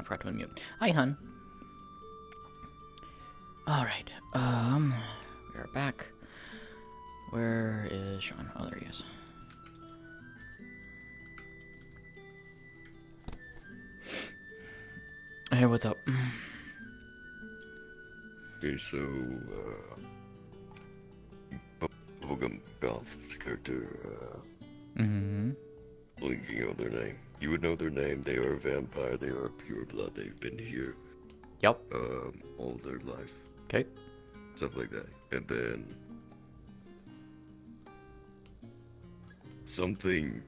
forgot to unmute. Hi, hun. Alright, we are back. Where is Sean? Oh, there he is. Hey, what's up? Okay, so, Bubblegum Goth's character, blinking on their name. You would know their name. They are a vampire. They are pure blood. They've been here, Yep. all their life. Okay. Stuff like that. And then something,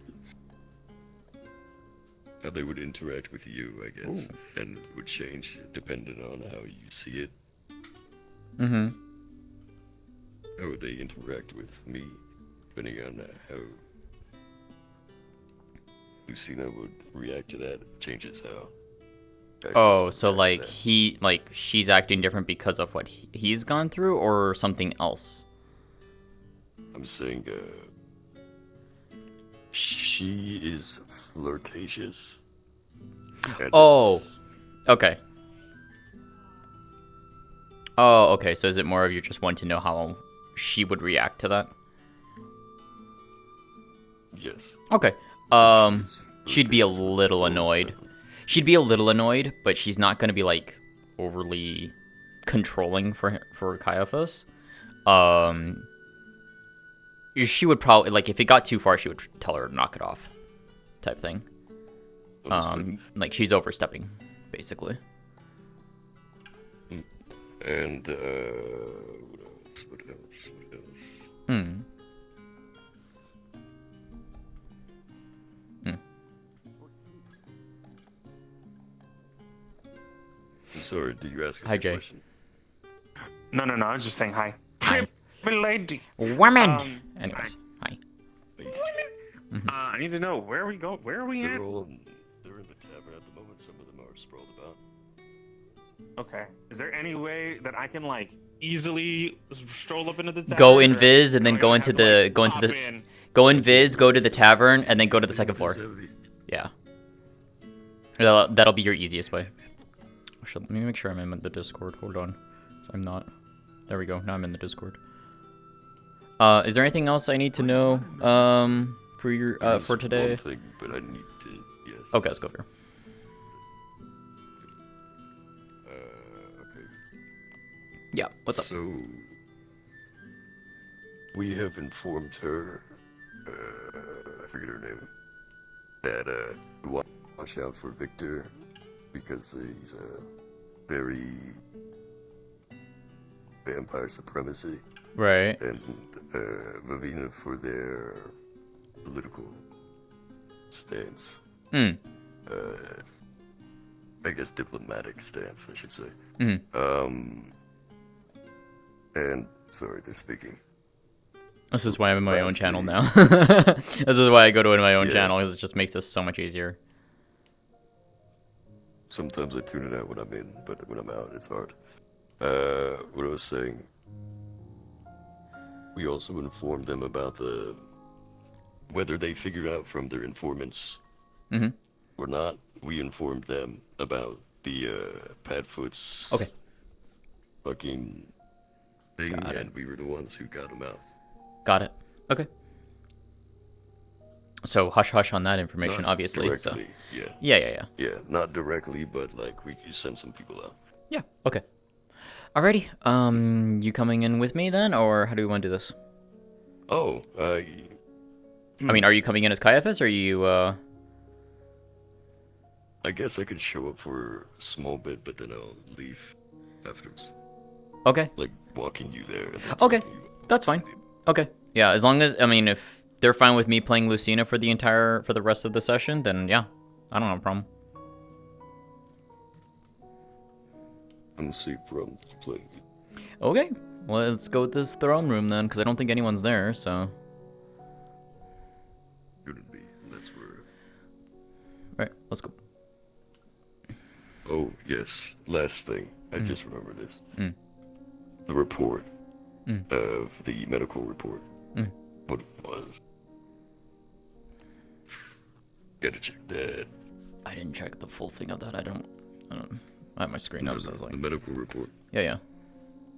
how they would interact with you, I guess, and it would change depending on how you see it. How would they interact with me, depending on how Lucina would react to that. It changes how. Oh, so like she's acting different because of what he's gone through, or something else? I'm saying, she is flirtatious. Oh, okay. Oh, okay. So is it more of you just want to know how she would react to that? Yes. Okay. She'd be a little annoyed. She'd be a little annoyed, but she's not going to be like overly controlling for Caiaphas. She would probably, like, if it got too far, she would tell her to knock it off, type thing. Like she's overstepping, basically. And what else? I'm sorry, did you ask us Hi, a Jay. question? No, I was just saying hi. Hi. Lady. Women! Anyways, hi. I need to know, where are we going? Where are we at? They're in the tavern at the moment. Some of them are sprawled about. Okay. Is there any way that I can, like, easily stroll up into the tavern? Go in Viz and then go into the in. go in Viz, go to the tavern, and then go to the second floor. Yeah. That'll be your easiest way. Let me make sure I'm in the Discord. Hold on. So I'm not. There we go. Now I'm in the Discord. Is there anything else I need to know for your for today? One thing, but I need to. Yes. Okay, let's go here. Okay. Yeah. What's up? So we have informed her. I forget her name. That watch out for Victor because he's a very vampire supremacy. Right. And Ravina for their political stance. I guess diplomatic stance, I should say. And sorry, they're speaking. This is why I'm in my own channel now. This is why I go to my own channel, because it just makes this so much easier. Sometimes I tune it out when I'm in, but when I'm out, it's hard. What I was saying, we also informed them about whether they figured out from their informants or not. We informed them about the Padfoot's fucking thing, and we were the ones who got them out. Got it. Okay. So hush hush on that information, Not obviously. Directly, So. Yeah, not directly, but like we sent some people out. Yeah. Okay. Alrighty. You coming in with me then, or how do we want to do this? Oh, I mean, are you coming in as Caiaphas, or are you, I guess I could show up for a small bit, but then I'll leave afterwards. Okay. Like, walking you there. Okay. That's fine. Okay. Yeah, as long as, I mean, if they're fine with me playing Lucina for the rest of the session, then yeah. I don't have a problem. I'm gonna see from playing. Okay. Well, let's go with this throne room then, because I don't think anyone's there, so. Shouldn't be. That's where. Alright, let's go. Oh, yes. Last thing. I just remember this. The report of the medical report. What it was. Gotta check that. I didn't check the full thing of that. I I have my screen up, so I was like... The medical report. Yeah.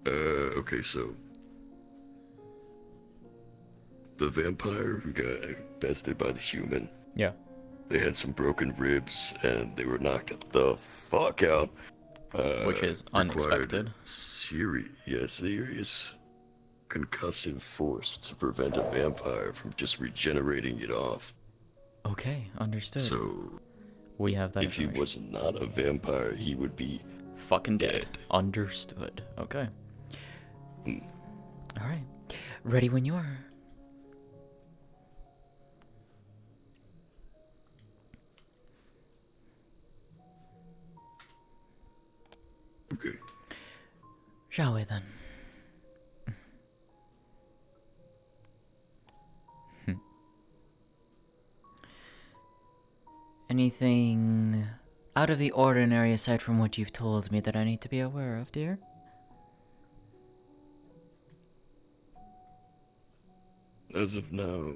Okay, so... The vampire who got bested by the human. Yeah. They had some broken ribs, and they were knocked the fuck out. Which is unexpected. Serious concussive force to prevent a vampire from just regenerating it off. Okay, understood. So... We have that If he was not a vampire, he would be... fucking dead. Understood. Okay. Alright. Ready when you are. Okay. Shall we then? Anything out of the ordinary aside from what you've told me that I need to be aware of, dear? As of now,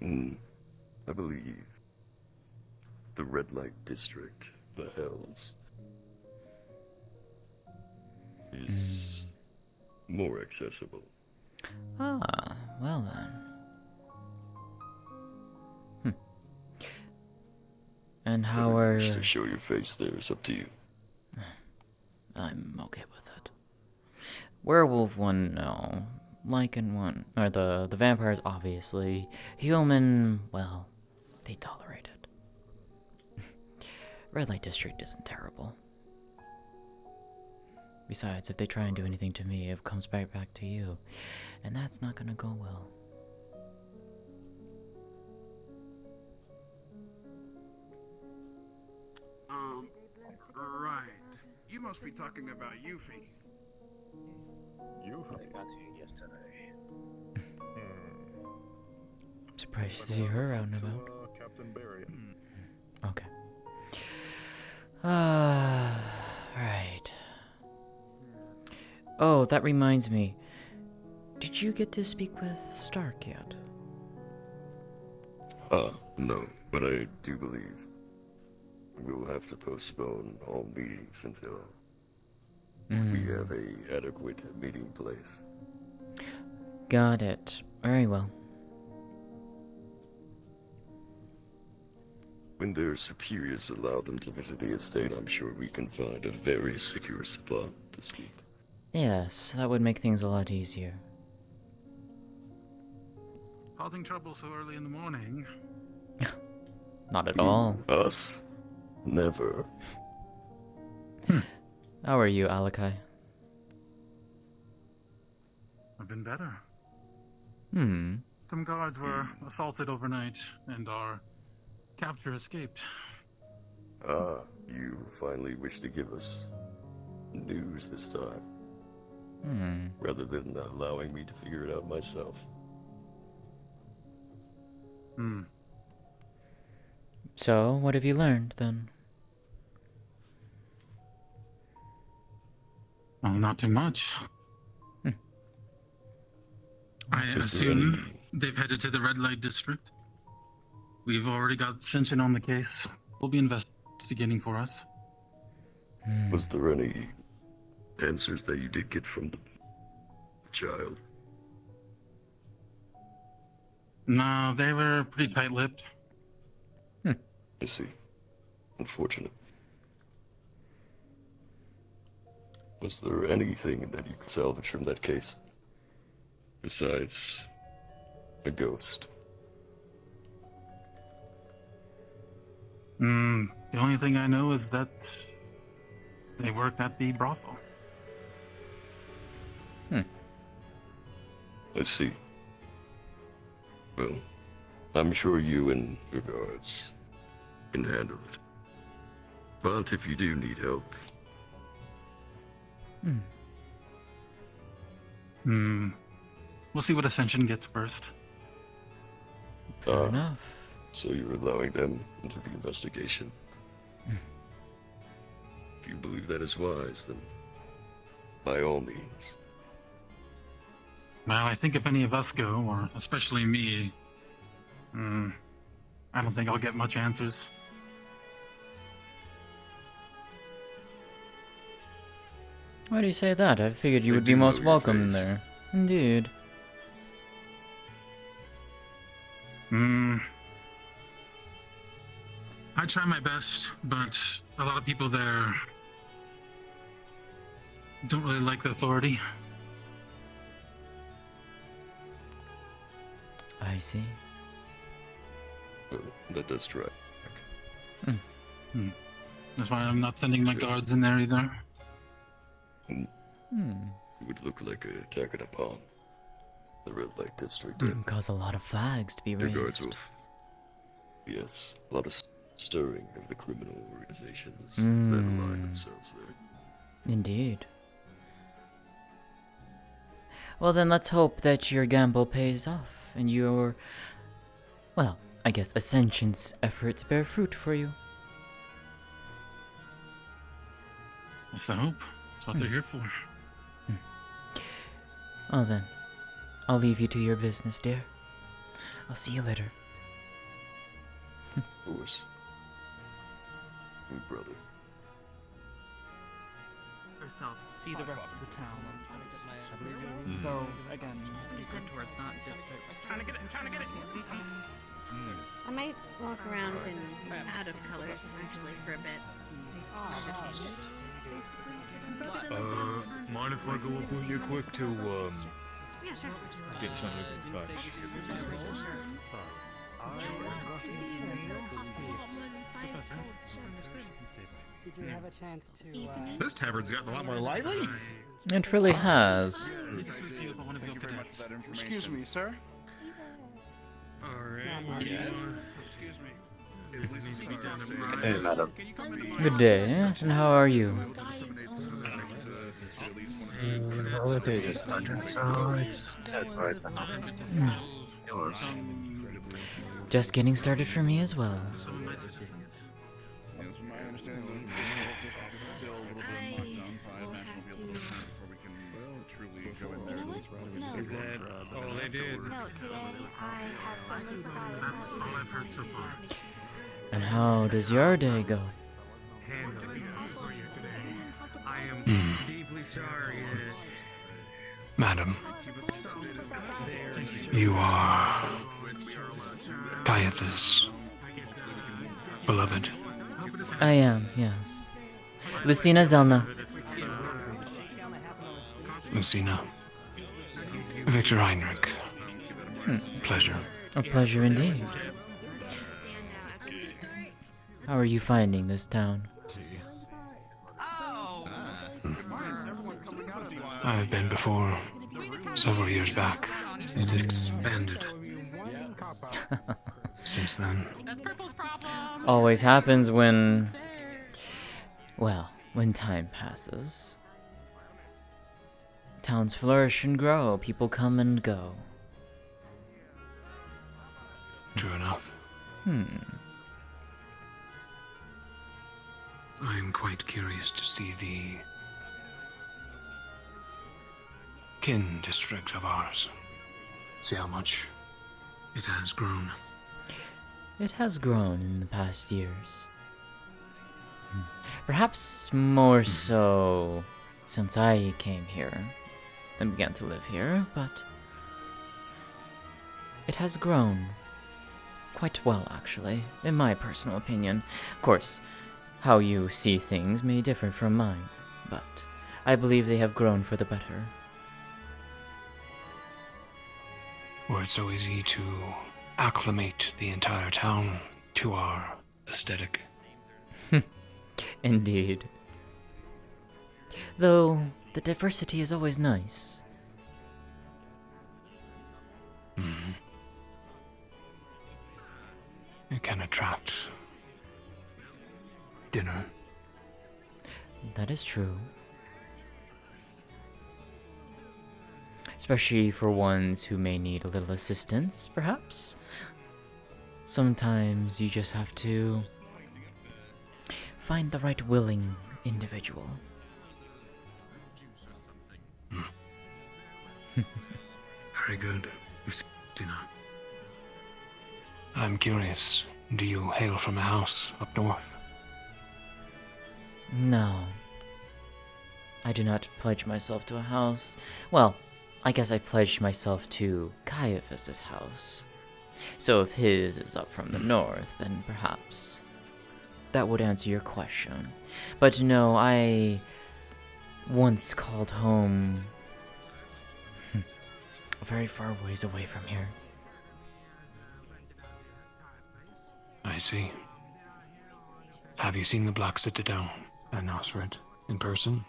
I believe the red light district, the Hells, is more accessible. Ah, well then. And how are... To show your face there is up to you. I'm okay with it. Werewolf one, no. Lycan one. Or the vampires, obviously. Human, well, they tolerate it. Red Light District isn't terrible. Besides, if they try and do anything to me, it comes back to you. And that's not gonna go well. Right. You must be talking about Yuffie. I got here yesterday. I'm surprised to see her out and about. Captain Barry. Okay. Right. Oh, that reminds me. Did you get to speak with Stark yet? No, but I do believe we'll have to postpone all meetings until we have a adequate meeting place. Got it. Very well. When their superiors allow them to visit the estate, I'm sure we can find a very secure spot to speak. Yes, that would make things a lot easier. Causing trouble so early in the morning. Not at all. Us? Never. How are you, Alakai? I've been better. Some guards were assaulted overnight, and our captor escaped. You finally wish to give us news this time. Rather than allowing me to figure it out myself. So, what have you learned, then? Well, not too much. I assume they've headed to the red light district. We've already got Ascension on the case. We'll be investigating for us. Was there any answers that you did get from the child? No, they were pretty tight-lipped. I see. Unfortunate. Was there anything that you could salvage from that case? Besides a ghost? The only thing I know is that they work at the brothel. I see. Well, I'm sure you and your guards can handle it. But if you do need help... We'll see what Ascension gets first. Fair enough. So you're allowing them into the investigation? If you believe that is wise, then by all means. Well, I think if any of us go, or especially me, I don't think I'll get much answers. Why do you say that? I figured you I would be do most know your welcome face. there. Indeed. I try my best, but a lot of people there don't really like the authority. I see. That does track. That's why I'm not sending my guards in there either. It would look like an attack upon the red light district. Can cause a lot of flags to be Your guards raised. will. Yes, a lot of stirring of the criminal organizations that align themselves there. Indeed. Well then, let's hope that your gamble pays off, and your... well, I guess Ascension's efforts bear fruit for you. That's the hope. That's what they're here for. Well then, I'll leave you to your business, dear. I'll see you later. Of course. My brother. Herself, see the rest of the town. So again, you said towards not district. Trying to get it. I might walk around in out of colors actually for a bit. Mind if I go up with you quick to, Yeah, sure. get something back? Did you have a chance to, This tavern's gotten a lot more lively. It really has. Excuse me, sir. Hey, madam. Good day, and how are you? Well, the day just started, so it's dead right now. Yours. Just getting started for me as well. Is that all they did? No, today I had something provided. That's all I've heard so far. And how does your day go? I am deeply sorry. Madam, you are Caiaphas' beloved. I am, yes. Lucina Zelna. Lucina. Victor Heinrich. Pleasure. A pleasure indeed. How are you finding this town? I have been before, several years back. It expanded. Since then. Always happens when... well, when time passes. Towns flourish and grow, people come and go. True enough. I am quite curious to see the kin district of ours. See how much it has grown. It has grown in the past years. Perhaps more so since I came here and began to live here, but it has grown quite well, actually, in my personal opinion. Of course, how you see things may differ from mine, but I believe they have grown for the better. Were it so easy to acclimate the entire town to our aesthetic. Indeed. Though, the diversity is always nice. It can attract dinner. That is true. Especially for ones who may need a little assistance, perhaps. Sometimes you just have to find the right willing individual. Very good, Lucina. I'm curious, do you hail from a house up north? No. I do not pledge myself to a house. Well, I guess I pledged myself to Caiaphas's house. So if his is up from the north, then perhaps that would answer your question. But no, I once called home very far ways away from here. I see. Have you seen the Black Citadel and Nosrid in person?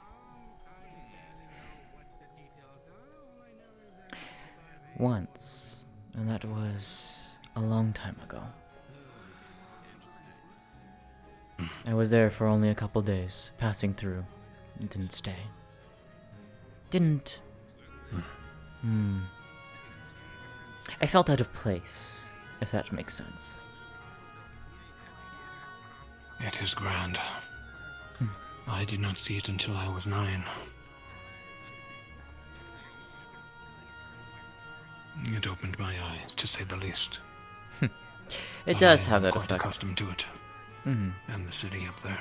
Once, and that was a long time ago. I was there for only a couple days, passing through. Didn't stay. Didn't. I felt out of place, if that makes sense. It is grand. I did not see it until I was 9. It opened my eyes, to say the least. It does I have am that quite effect. accustomed to it. And the city up there.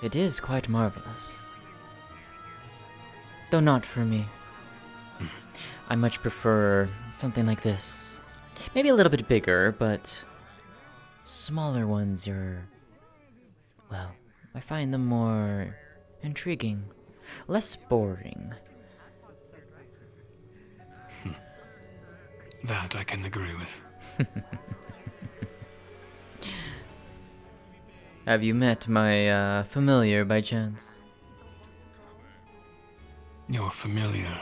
It is quite marvelous. Though not for me. I much prefer something like this. Maybe a little bit bigger, but smaller ones are, well, I find them more intriguing, less boring. That I can agree with. Have you met my familiar by chance? You're familiar.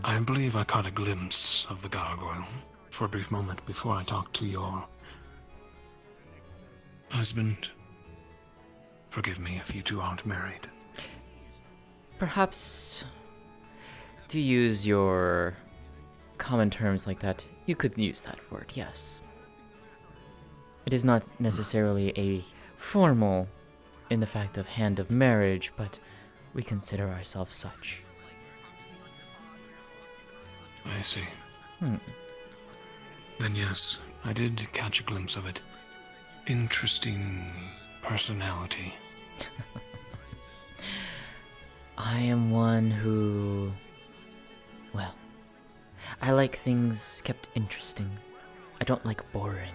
I believe I caught a glimpse of the gargoyle for a brief moment before I talked to your husband. Forgive me if you two aren't married. Perhaps, to use your common terms like that, you could use that word, yes. It is not necessarily a formal in the fact of hand of marriage, but we consider ourselves such. I see. Then yes, I did catch a glimpse of it. Interesting personality. I am one who, well, I like things kept interesting. I don't like boring.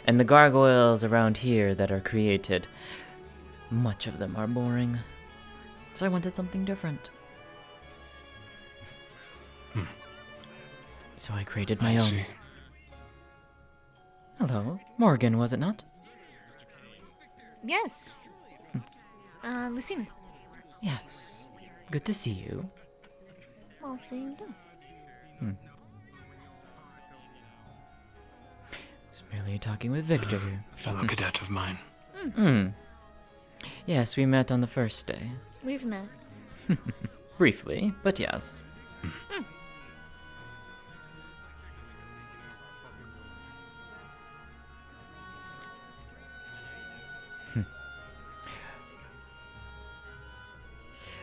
And the gargoyles around here that are created, much of them are boring. So I wanted something different. So I created my I own. see. Hello, Morgan, was it not? Yes. Lucina. Yes. Good to see you. Well, seeing you. Was merely talking with Victor here. Fellow cadet of mine. Yes, we met on the first day. We've met. Briefly, but yes.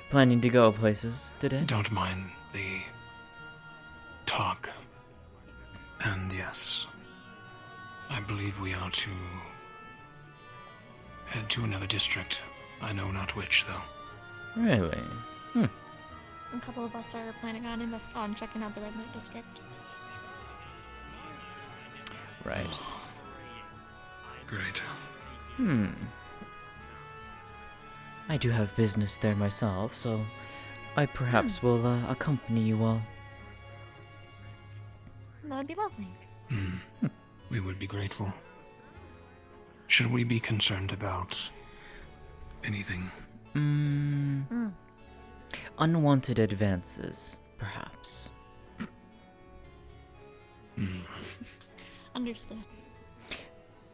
Planning to go places today? Don't mind the talk. And yes, I believe we are to head to another district. I know not which, though. Really? A couple of us are planning on checking out the Red Light District. Right. Great. I do have business there myself, so I perhaps will accompany you all. That would be lovely. We would be grateful. Should we be concerned about anything? Unwanted advances, perhaps. Understood.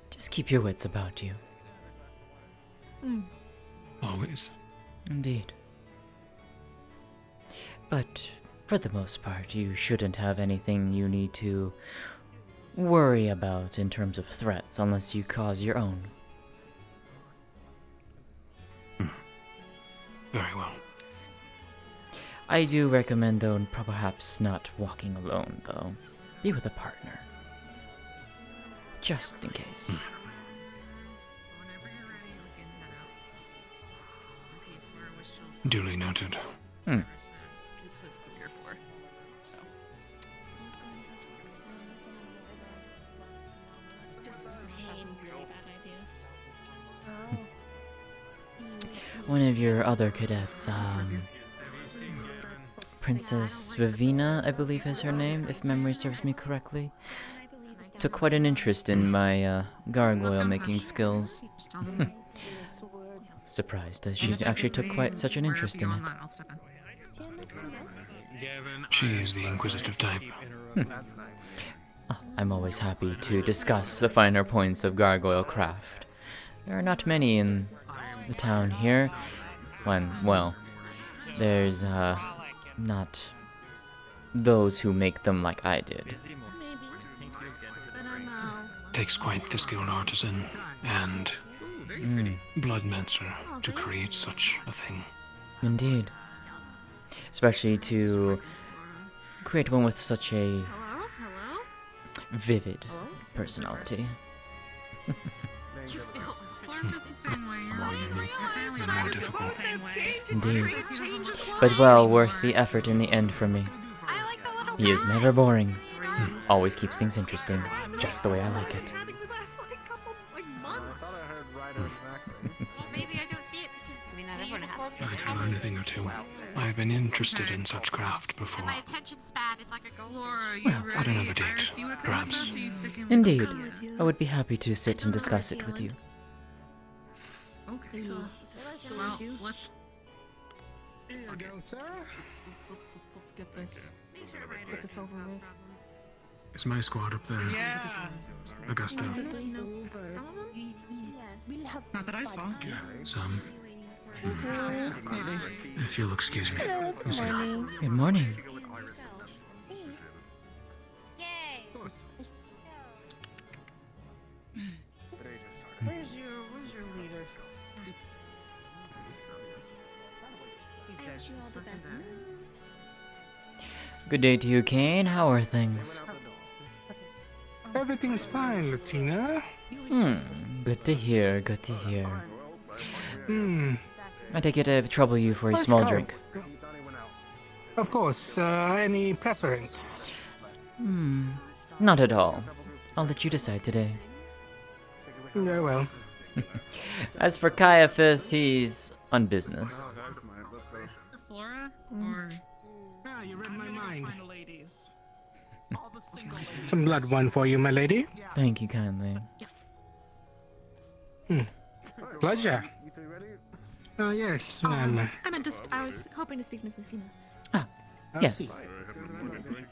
Just keep your wits about you. Always. Indeed. But for the most part, you shouldn't have anything you need to worry about in terms of threats unless you cause your own. Very well. I do recommend, though, perhaps not walking alone, though. Be with a partner. Just in case. Duly noted. Hmm. It says 3 or 4. So. Just pain. Really bad idea. One of your other cadets, Princess Vivina, I believe is her name, if memory serves me correctly, took quite an interest in my gargoyle making skills. Surprised that she actually took quite such an interest in it. She is the inquisitive type. I'm always happy to discuss the finer points of gargoyle craft. There are not many in the town here. Well, there's not those who make them like I did. Takes quite the skilled artisan and bloodmancer to create such a thing. Indeed. Especially to create one with such a vivid personality. It's the same way. More unique, the more difficult. Indeed. But well worth the effort in the end for me. He is never boring. Always keeps things interesting, just the way I like it. Maybe I don't see it because not everyone has. I can learn a thing or two. I have been interested in such craft before. My attention span is like a gold. Laura, you ready? At another date, Iris, do you wanna come perhaps. with us, or you sticking with Indeed. us? I would be happy to sit and discuss it with you. Okay, so well, let's Here you go, sir. let's get this. Let's get this over with. Is my squad up there? Yeah. Augusta. Some of them? Not that I saw. Some. If you'll excuse me. Lucina. Good morning. Yay! Where's your leader? Good day to you, Kane. How are things? Everything's fine, Lucina. Good to hear, good to hear. Hmm. I take it I trouble you for a Let's small go. drink. Of course. Any preference? Not at all. I'll let you decide today. Yeah, well. As for Caiaphas, he's on business. Flora, or Ah, you read my mind. ladies. Some blood wine for you, my lady. Thank you kindly. Pleasure. Yes, ma'am. I was hoping to speak to Miss Lucina. I'll Yes. see.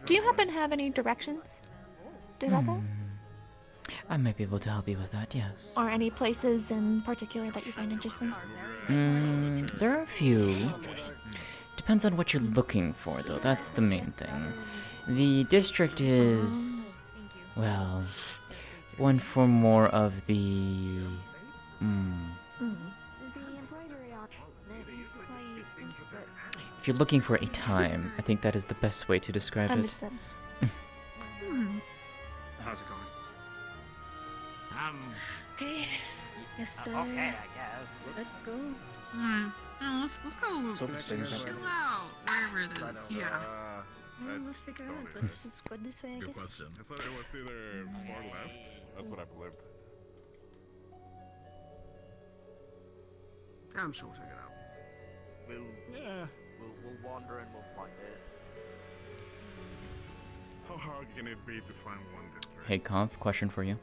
Do you happen to have any directions to that? I might be able to help you with that, yes. Or any places in particular that you find interesting? There are a few. Depends on what you're looking for, though. That's the main thing. The district is, well, one for more of the. If you're looking for a time, I think that is the best way to describe it. Understood. How's it going? Okay. Yes, Okay, I guess. Let's go. Let's go. Chill out. Wherever it is. Yeah. We'll figure out. Let's just go this way, I Good guess. question. I thought it was either far left. That's what I believed. I'm sure we'll figure it out. We'll wander and we'll find it. How hard can it be to find one district? Hey, Conf, question for you.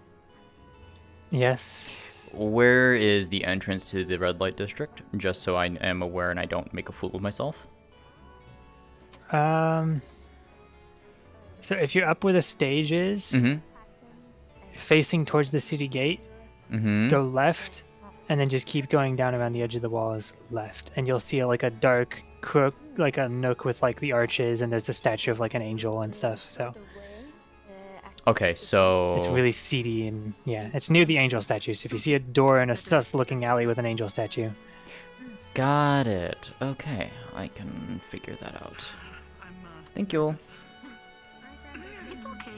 Yes. Where is the entrance to the red light district? Just so I am aware and I don't make a fool of myself. So if you're up where the stage is, facing towards the city gate, go left, and then just keep going down around the edge of the walls left, and you'll see like a dark crook, like a nook with like the arches, and there's a statue of like an angel and stuff. So Okay, so it's really seedy, and yeah, it's near the angel statue. So if you see a door in a sus-looking alley with an angel statue, got it. Okay, I can figure that out. Thank you. It's okay.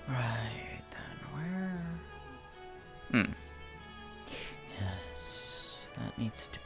Right then, where? Yes, that needs to be.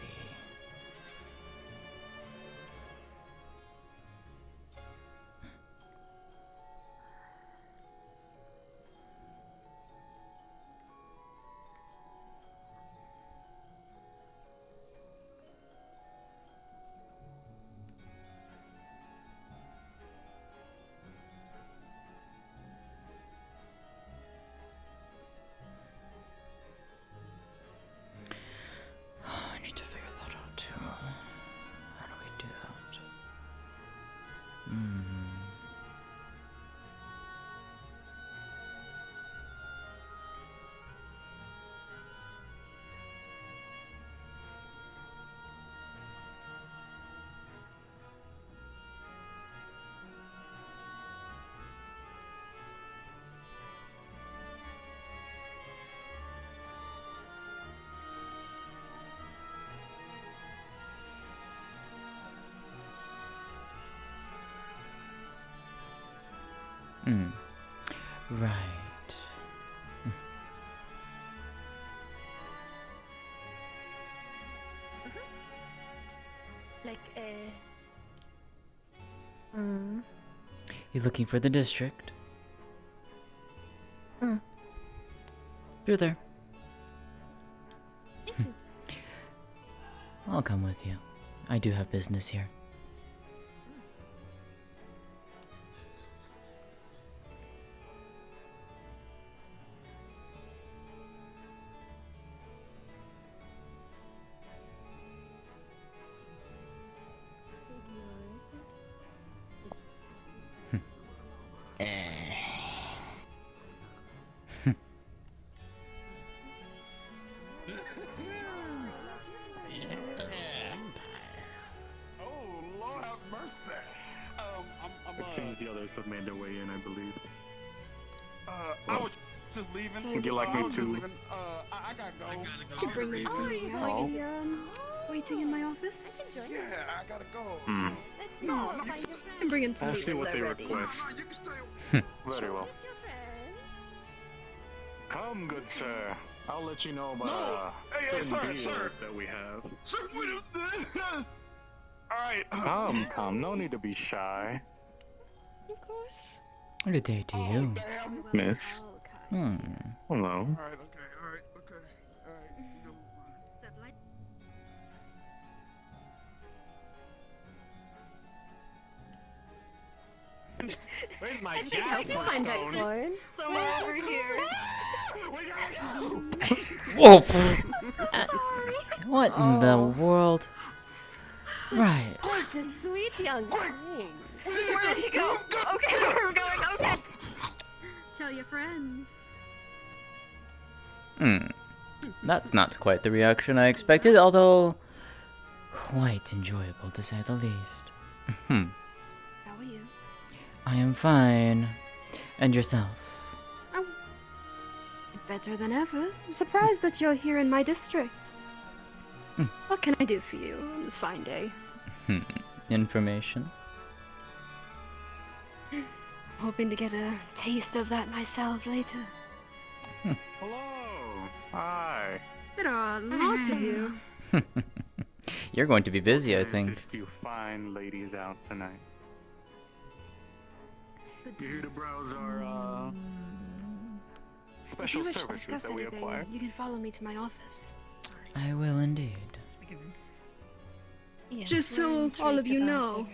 I need to figure that out too. How do we do that? Right. Like, You looking for the district? You're there. I'll come with you. I do have business here. Oh, Lord have mercy. It seems the others have made their way in, I believe. I was just leaving. Would you like me I was just to? leaving. I gotta go. You can bring them to me. I'll be waiting in my office. Yeah, I gotta go. No, you you can bring him to I'll me see when what they they're ready. request. you can stay. Very well. Come, good sir. I'll let you know about No. Hey, certain sir, deals sir. that we have. Sir, wait a minute. All right. Come. No need to be shy. Of course. Good day to you. Damn. Miss. Hello. All right. Okay. All right. Go. Step light. Where's my I gas can find that stone? phone. Somewhere over here. Whoa! What in the world? Right. Such a sweet young thing. Where did she go? Okay, we're going. Okay. Tell your friends. That's not quite the reaction I expected, although quite enjoyable to say the least. How are you? I am fine. And yourself? Oh, better than ever. I'm surprised that you're here in my district. What can I do for you on this fine day? Information? Hoping to get a taste of that myself later. Hello. Hi. There are lots of you. You're going to be busy, I Nice to think. see you fine ladies out tonight. You're here to browse our special If you wish to services discuss that we anything, acquire. you can follow me to my office. I will indeed. Just so all of you know,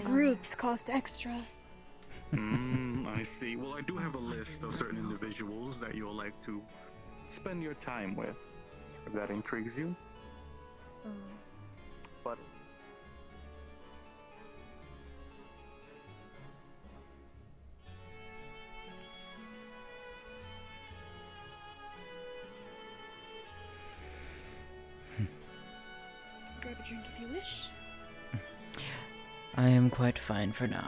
groups cost extra. I see. Well, I do have a list of certain individuals that you'll like to spend your time with, if that intrigues you. But Grab a drink if you wish. I am quite fine for now.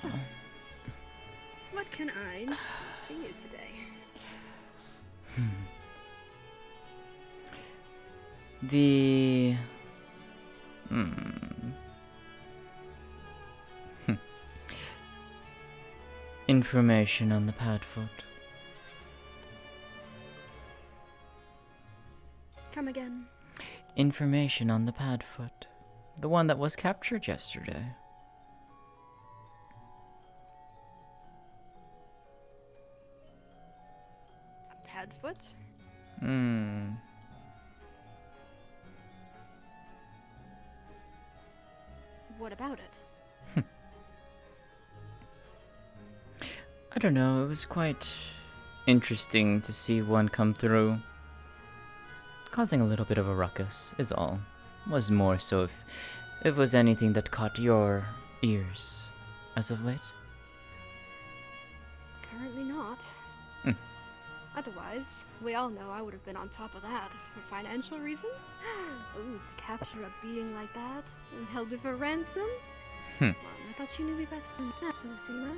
What can I do for you today? The... information on the Padfoot. Come again. Information on the Padfoot. The one that was captured yesterday. Padfoot? What about it? I don't know, it was quite interesting to see one come through. Causing a little bit of a ruckus, is all. Was more so if it was anything that caught your ears as of late. Apparently not. Otherwise, we all know I would have been on top of that for financial reasons. Ooh, to capture a being like that and held it for ransom? Well, I thought you knew me better than that, Lucina.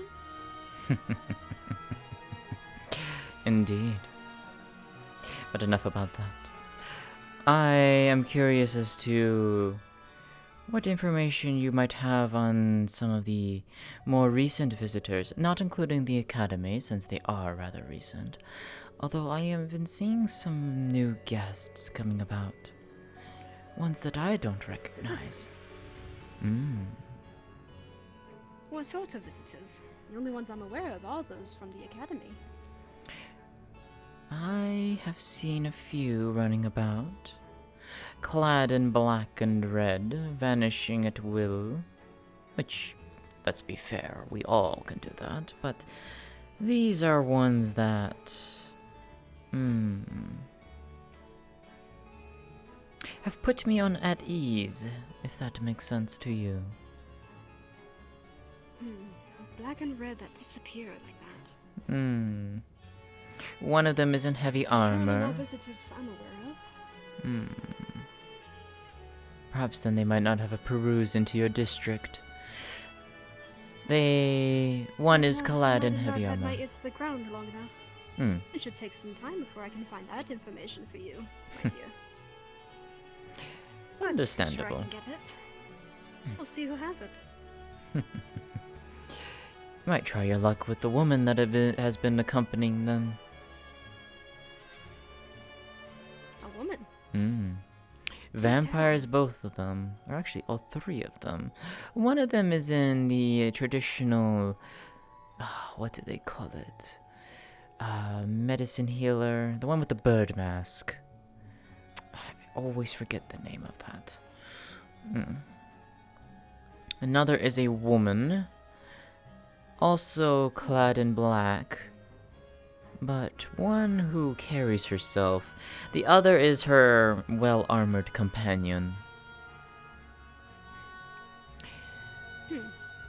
Indeed. But enough about that. I am curious as to what information you might have on some of the more recent visitors, not including the Academy, since they are rather recent. Although I have been seeing some new guests coming about. Ones that I don't recognize. What sort of visitors? The only ones I'm aware of are those from the Academy. I have seen a few running about, clad in black and red, vanishing at will. Which, let's be fair, we all can do that, but these are ones that... have put me on at ease, if that makes sense to you. Black and red that disappear like that. One of them is in heavy armor. No visitors I'm aware of. Perhaps then they might not have perused into your district. One is clad in heavy I've armor. not hit the ground long enough. It should take some time before I can find that information for you, my dear. But Understandable. sure I can get it. We'll see who has it. You might try your luck with the woman that has been accompanying them. A woman? Vampires, both of them. Or actually, all three of them. One of them is in the traditional... what do they call it? Medicine healer. The one with the bird mask. I always forget the name of that. Another is a woman. Also clad in black. But one who carries herself. The other is her well-armored companion.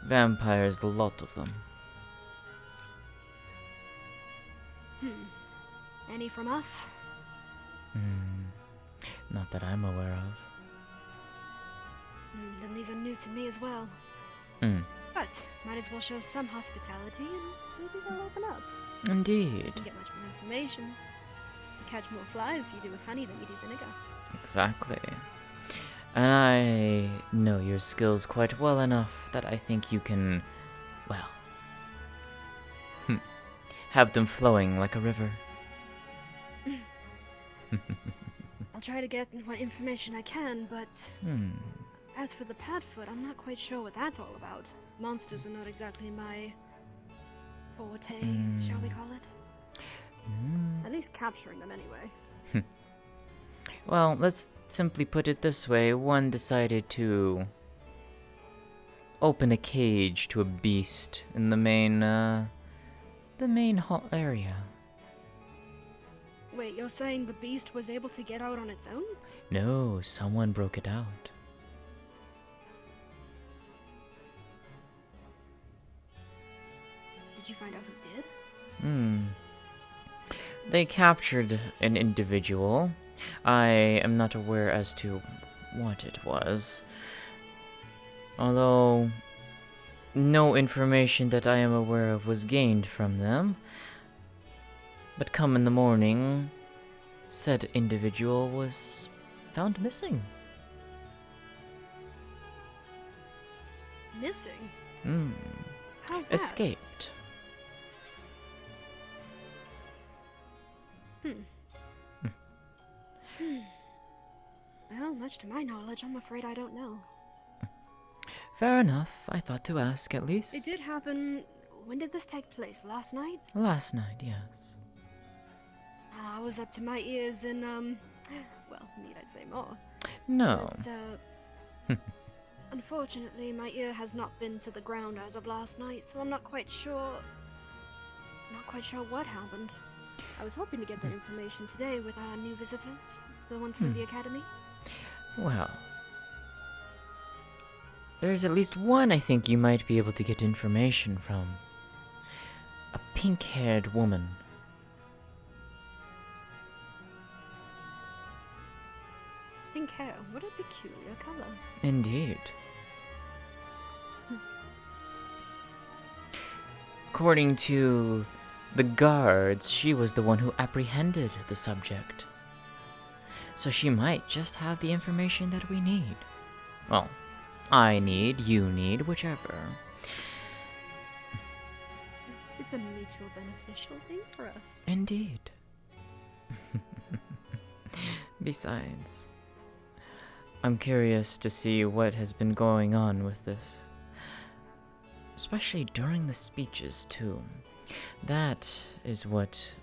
Vampires, a lot of them. Any from us? Not that I'm aware of. Then these are new to me as well. But might as well show some hospitality and maybe they'll open up. Indeed. You can get much more information. You catch more flies you do with honey than you do vinegar. Exactly. And I know your skills quite well enough that I think you can, well, have them flowing like a river. I'll try to get what information I can, but as for the Padfoot, I'm not quite sure what that's all about. Monsters are not exactly my forte, shall we call it? At least capturing them anyway. Well, let's simply put it this way. One decided to open a cage to a beast in the main hall area. Wait, you're saying the beast was able to get out on its own? No, someone broke it out. Did you find out who did? They captured an individual. I am not aware as to what it was. Although, no information that I am aware of was gained from them. But come in the morning, said individual was found missing. Missing? How's that? Escaped. much to my knowledge, I'm afraid I don't know. Fair enough. I thought to ask at least. It did happen. When did this take place? Last night? Last night, yes. I was up to my ears in, well, need I say more? No. But, unfortunately, my ear has not been to the ground as of last night, so I'm not quite sure what happened. I was hoping to get that information today with our new visitors, the one from the academy. Well, there's at least one I think you might be able to get information from. A pink-haired woman. Pink hair, what a peculiar color. Indeed. According to the guards, she was the one who apprehended the subject. So she might just have the information that we need. Well, I need, you need, whichever. It's a mutual beneficial thing for us. Indeed. Besides, I'm curious to see what has been going on with this. Especially during the speeches, too. That is what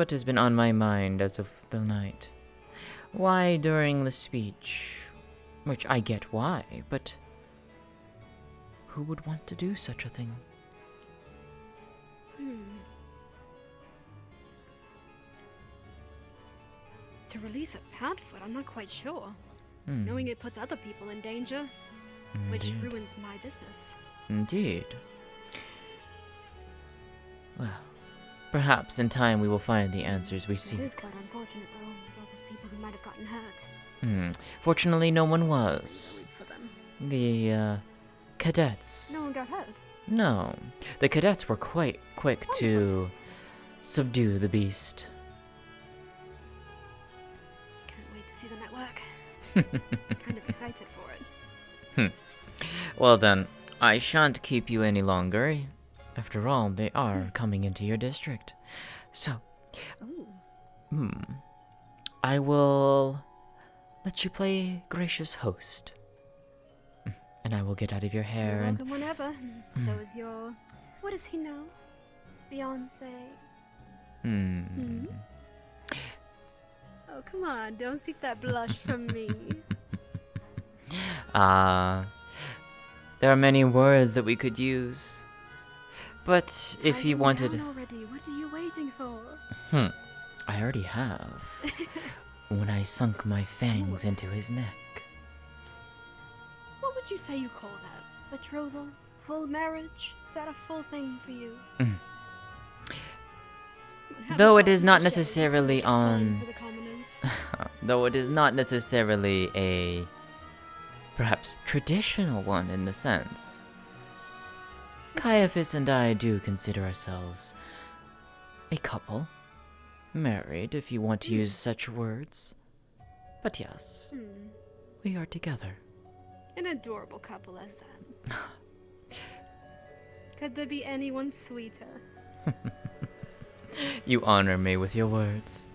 has been on my mind as of the night. Why during the speech? Which I get why, but who would want to do such a thing? To release a Padfoot, I'm not quite sure. Knowing it puts other people in danger, which ruins my business. Indeed. Well, perhaps in time we will find the answers we seek. It is quite unfortunate, though, with all those people who might have gotten hurt. Fortunately, no one was. For them. The, cadets. No one got hurt. No. The cadets were quite quick to subdue the beast. Can't wait to see them at work. Kind of excited for it. Well then, I shan't keep you any longer. After all, they are coming into your district. So, I will let you play gracious host. And I will get out of your hair. You're welcome whenever. So is your... What does he know? Beyonce? Oh, come on. Don't seek that blush from me. There are many words that we could use. But if you wanted... already. What are you waiting for? I already have. When I sunk my fangs into his neck. What would you say you call that? Betrothal? Full marriage? Is that a full thing for you? Though it is not necessarily on... Though it is not necessarily a... perhaps traditional one in the sense. Caiaphas and I do consider ourselves a couple. Married, if you want to use such words. But yes, we are together. An adorable couple as that. Could there be anyone sweeter? You honor me with your words.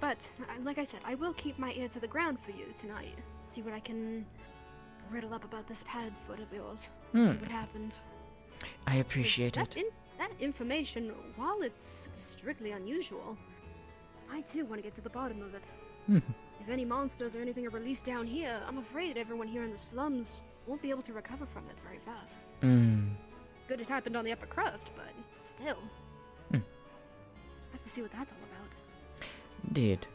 But, like I said, I will keep my ear to the ground for you tonight. See what I can riddle up about this Padfoot of yours. See what happened. I appreciate it. That information, while it's strictly unusual, I too want to get to the bottom of it. If any monsters or anything are released down here, I'm afraid everyone here in the slums won't be able to recover from it very fast. Good it happened on the upper crust, but still. I have to see what that's all about. Indeed.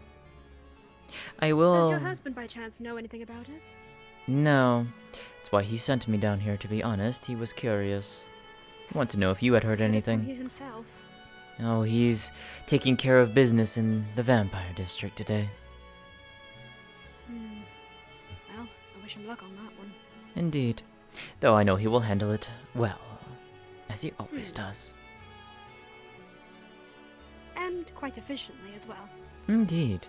I will... Does your husband by chance know anything about it? No. That's why he sent me down here, to be honest. He was curious. I want to know if you had heard anything. He himself. Oh, he's taking care of business in the vampire district today. Well, I wish him luck on that one. Indeed. Though I know he will handle it well, as he always does. And quite efficiently as well. Indeed.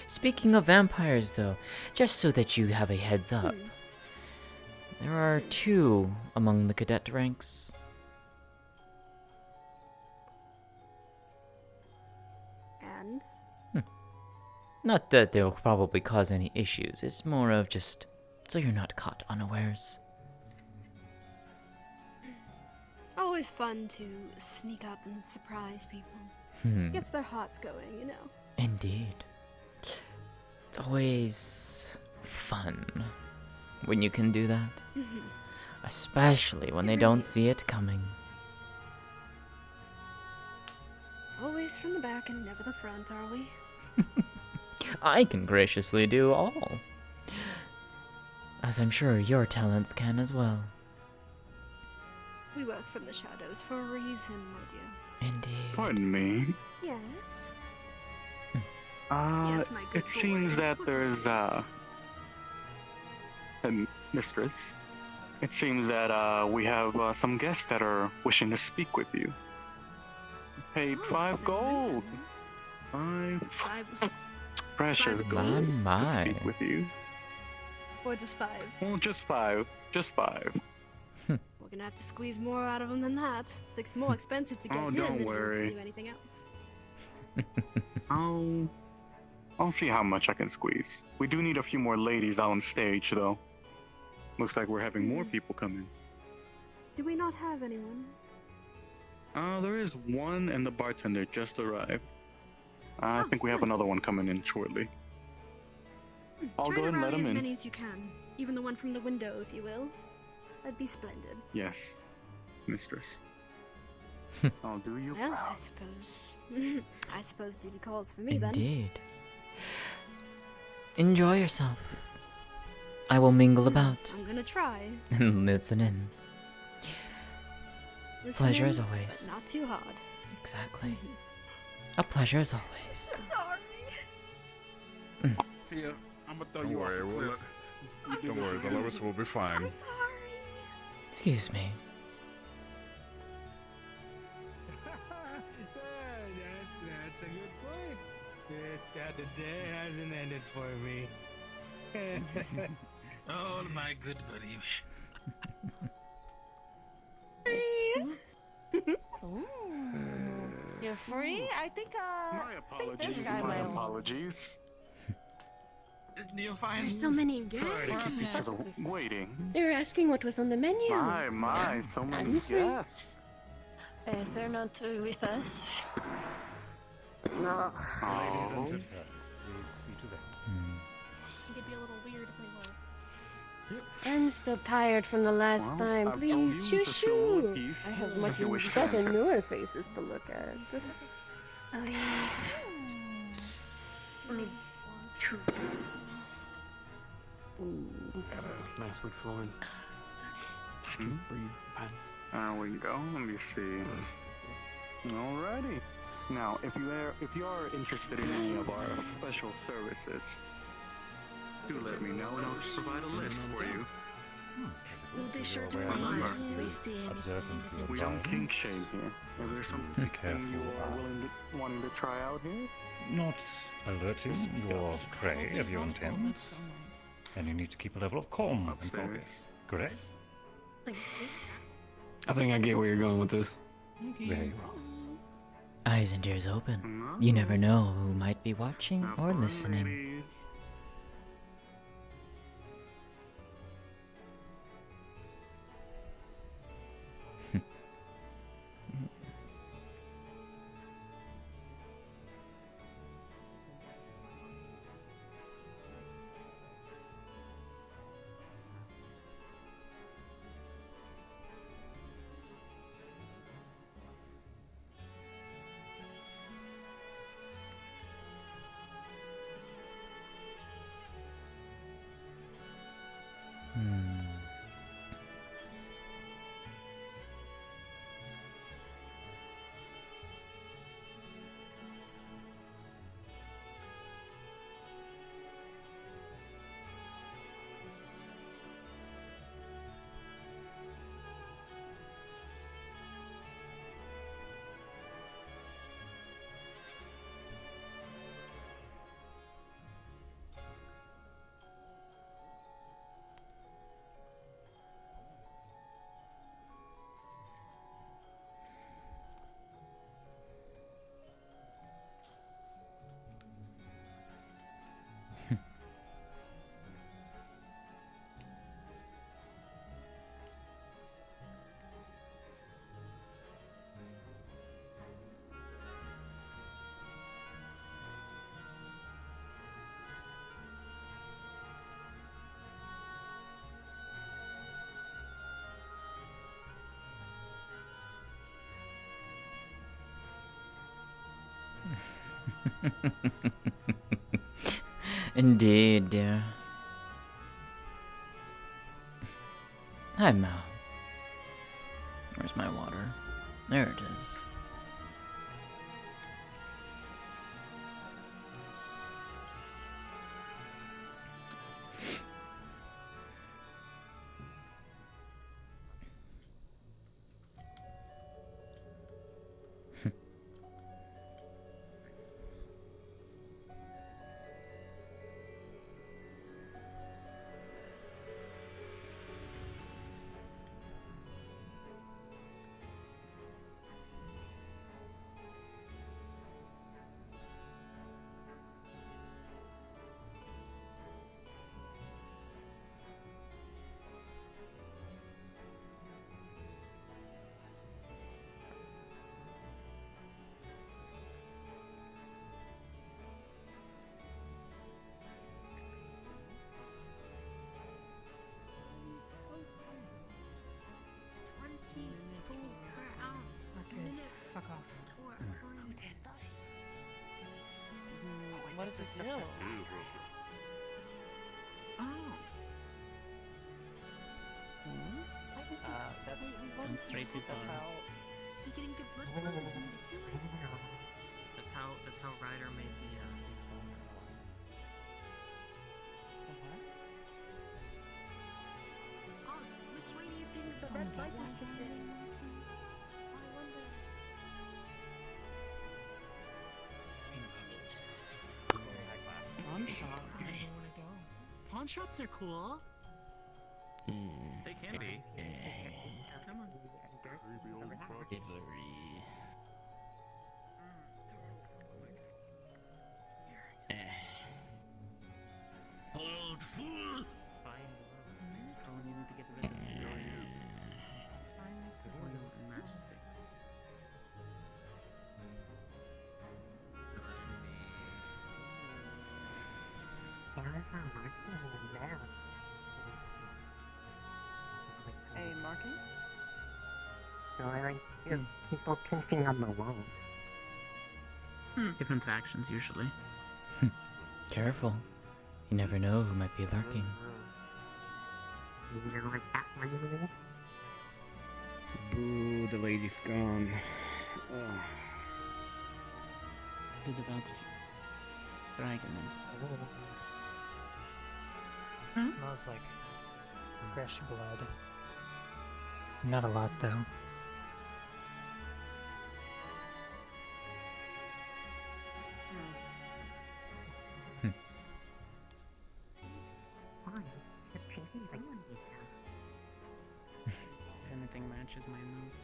Speaking of vampires, though, just so that you have a heads up, there are 2 among the cadet ranks. And? Not that they'll probably cause any issues. It's more of just so you're not caught unawares. Always fun to sneak up and surprise people. Gets their hearts going, you know. Indeed. It's always fun when you can do that. Especially when they don't see it coming. Always from the back and never the front, are we? I can graciously do all. As I'm sure your talents can as well. We work from the shadows for a reason, my dear. Indeed. Pardon me. Yes. Yes, my good it seems boy. that there's a mistress. It seems that we have some guests that are wishing to speak with you. Paid 5 gold. 5 precious gold to speak with you. Or just 5. Well, just 5. Just 5. We're gonna have to squeeze more out of them than that. 6 more expensive to get in don't than it is worry. to do anything else. I'll see how much I can squeeze. We do need a few more ladies on stage, though. Looks like we're having more people come in. Do we not have anyone? There is one, and the bartender just arrived. I think we have another one coming in shortly. I'll Try go to and let rally him as in. many as you can. Even the one from the window, if you will. That'd be splendid. Yes, mistress. I'll do you Well, proud. I suppose. I suppose duty calls for me then. Indeed. Enjoy yourself. I will mingle about I'm gonna try. and listen in. Listen Pleasure in, as always. but not too hard. Exactly. A pleasure as always. Tia, I'm gonna throw you off the cliff. Don't worry, Dolores will be fine. Excuse me. That's a good point. That the day hasn't ended for me. Oh, my good buddy. You're free? I think, My apologies. this guy My might- apologies. You're fine. There's so many guests. Sorry to keep you for the waiting. They were asking what was on the menu. My, so many I'm free. guests. If they're not with us. Oh. Please see to them. It'd be a little weird if they were. I'm still tired from the last Well, time. I'll Please, use shoo the silver shoo. piece I have if much you wish to better enter. newer faces to look at. Only 2. Nice wood flooring. There we go. Let me see. Alrighty. Now, if you are interested in any of our special services, do let me know, and I'll just provide a list for you. We'll be sure to Remember, Observant for we your don't time. kink shame here. If there's something careful. you are wanting to try out here, Not alerting your prey of your intent. And you need to keep a level of calm and focus. upstairs. Correct? I think I get where you're going with this. Very well. Eyes and ears open. You never know who might be watching or listening. Ladies. Indeed, dear. Hi, Mal. Where's my water? There it is. What does it do? Oh. That's straight to bonus. Is he getting good blood flow? Does he need a healer? That's how Ryder made the Oh, which way do you think the red light is going? I wonder. pawn shop. Pawn shops are cool. They can be. Come on. Hold full. A marking? No, I like people pinching on the wall. Different factions usually. Careful. You never know who might be lurking. You know what that one is? Boo, the lady's gone. Oh. Did about dragon. Smells like fresh blood. Not a lot, though. Anything matches my notes.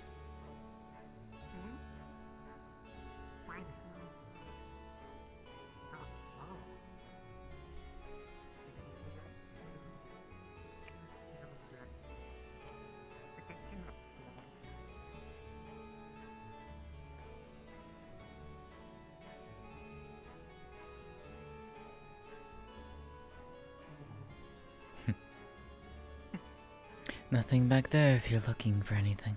Nothing back there if you're looking for anything.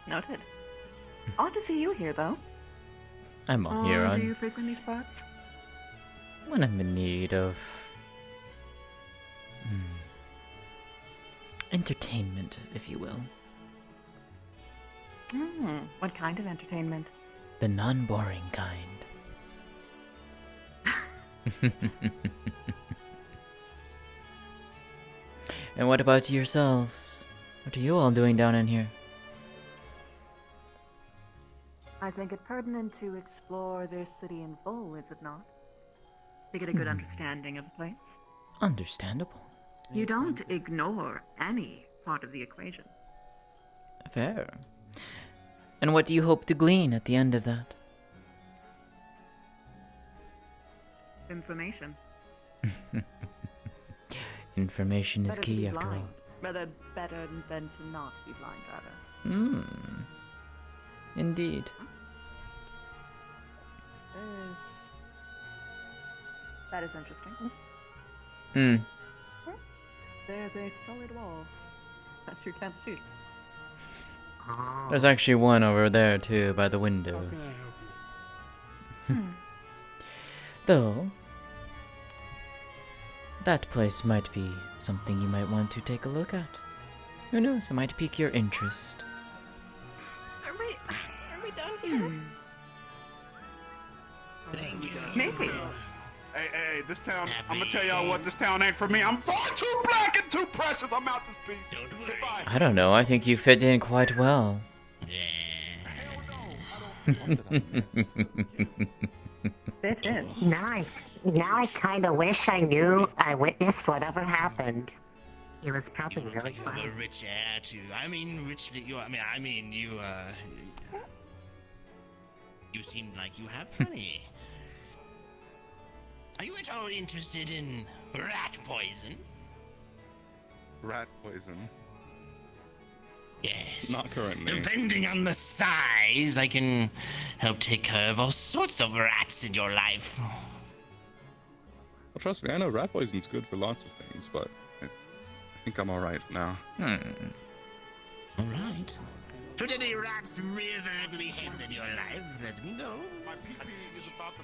Noted. Odd to see you here, though. I'm on here Do on you frequent these spots? when I'm in need of entertainment, if you will. What kind of entertainment? The non-boring kind. And what about yourselves? What are you all doing down in here? I think it pertinent to explore this city in full, is it not? To get a good understanding of the place. Understandable. You don't ignore any part of the equation. Fair. And what do you hope to glean at the end of that? Information. Information is Better to key be after blind. all. Rather better than to not be blind, rather. Indeed. That is interesting. There's a solid wall that you can't see. There's actually one over there too, by the window. Though, that place might be something you might want to take a look at. Who knows, it might pique your interest. Are we done here? Maybe. Hey, this town, I'm gonna tell y'all what, this town ain't for me. I'm far too black and too precious. I'm out this piece. Goodbye. I don't know, I think you fit in quite well. Fit in. Now I kind of wish I witnessed whatever happened. It was probably really You fun. have a rich attitude. I mean, you seem like you have money. Are you at all interested in rat poison? Rat poison? Yes. Not currently. Depending on the size, I can help take care of all sorts of rats in your life. Well, trust me, I know rat poison's good for lots of things, but I think I'm alright now. Alright. Put any rats with ugly heads in your life, let me know.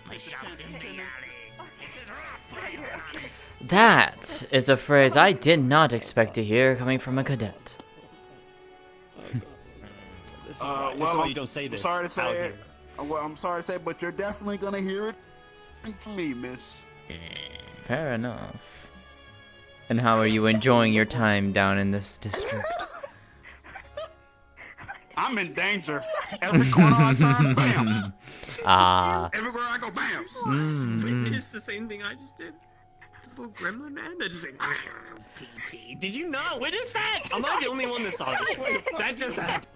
My shop's in the alley. That is a phrase I did not expect to hear coming from a cadet. Well, you don't say this. I'm sorry to say it. Well, I'm sorry to say it, but you're definitely gonna hear it from me, miss. Fair enough. And how are you enjoying your time down in this district? I'm in danger. Every corner I turn, bam. Everywhere I go, bam. Witness the same thing I just did? The little gremlin man that just like, pee. Did you not witness that? Am I the only one that saw this? That just happened.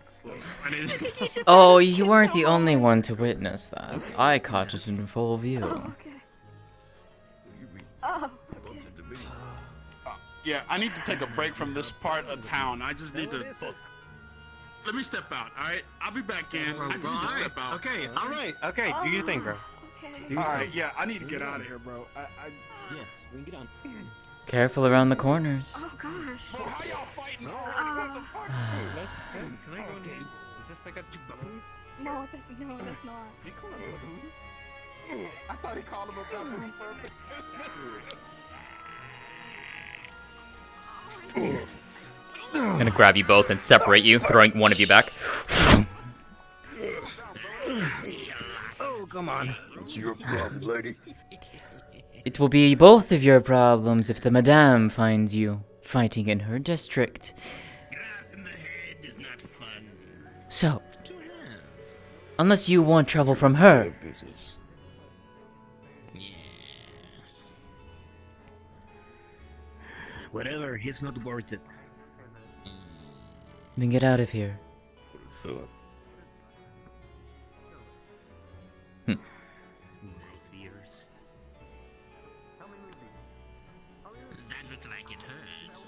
Oh, you weren't the only one to witness that. I caught it in full view. Yeah, I need to take a break from this part of town. I just need to. Let me step out, alright? I'll be back in. I just need to step out. Okay, alright. Okay, do your thing, bro. Alright, yeah, I need to get out of here, bro. Yes, we can get on. Careful around the corners. Oh gosh. How y'all fighting? Can I go in? Is this like a No, that's not. I thought he called him a baboon for I'm gonna grab you both and separate you, throwing one of you back. Oh, come on. It's your problem, lady. It will be both of your problems if the Madame finds you fighting in her district. Grass in the head is not fun. So, unless you want trouble from her, Yes. Whatever, it's not worth it. then get out of here. Thought. That looked like it hurts.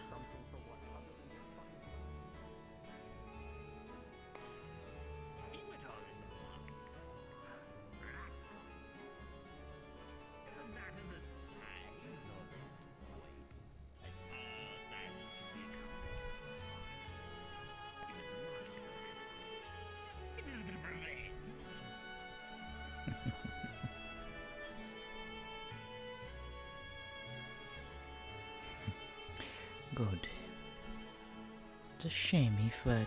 Good. It's a shame he fled.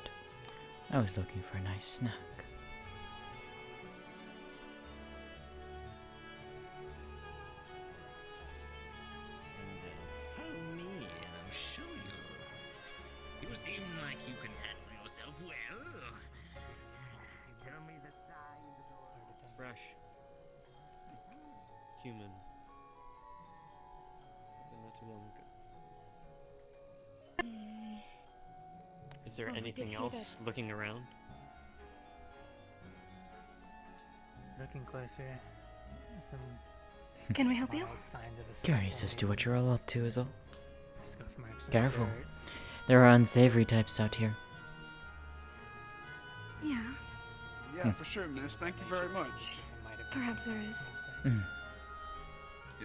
I was looking for a nice snack. Follow me and I'll show you. You seem like you can handle yourself well. Tell me the size of your Fresh. Human. Not too long ago. Is there anything else looking around? Looking closer. Some Can we help you? mild signs of a Curious as to what you're all up to is all. scuff marks on the Careful. dirt. There are unsavory types out here. Yeah, Yeah, for sure, miss. Thank you very much. Perhaps there is. Yeah,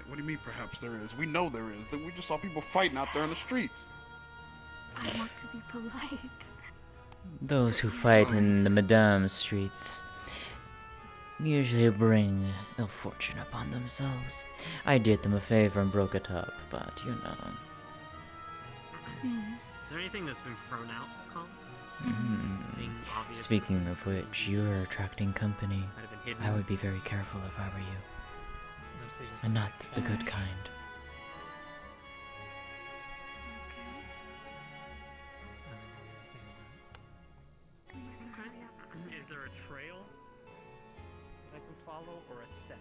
what do you mean, perhaps there is? We know there is. We just saw people fighting out there in the streets. I want to be polite. Those who fight in the Madame streets usually bring ill fortune upon themselves. I did them a favor and broke it up, but you know. Is there anything that's been thrown out, Colin? Being obvious? Speaking of which, you're attracting company. Might have been hidden. I would be very careful if I were you. And not the good kind. Is there a trail that I can follow or a step?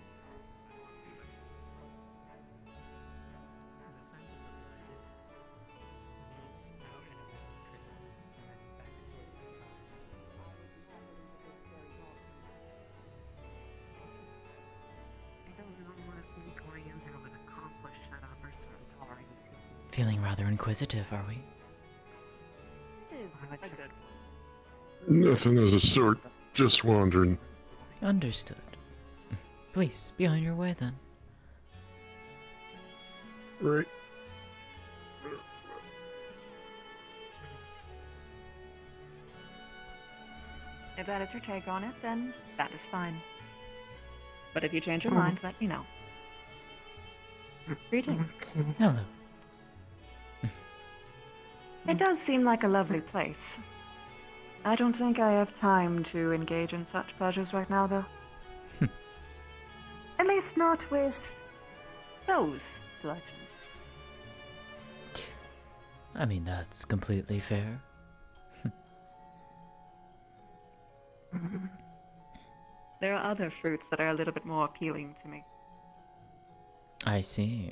I don't know what we Coriander would accomplish at our first story. Feeling rather inquisitive, are we? Nothing of the sort. Just wandering. Understood. Please, be on your way then. Right. If that is your take on it, then that is fine. But if you change your mind, let me know. Greetings. Hello. It does seem like a lovely place. I don't think I have time to engage in such pleasures right now, though. At least not with those selections. I mean, that's completely fair. There are other fruits that are a little bit more appealing to me. I see.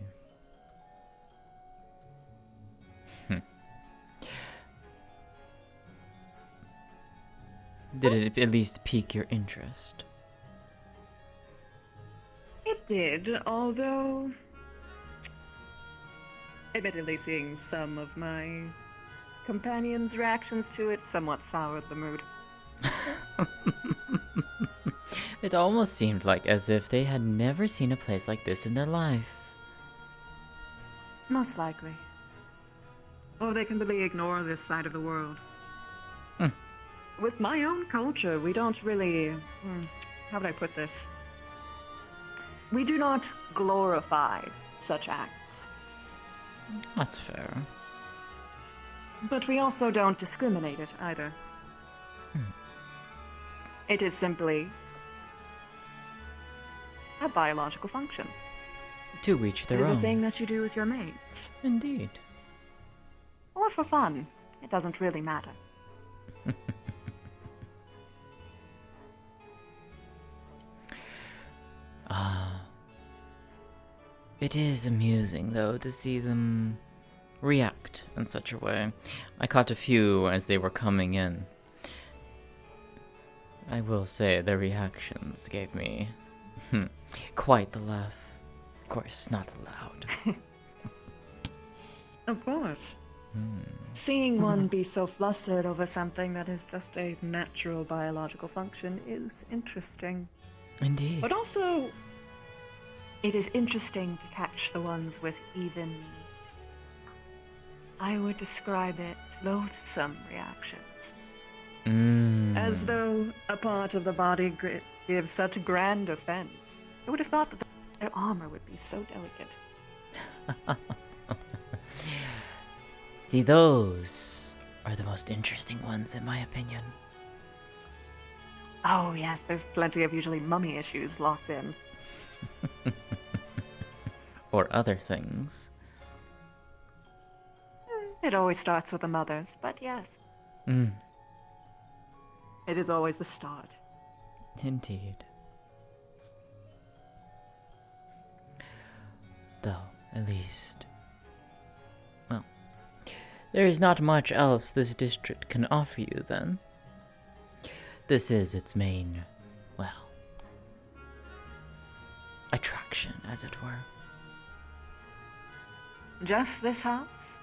Did it at least pique your interest? It did, although admittedly seeing some of my companions' reactions to it somewhat soured the mood. It almost seemed like as if they had never seen a place like this in their life. Most likely. Or they completely ignore this side of the world. With my own culture, we don't really... how would I put this? We do not glorify such acts. That's fair. But we also don't discriminate it either. It is simply a biological function. To each their It is own. a thing that you do with your mates. Indeed. Or for fun. It doesn't really matter. It is amusing, though, to see them react in such a way. I caught a few as they were coming in. I will say their reactions gave me quite the laugh. Of course, not allowed. Of course. Seeing one be so flustered over something that is just a natural biological function is interesting. Indeed. But also, it is interesting to catch the ones with even, I would describe it, loathsome reactions. As though a part of the body gives such grand offense. I would have thought that their armor would be so delicate. See, those are the most interesting ones, in my opinion. Oh yes, there's plenty of usually mummy issues locked in. Or other things. It always starts with the mothers, but yes. It is always the start. Indeed. Though, at least... well, there is not much else this district can offer you, then. This is its main, well, attraction, as it were. Just this house?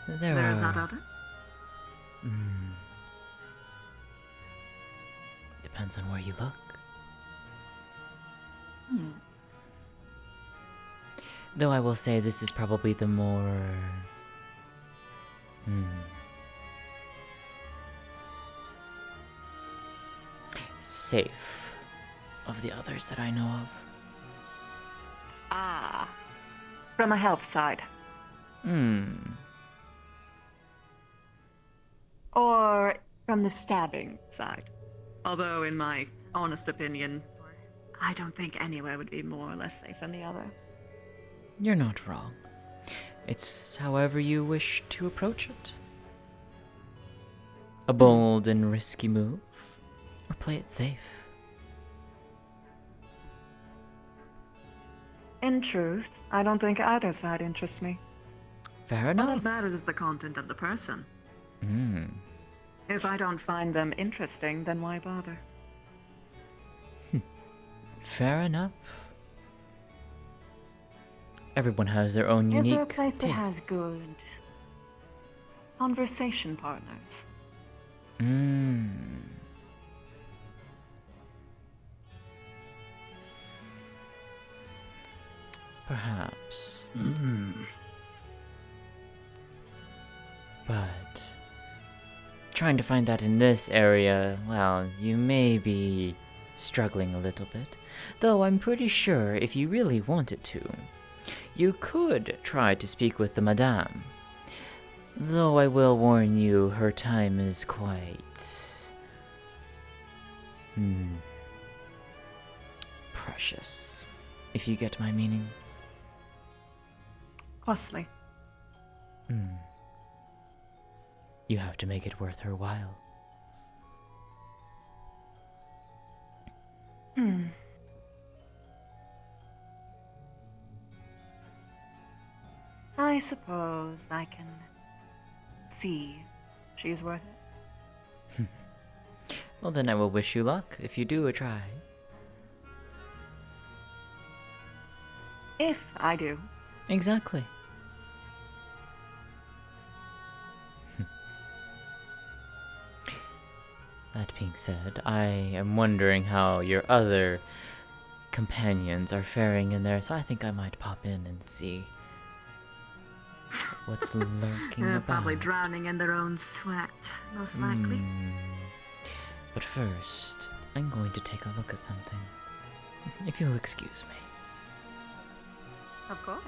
There is are... not others? Depends on where you look. Though I will say this is probably the more... safe of the others that I know of. Ah, from a health side. Or from the stabbing side. Although, in my honest opinion, I don't think anywhere would be more or less safe than the other. You're not wrong. It's however you wish to approach it. A bold and risky move, or play it safe. In truth, I don't think either side interests me. Fair All enough. that matters is the content of the person. If I don't find them interesting, then why bother? Fair enough. Everyone has their own Is unique there a place that has tastes. good conversation partners? Perhaps. But trying to find that in this area, well, you may be struggling a little bit. Though I'm pretty sure if you really wanted to, you could try to speak with the Madame. Though I will warn you, her time is quite... precious, if you get my meaning. Costly. You have to make it worth her while. I suppose I can see she's worth it. Well, then I will wish you luck if you do a try. If I do. Exactly. That being said, I am wondering how your other companions are faring in there, so I think I might pop in and see what's lurking They're about. probably drowning in their own sweat, most likely. But first, I'm going to take a look at something. If you'll excuse me. Of course.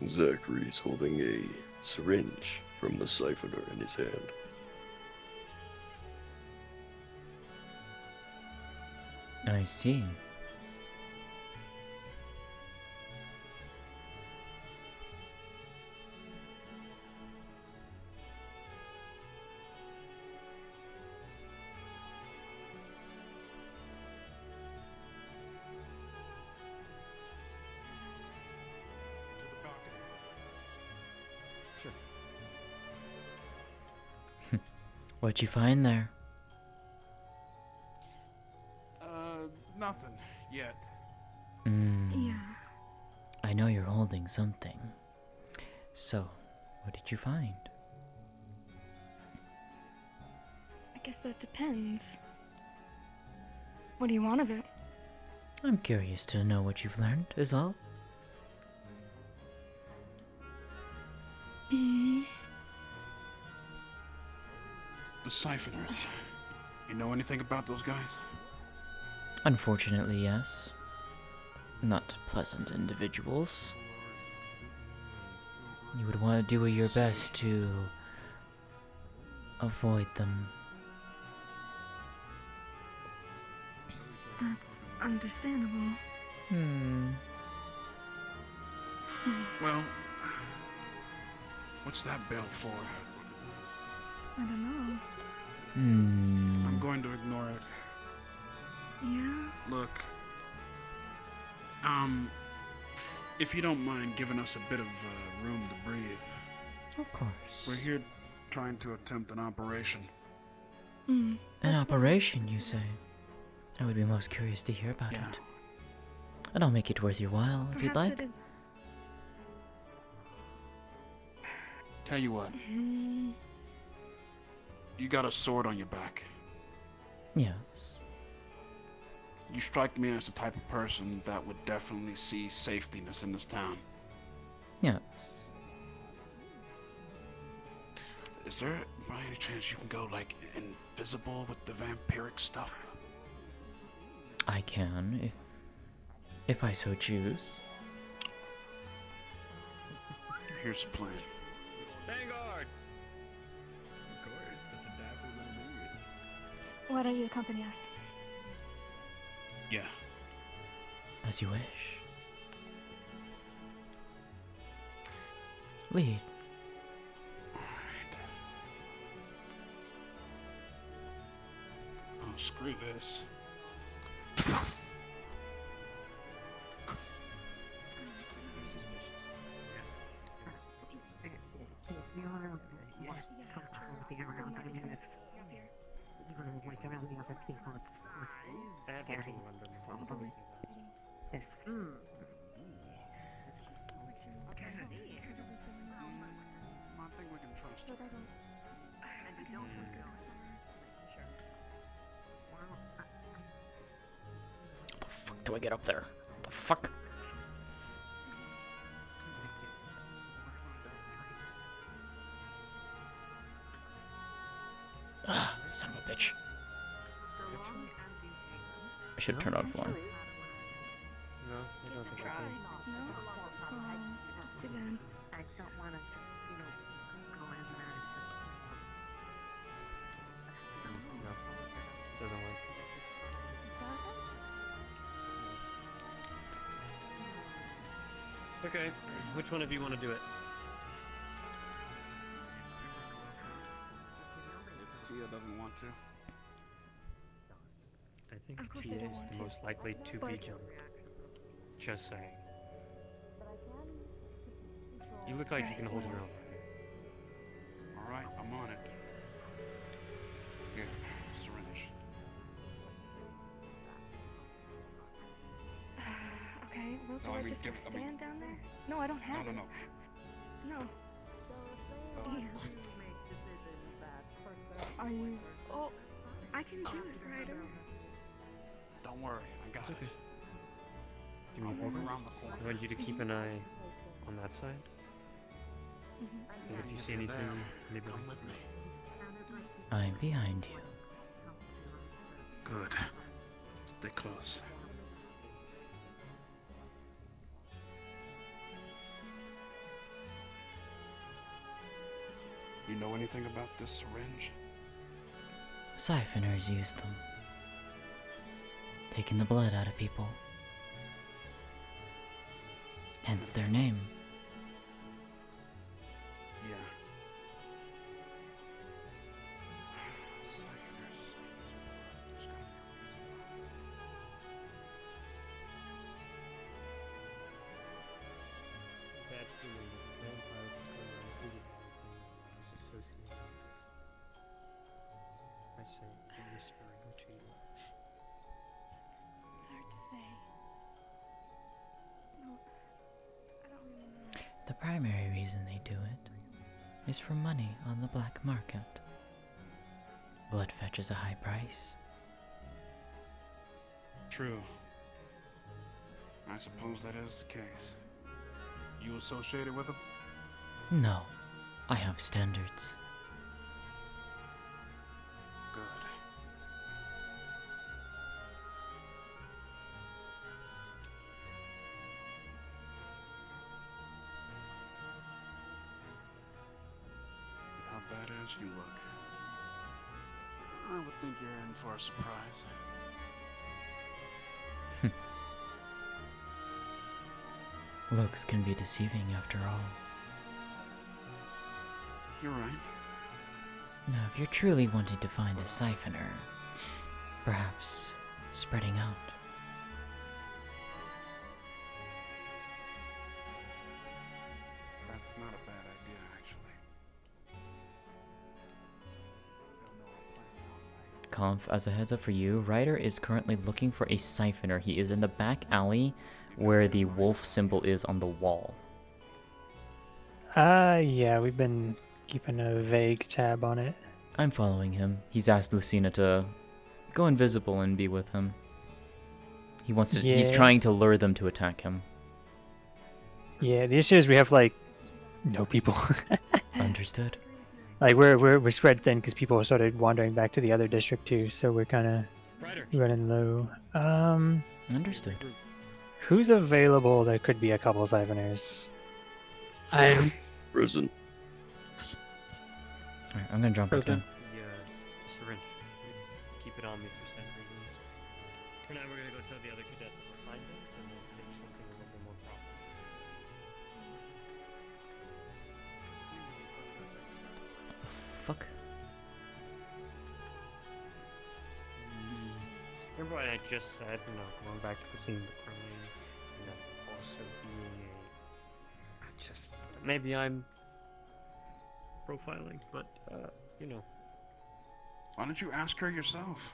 Zachary's holding a syringe from the siphoner in his hand. I see. What'd you find there? Nothing yet. Yeah. I know you're holding something. So, what did you find? I guess that depends. What do you want of it? I'm curious to know what you've learned, is all. The siphoners. You know anything about those guys? Unfortunately, yes. Not pleasant individuals. You would want to do your best to avoid them. That's understandable. Well, What's that bell for? I don't know. I'm going to ignore it. Yeah? Look, if you don't mind giving us a bit of room to breathe. Of course. We're here trying to attempt an operation. An operation, you say? I would be most curious to hear about it. And I'll make it worth your while if you'd like. Tell you what. You got a sword on your back. Yes. You strike me as the type of person that would definitely see safetyness in this town. Yes. Is there, by any chance, you can go, like, invisible with the vampiric stuff? I can, if I so choose. Here's the plan. Vanguard! Why don't you accompany us? Yeah. As you wish. Lead. Oh, screw this. Be around. I mean, if even like around the other people, it's scary. So this. I think we can trust her. How the fuck do I get up there? What the fuck? Ah, son of a bitch. I should turn on flying. No, I don't think I can. No? That's too bad. I don't want to, go in there. No, doesn't work. Okay, which one of you want to do it? If Tia doesn't want to. I think Of course I Tia don't is want the to, most likely to be jumped. Just saying. You look like you can hold your own. Alright, I'm on it. Here, syringe. Okay, well, No, do I I mean, just give it- I mean- stand down there? No, I don't have No. it. No. Are you... Oh, I can do it, Ryder. Don't worry, I got it. Give me a favor. Around the corner. I want you to keep an eye on that side. And if you see anything, maybe Come with me. I'm behind you. Good. Stay close. You know anything about this syringe? Siphoners use them. Taking the blood out of people. Hence their name. Yeah. I say, whispering to you. It's hard to say. No, I don't really know. The primary reason they do it is for money on the black market. Blood fetches a high price. True. I suppose that is the case. You associated with them? No, I have standards. Good. With how badass you look, I would think you're in for a surprise. Looks can be deceiving after all. you're right. Now, if you're truly wanting to find a siphoner, perhaps spreading out. That's not a bad idea, actually. Conf, as a heads up for you, Ryder is currently looking for a siphoner. He is in the back alley where the wolf symbol is on the wall. Yeah, we've been keeping a vague tab on it. I'm following him. He's asked Lucina to go invisible and be with him. He wants to. He's trying to lure them to attack him. Yeah, the issue is we have like no people. Understood. Like we're spread thin because people started wandering back to the other district too, so we're kind of running low. Understood. Who's available? There could be a couple siphoners. I'm Prison. Alright, I'm gonna jump back in. The syringe. Keep it on me for some reasons. For now, we're gonna go tell the other cadet that we're finding, and then take something a little bit more proper. Fuck. Remember what I just said? You know, going back to the scene of the crime, and then also being a just maybe I'm profiling, but you know. Why don't you ask her yourself?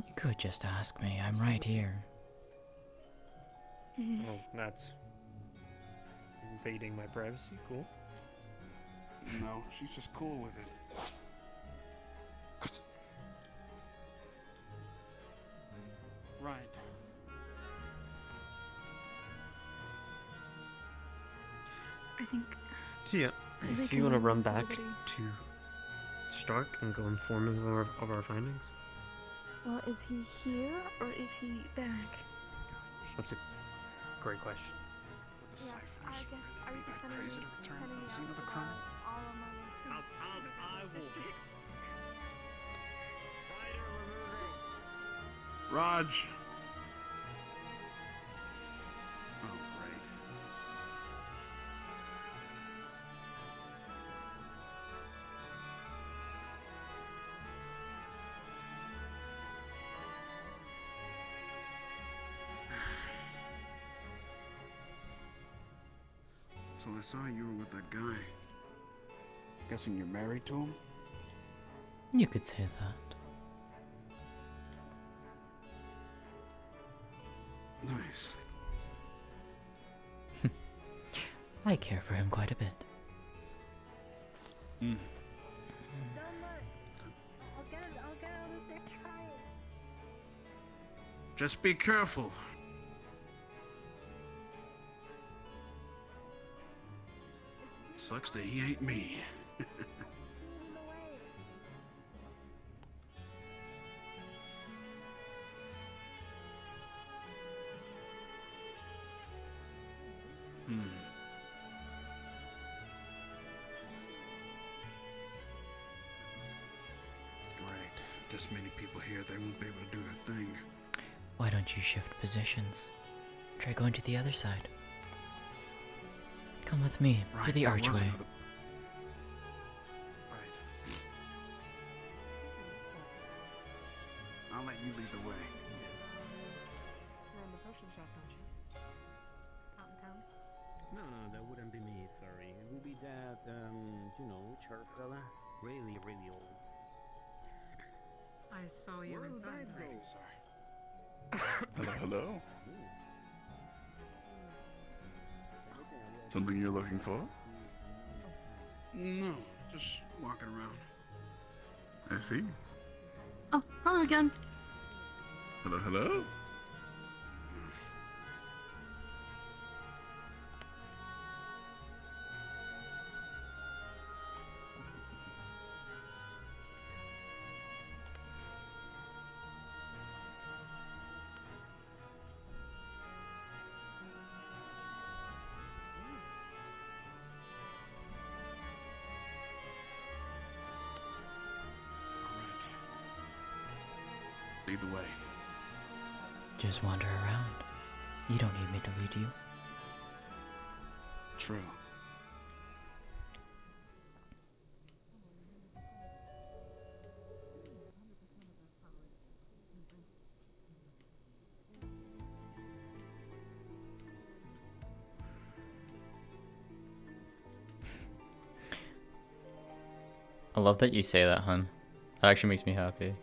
You could just ask me. I'm right here. Oh, that's invading my privacy. Cool. No, she's just cool with it. Right. I think. Tia, do you want to run back to Stark and go inform him of our findings? Well, is he here or is he back? That's a great question. Yeah, I guess. Are you just sending me to the scene of the crime? All of my I will fix. Raj. Oh, great. So I saw you were with that guy. Guessing you're married to him? You could say that. Nice. I care for him quite a bit. Just be careful. Sucks that he ain't me. Great. This many people here, they won't be able to do their thing. Why don't you shift positions? Try going to the other side. Come with me to the archway. I'll let you lead the way. You're in the potion shop, don't you? Out in town? No, that wouldn't be me, sorry. It would be that, you know, sharp fella. Really, really old. I saw you inside. Hello, hello. Something you're looking for? No, just walking around. I see. Oh, hello again. Hello, hello. Lead the way. Just wander around. You don't need me to lead you. True. I love that you say that, hun. That actually makes me happy.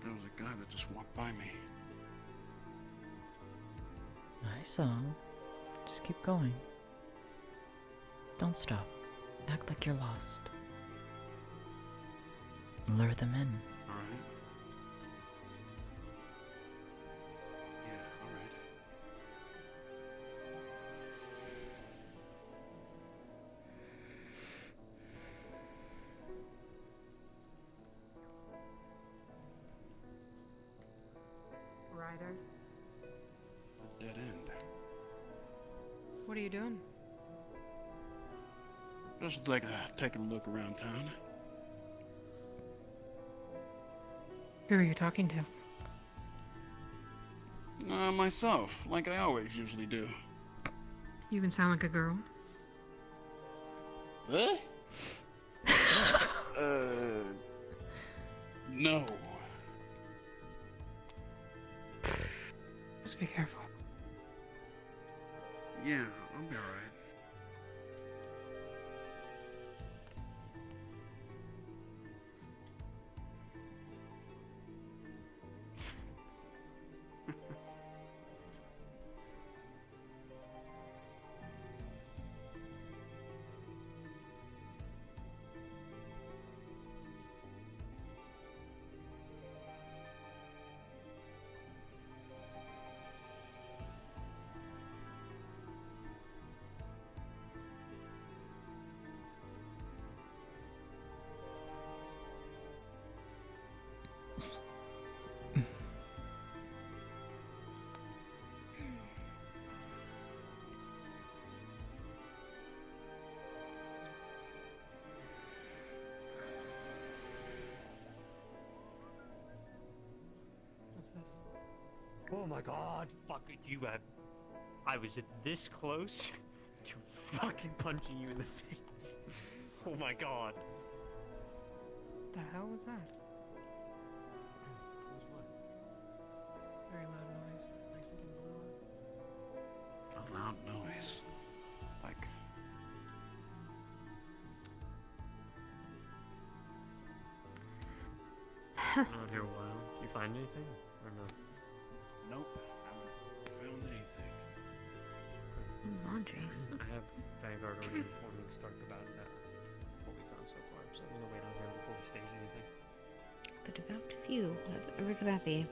There was a guy that just walked by me. I saw. Just keep going. Don't stop. Act like you're lost. Lure them in. Alright. Yeah, alright. Ryder, A dead end. what are you doing? Just like taking a look around town. Who are you talking to? Myself, like I always usually do. You can sound like a girl. Huh? No. Just be careful. Yeah, I'll be alright. Oh my god, fuck it, you have. I was this close to fucking punching you in the face. Oh my god. The hell was that? Very loud noise. Mexican blue. A loud noise. Like. Been out here a while. Did you find anything? Or no? Nope. I haven't found anything. Laundry. I have Vanguard already informing Stark about what we found so far, so I'm gonna wait on here before we stage anything. The devout few. Whatever could that be?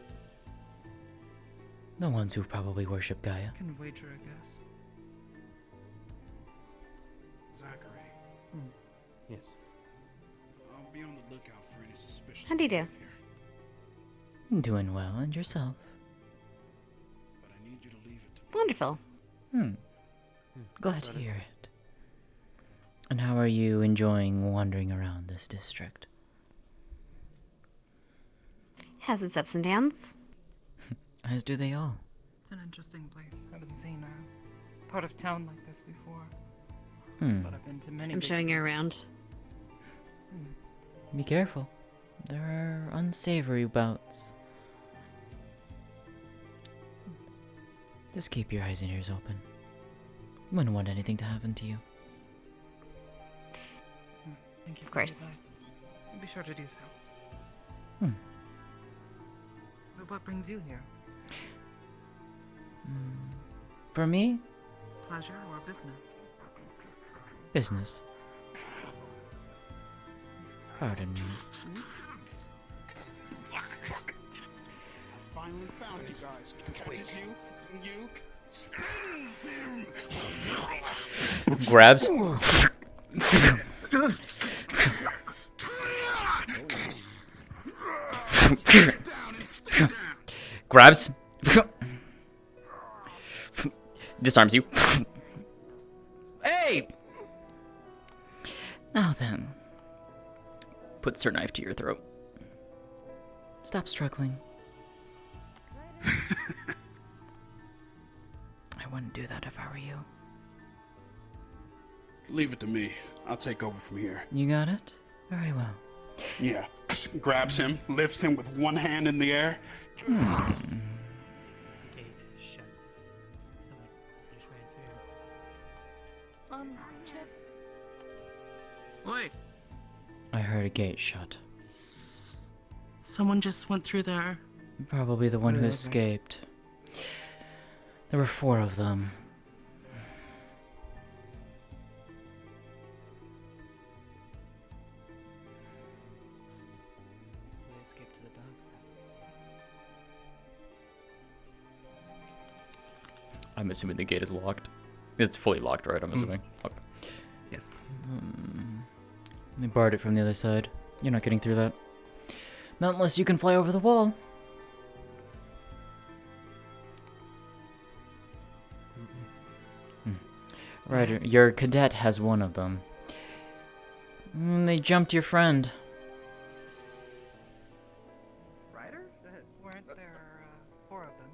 The ones who probably worship Gaia. Can wager, I guess. Zachary. Yes. I'll be on the lookout for any suspicious. How do you do? behavior, Doing well, and yourself? But I need you to leave it to me. Wonderful. Glad to hear it. And how are you enjoying wandering around this district? Has its ups and downs. As do they all. It's an interesting place. I haven't seen a part of town like this before. But I've been to many. I'm big showing you cities. around. Be careful. There are unsavory bouts. Just keep your eyes and ears open. Wouldn't want anything to happen to you. Thank you. Of course. I'll be sure to do so. But what brings you here? For me, Pleasure or business? business. Pardon me. I finally found you guys. Catches you spins him. Grabs. Grabs. Disarms you. Hey! Now then. Puts her knife to your throat. Stop struggling. I wouldn't do that if I were you. Leave it to me. I'll take over from here. You got it? Very well. Yeah. Grabs him, lifts him with one hand in the air. Gate shuts. Someone just ran through. Chips. Wait. I heard a gate shut. Someone just went through there. Probably the one who escaped. There were 4 of them. They escaped to the dogs. I'm assuming the gate is locked. It's fully locked, right? I'm assuming. Okay. Yes. They barred it from the other side. You're not getting through that. Not unless you can fly over the wall. Ryder, your cadet has one of them. They jumped your friend. Ryder? Weren't there 4 of them?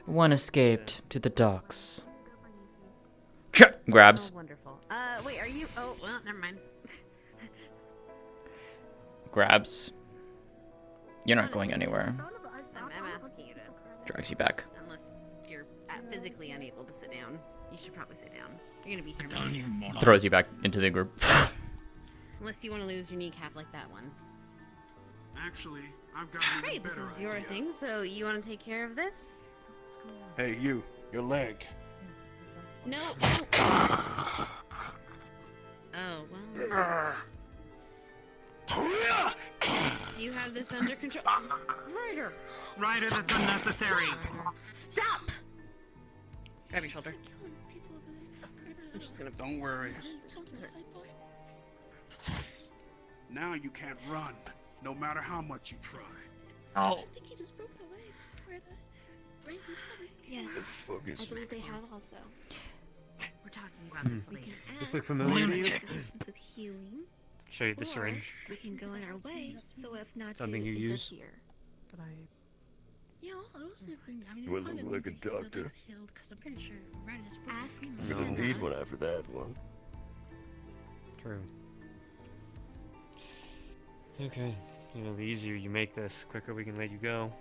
One escaped to the docks. Grabs. Oh, wonderful. Wait, are you? Oh, well, never mind. Grabs. You're not going anywhere. I'm asking you to. Drags you back. Unless you're physically unable to sit down, you should probably sit down. You're gonna be here. Throws you back into the group. Unless you want to lose your kneecap like that one. Actually, I've got an Hey, even this better is your idea. thing, so you want to take care of this? Hey, your leg. No. Oh, well. Do you have this under control? Ryder! Ryder, that's unnecessary. Stop! Grab your shoulder. I'm just gonna. Don't worry. Now you can't run, no matter how much you try. Oh. I think he just broke the legs. Yes, Focus. I believe they have also. We're talking about this later. This look familiar to you? Lunatics. With healing. Show you the or syringe. We can go in our way so as not Something to you use? interfere. But I. Yeah, I was thinking. I mean, You look like a doctor. Because I'm pretty sure Red is Ask You're gonna need one after that one. True. Okay. You know, the easier you make this, quicker we can let you go.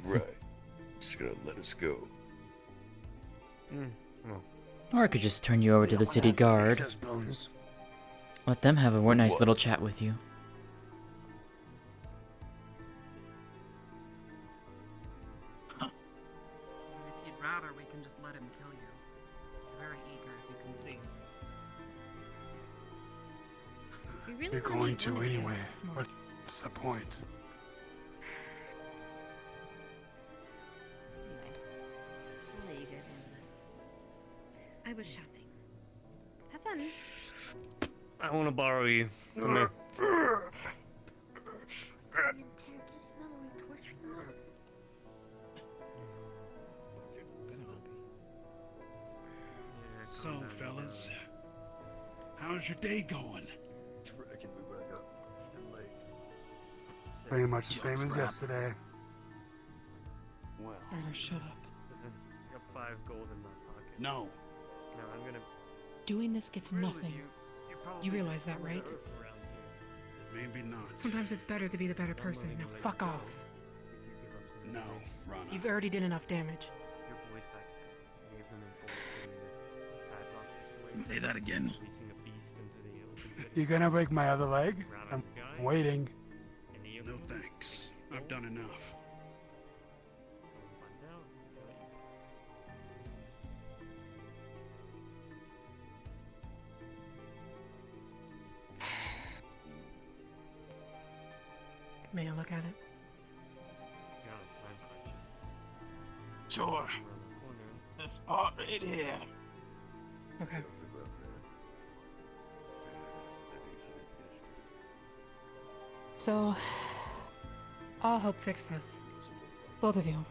Right. Just gonna let us go. Well. Or I could just turn you over to the city guard. Let them have a nice little chat with you. If you'd rather, we can just let him kill you. He's very eager, as you can see. We really You're wanna going make to one of you. anyway. What's the point? I'll let you guys handle this. I was shopping. Have fun. I want to borrow you. Come here. So, fellas, how's your day going? Pretty much the same as yesterday. Well, Ryder, shut up. I got 5 gold in my pocket. no. No, I'm gonna. Doing this gets nothing. You realize that, right? Maybe not. Sometimes it's better to be the better person. Now fuck off. No, Rana. You've already did enough damage. Say that again. You gonna break my other leg? I'm waiting. No thanks. I've done enough. May I look at it? Sure. This part right here. Okay. So, I'll help fix this. Both of you.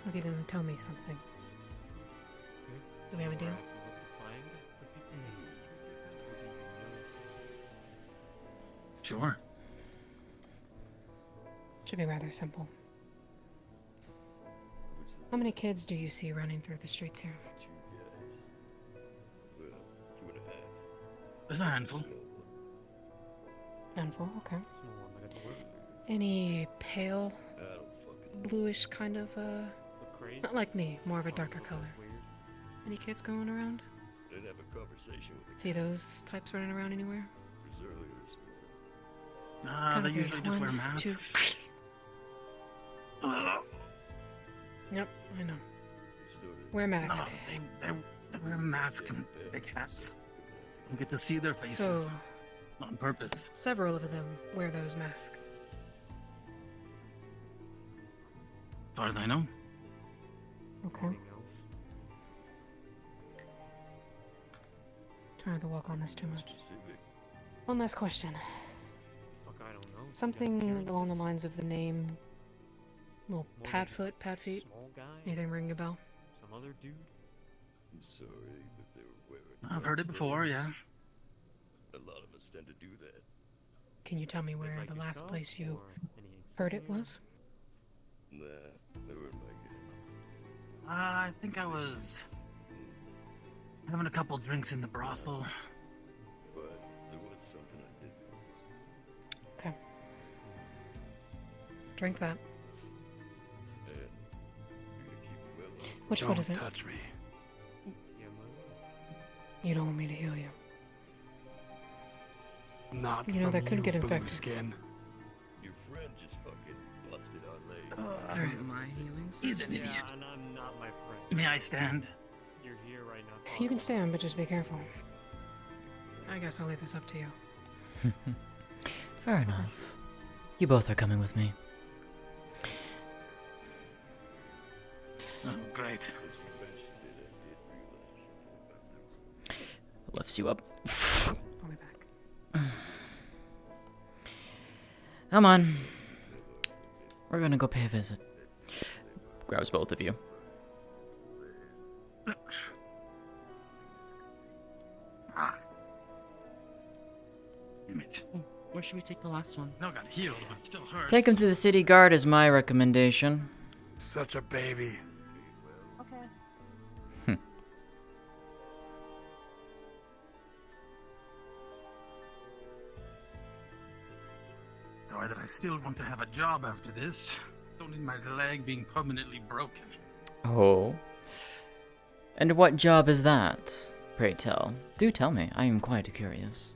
If you can tell me something. Do we have a deal? Sure. Should be rather simple. How many kids do you see running through the streets here? There's a handful. Handful, okay. Any pale, bluish kind of, not like me, more of a darker color. Any kids going around? Didn't have a conversation with the See those types running around anywhere? earlier. Nah, Count they of three. usually just wear 1, masks. 2. Yep, I know. Wear a mask. No, they wear masks and big hats. You get to see their faces. So, on purpose. several of them wear those masks. As far as I know. Okay. Try not to walk on this too much. One last question. I don't know. Something along the lines of the name. Little Padfoot, Padfeet. Anything ring a bell? Some other dude? I'm sorry, but they were wearing. I've heard it before, yeah. A lot of us tend to do that. Can you tell me where the last place you heard it was? Nah, they weren't like it. I think I was having a couple drinks in the brothel. But there was something I did. Okay. Drink that. And you're gonna keep well on. Which foot is it? Don't touch me. You don't want me to heal you. Not You know, from that could get blue infected. Skin. Your friend just fucking busted our leg. My healing He's an idiot. Yeah, and I'm not my friend. May I stand? You're here right now. You can stand, but just be careful. I guess I'll leave this up to you. Fair enough. You both are coming with me. Oh, great. Lifts you up. I'll be back. Come on. We're gonna go pay a visit. Grabs both of you. Where should we take the last one? No, got healed, but it still hurts. Take him to the city guard is my recommendation. Such a baby. Okay. Sorry that I still want to have a job after this. Don't need my leg being permanently broken. Oh. And what job is that? Pray tell. Do tell me. I am quite curious.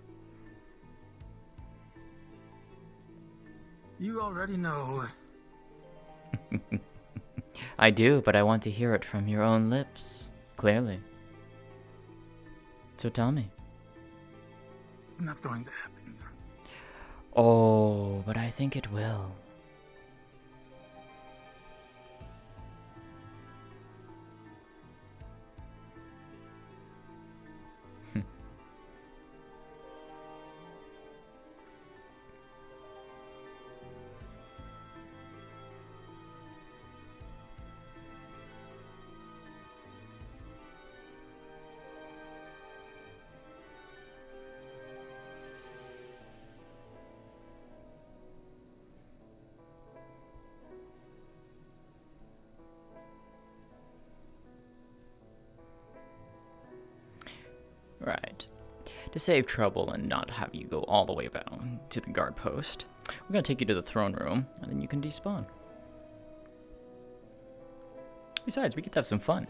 You already know. I do, but I want to hear it from your own lips. Clearly. So tell me. It's not going to happen. Oh, but I think it will. Right. To save trouble and not have you go all the way down to the guard post, we're gonna take you to the throne room, and then you can despawn. Besides, we get to have some fun.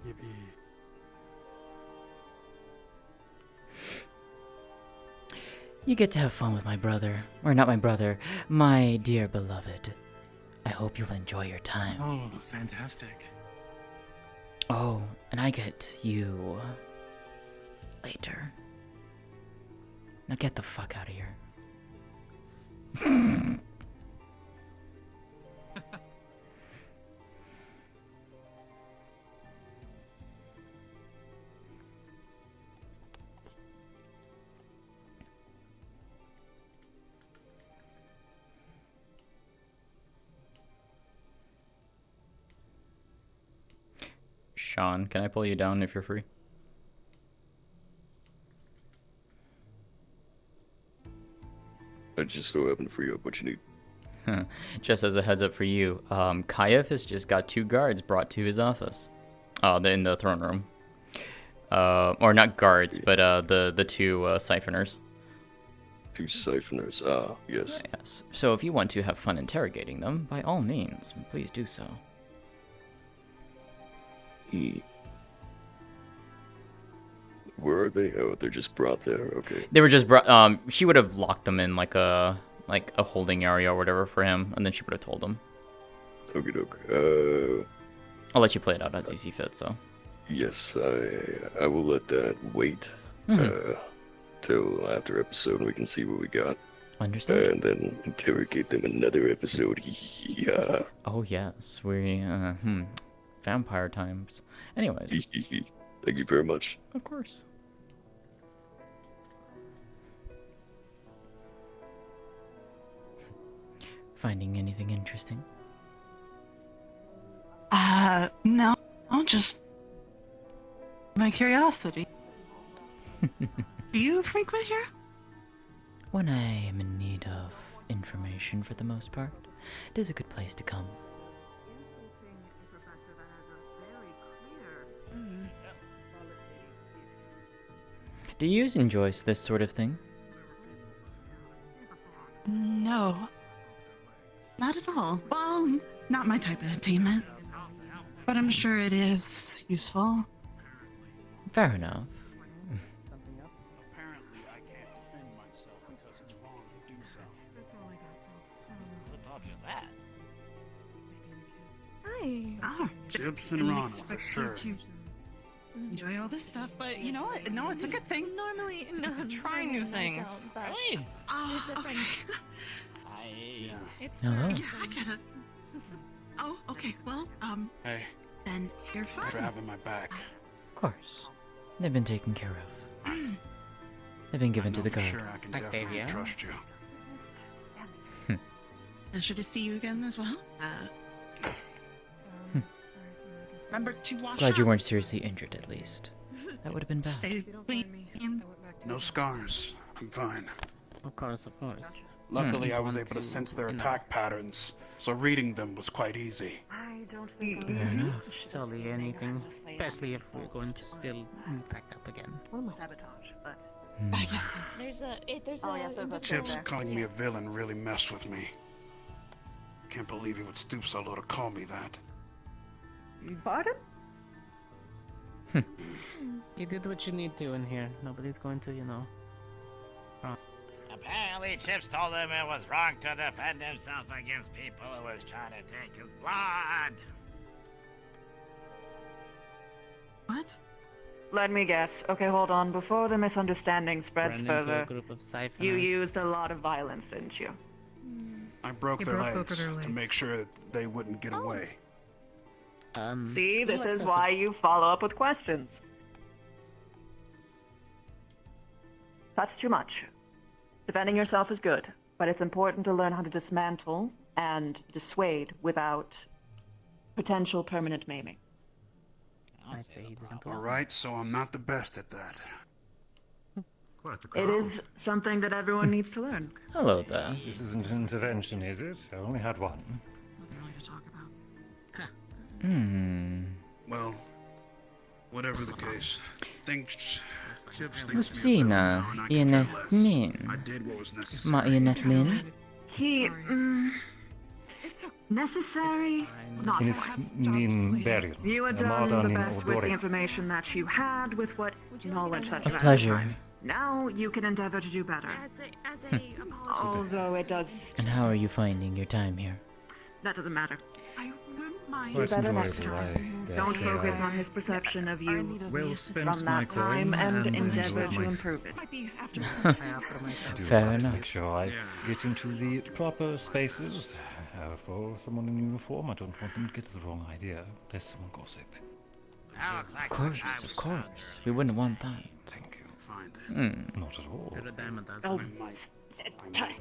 Yippee. You get to have fun with my brother. Or not my brother, my dear beloved. I hope you'll enjoy your time. Oh, fantastic. Oh, and I get you later. Now get the fuck out of here. Sean, can I pull you down if you're free? I just so happen to free up what you need. Just as a heads up for you, Caiaphas just got 2 guards brought to his office. In the throne room. Or not guards, but the 2 siphoners. 2 siphoners, yes. Yes. So if you want to have fun interrogating them, by all means, please do so. Where are they? Oh, they're just brought there. Okay. They were just brought. She would have locked them in like a holding area or whatever for him, and then she would have told him. Okie doke. I'll let you play it out as you see fit. So. Yes, I will let that wait till after episode, and we can see what we got. Understood. And then interrogate them another episode. Yeah. Oh yes, we vampire times. Anyways. Thank you very much. Of course. Finding anything interesting? No, just my curiosity. Do you frequent here? When I am in need of information for the most part, it is a good place to come. Do you enjoy this sort of thing? No. Not at all. Well, not my type of entertainment. But I'm sure it is useful. Fair enough. Apparently, I can't defend myself because it's wrong to do so. Who taught you that? Hi. Chips and Rana, for sure. To enjoy all this stuff, but you know what? No, it's a good thing. Normally, Try new things. Really? Oh, okay. It's Hello. Yeah, I get it. Oh, okay. Well, Hey, then you're fine. thanks for having my back. Of course. They've been taken care of. They've been given to the guard. Sure, I can definitely trust you. Pleasure to see you again as well. Remember to wash Glad up. you weren't seriously injured, at least. That would have been bad. Stay clean. No scars. I'm fine. Of course, of course. Luckily, I was able to sense their attack patterns, so reading them was quite easy. I don't think Fair enough. Surely anything, especially if we're going to still infect up again. sabotage, but Yes. There's a Chips calling me a villain really messed with me. Can't believe he would stoop so low to call me that. Pardon? You did what you need to in here. Nobody's going to, Apparently, Chips told him it was wrong to defend himself against people who was trying to take his blood. What? Let me guess. Okay, hold on. Before the misunderstanding spreads Ran into a further, group of siphoners. you used a lot of violence, didn't you? I broke You their broke both legs of their to legs. make sure that they wouldn't get away. See, who this lets is us why you follow up with questions. That's too much. Defending yourself is good, but it's important to learn how to dismantle and dissuade without potential permanent maiming. I'd say he didn't. All right, so I'm not the best at that. It is something that everyone needs to learn. Hello there. This isn't an intervention, is it? I only had one. Nothing really to talk about. Well, whatever the case, thinks Chips thinks Lucina, me a villain, and I could care less. Ianethlin. I did what was necessary. Ma Ianethlin? He, necessary? Not Ianethlin Burial. You had done the best with the information that you had, with what knowledge that you had. pleasure. Now you can endeavor to do better. Although it does. And how are you finding your time here? That doesn't matter. I wouldn't mind. Do better enjoyable, next I time. dare Don't say focus I on his perception of you well spent from my that time coin and and endeavor enjoyed to my improve it. Might be after. I do Fair try to enough. make sure I get into the proper spaces. For someone in uniform, I don't want them to get the wrong idea. Lest someone gossip. Of course. We wouldn't want that. Thank you. Fine then. Not at all. You're a dime a dozen. Oh, A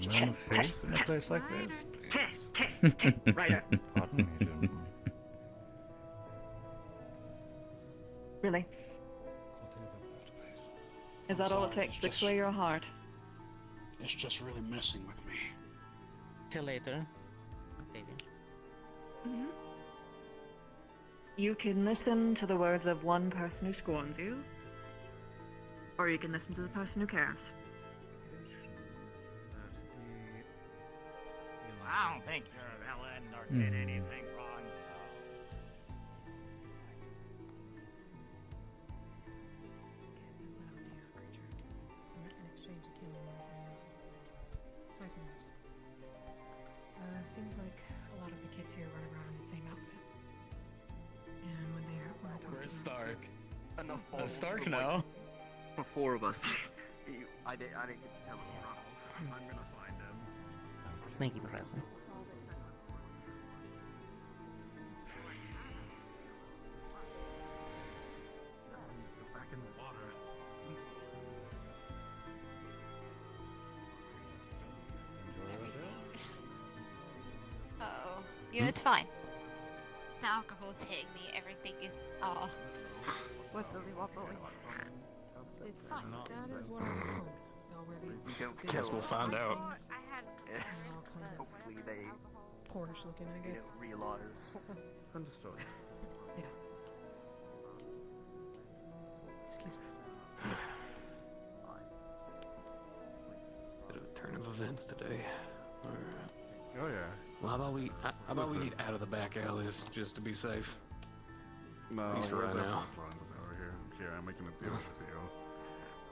man of faith in a place like this, please. Ryder. Pardon me, gentlemen. Really? What is a bad place? Is that all it takes to clear your heart? It's just really messing with me. Till later. Octavian. Mhm. You can listen to the words of one person who scorns you, or you can listen to the person who cares. I don't think you're a villain or did anything wrong, Seems like a lot of the kids here run around in the same outfit. And when I talk Where's to them, Stark? Enough balls Stark for, now. For 4 of us. I didn't get to tell him to run off. I'm gonna find him. Thank you, Professor. Go back in the water. Uh-oh. You know, it's fine. The alcohol's hitting me. Everything is... Oh. Wibbly wobbly. It's fine. that is what I was told. We don't Guess we'll find out. Hopefully they Poorish looking, I guess. don't realize. Understood. Yeah. Excuse me. Bit of a turn of events today. Oh yeah. Well, how about we get out of the back alleys just to be safe? No, At least for we're right now. definitely fine over here. Here, I'm making a deal with you.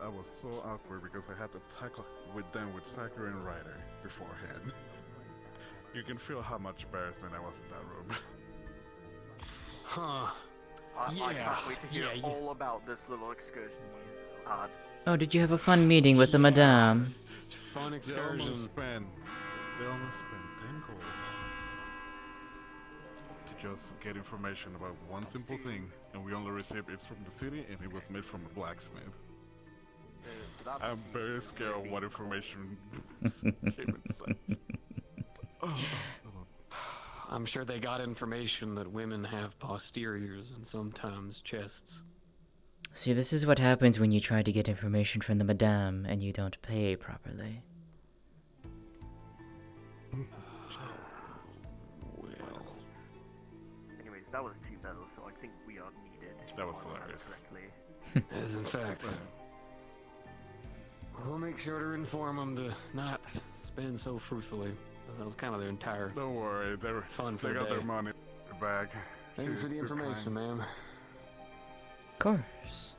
I was so awkward because I had to tackle with them with Sakura and Ryder beforehand. You can feel how much embarrassment I was in that room. Huh. I Yeah, can't wait to hear yeah. all about this little excursion he's had. Oh, did you have a fun meeting with the madame? Fun They excursion. almost spent 10 gold to just get information about one simple thing, and we only received it from the city, and it was made from a blacksmith. So that I'm seems very scared of what information came inside. I'm sure they got information that women have posteriors and sometimes chests. See, this is what happens when you try to get information from the madame and you don't pay properly. Well. Anyways, that was 2 bells, so I think we are needed. That was if I remember hilarious. correctly. As in fact. We'll make sure to inform them to not spend so fruitfully. That was kind of their entire Don't worry, fun for they the got day. their money back. Thank you for the information, ma'am. Of course.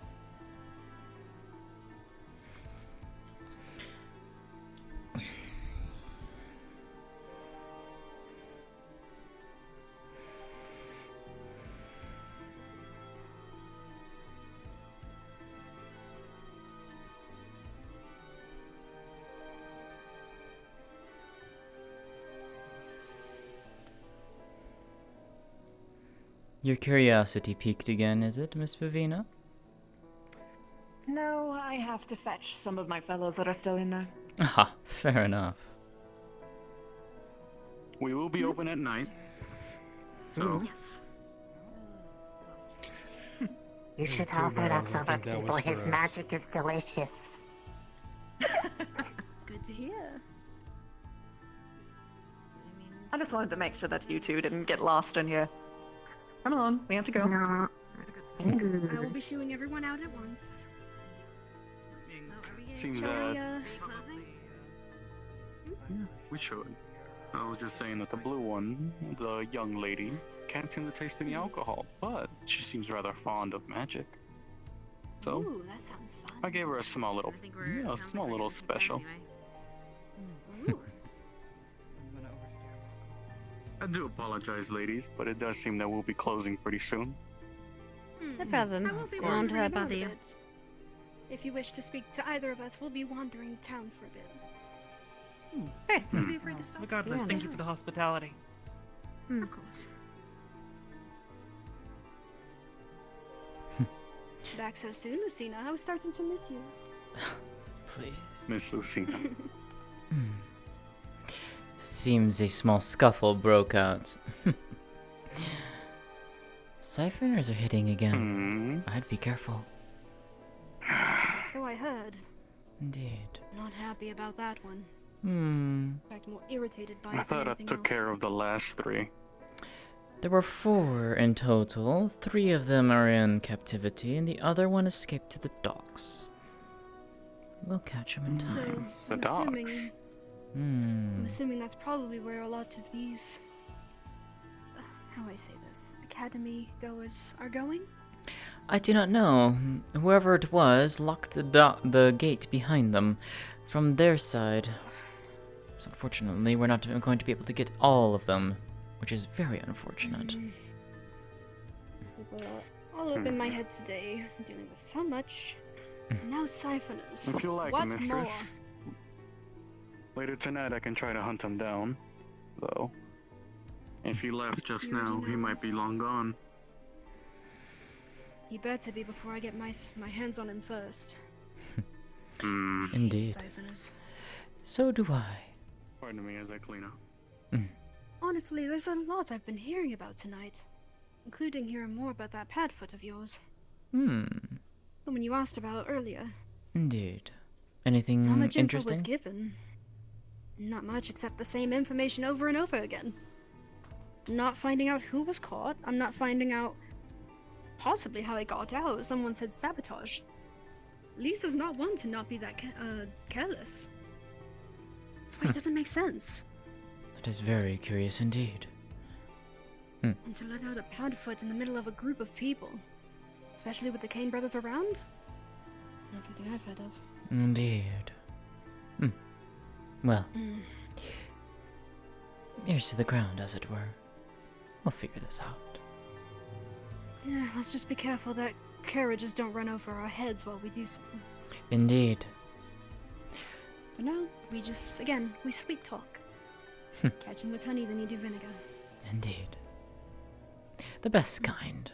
Your curiosity piqued again, is it, Miss Vivina? No, I have to fetch some of my fellows that are still in there. Aha, fair enough. We will be open at night. So. Yes. You should Two offer that barrels, to I other think that people. was for His us. magic is delicious. Good to hear. I just wanted to make sure that you two didn't get lost in here. Come along, we have to go. No. I will be shooing everyone out at once. Seems Shall we, that we should. I was just saying that the blue one, the young lady, can't seem to taste any alcohol, but she seems rather fond of magic. So Ooh, that sounds fun. I gave her a small little, a small little special. Ooh. I do apologize, ladies, but it does seem that we'll be closing pretty soon. No problem. I won't be Won't wandering bother about a you. bit. If you wish to speak to either of us, we'll be wandering town for a bit. Don't be afraid to stop. Regardless, Yeah. thank you for the hospitality. Of course. Back so soon, Lucina. I was starting to miss you. Please. Miss Lucina. Seems a small scuffle broke out. Siphoners are hitting again. I'd be careful. So I heard. Indeed. Not happy about that one. In fact, more irritated by it I than thought I anything took else. care of the last 3. There were 4 in total. 3 of them are in captivity, and the other one escaped to the docks. We'll catch him in time. So, The I'm Hmm. assuming that's probably where a lot of these, how do I say this, academy goers are going? I do not know. Whoever it was locked the gate behind them from their side. So unfortunately, we're not going to be able to get all of them, which is very unfortunate. People are all up in my head today, dealing with so much. Now siphoners. If you like, what mistress. more? Later tonight I can try to hunt him down, though. If he left just now, he might be long gone. He better be before I get my hands on him first. Indeed. Siphoners. So do I. Pardon me as I clean up. Honestly, there's a lot I've been hearing about tonight, including hearing more about that Padfoot of yours. The one you asked about earlier. Indeed. How Anything much info was interesting? given? Not much, except the same information over and over again. I'm not finding out who was caught. I'm not finding out possibly how it got out. Someone said sabotage. Lisa's not one to not be that careless. That's why it doesn't make sense. That is very curious indeed. And to let out a Padfoot in the middle of a group of people, especially with the Kane brothers around, not something I've heard of. Indeed. Well, ears to the ground, as it were. We'll figure this out. Yeah, let's just be careful that carriages don't run over our heads while we do so. Indeed. For now, we just, again, we sweet talk. Catch 'em with honey than you do vinegar. Indeed. The best kind.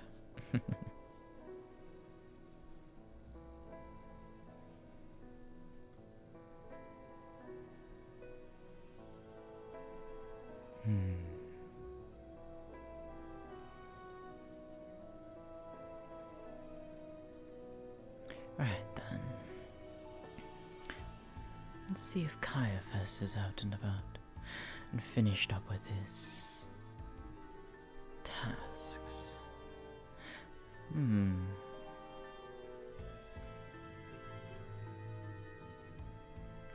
Alright then. Let's see if Caiaphas is out and about and finished up with his tasks.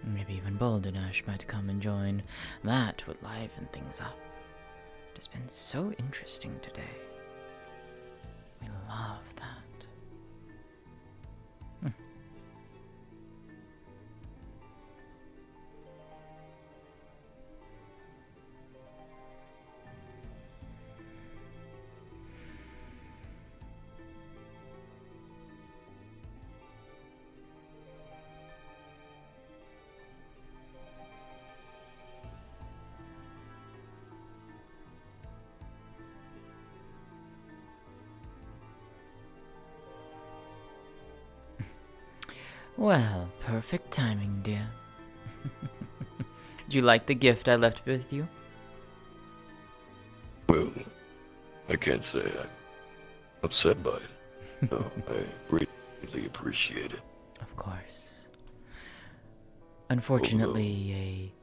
Maybe even Balderdash might come and join. That would liven things up. It has been so interesting today. We love that. Well, perfect timing, dear. Do you like the gift I left with you? Well, I can't say I'm upset by it. No, I greatly appreciate it. Of course. Unfortunately,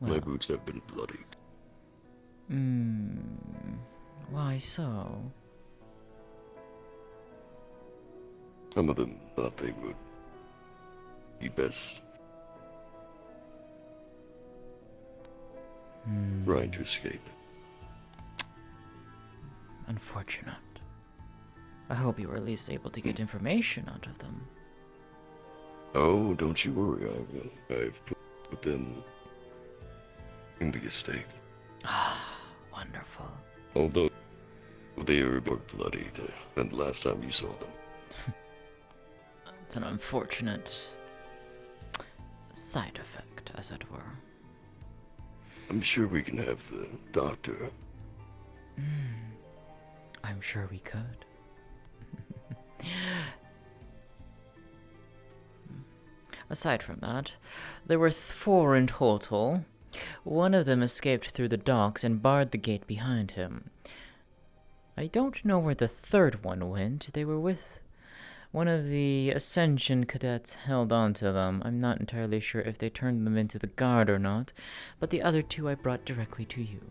My boots have been bloodied. Why so? Some of them thought they would be best trying to escape. Unfortunate. I hope you were at least able to get information out of them. Oh, don't you worry, I've put them in the estate. Ah, wonderful. Although they are more bloodied than the last time you saw them. It's an unfortunate side effect, as it were. I'm sure we can have the doctor. I'm sure we could. Aside from that, there were 4 in total. One of them escaped through the docks and barred the gate behind him. I don't know where the third one went. They were with One of the Ascension cadets held on to them. I'm not entirely sure if they turned them into the guard or not, but the other two I brought directly to you.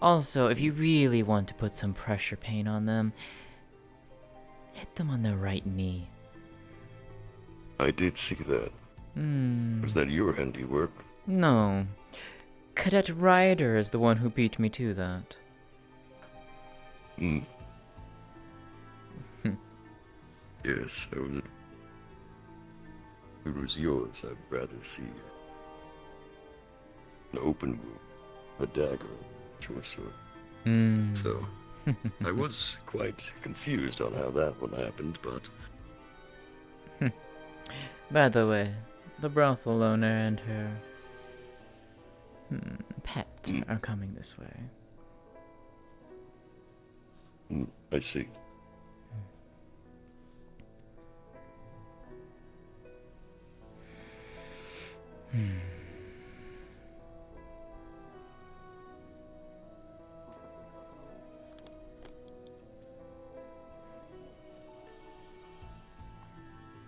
Also, if you really want to put some pressure paint on them, hit them on the right knee. I did see that. Was that your handiwork? No. Cadet Ryder is the one who beat me to that. Yes, it was yours. I'd rather see an open wound, a dagger, short sword. So, I was quite confused on how that one happened, but... By the way, the brothel owner and her pet are coming this way. I see.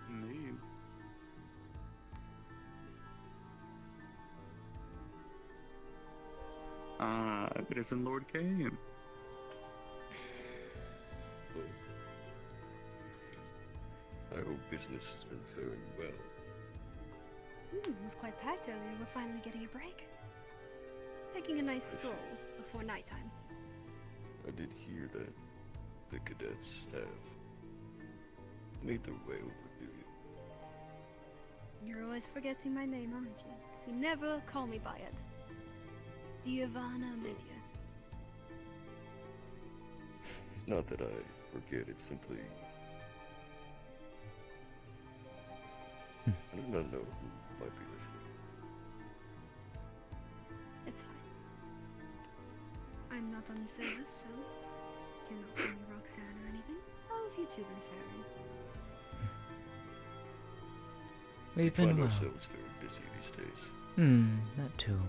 Indeed. It isn't Lord Kane. I hope business has been faring well. It was quite packed earlier. We're finally getting a break. Taking a nice stroll before nighttime. I did hear that the cadets have made their way over to you. You're always forgetting my name, aren't you? 'Cause you never call me by it. Giovanna Media. It's not that I forget, it's simply... I do not know who might be listening. It's fine. I'm not on service, so cannot call me Roxanne or anything. How have you two been faring? We've been find well. ourselves very busy these days. That too.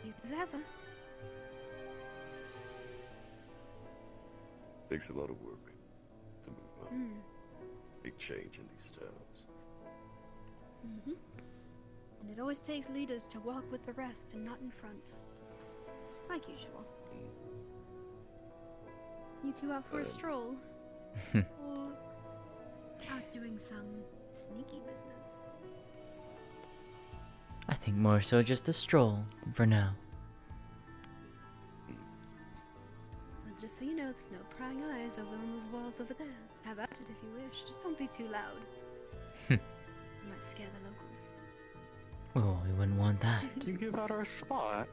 Deep as ever. Takes a lot of work to move on. Big change in these towns. And it always takes leaders to walk with the rest and not in front. Like usual. You two out for a stroll? Or out doing some sneaky business? I think more so just a stroll for now. Well, just so you know, there's no prying eyes over on those walls over there. Have at it if you wish. Just don't be too loud. You might scare the locals. Oh, we wouldn't want that. You give out our spot.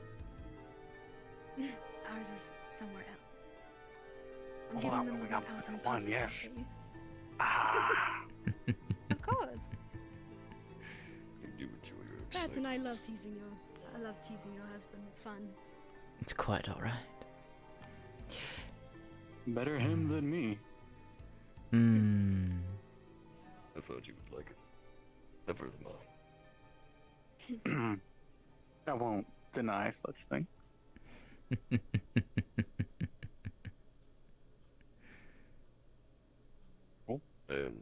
Ours is somewhere else. I'm Oh, giving them we the got out in one, public, yes. okay? Ah. Of course. You do enjoy your That and I excitements. love teasing your husband. It's fun. It's quite alright. Better him than me. I thought you would like it. Never mind. I won't deny such thing. And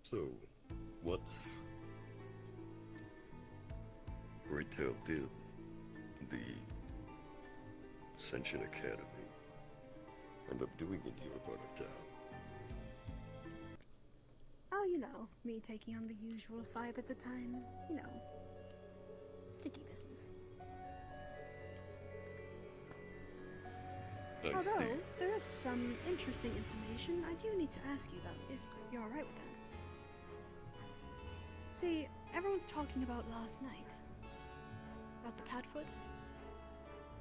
so, what's Great Tail did the Ascension Academy end up doing in your part of town? Oh, you know, me taking on the usual 5 at a time. You know, sticky business. I Although, see. there is some interesting information I do need to ask you though, if you're alright with that. See, everyone's talking about last night. About the Padfoot.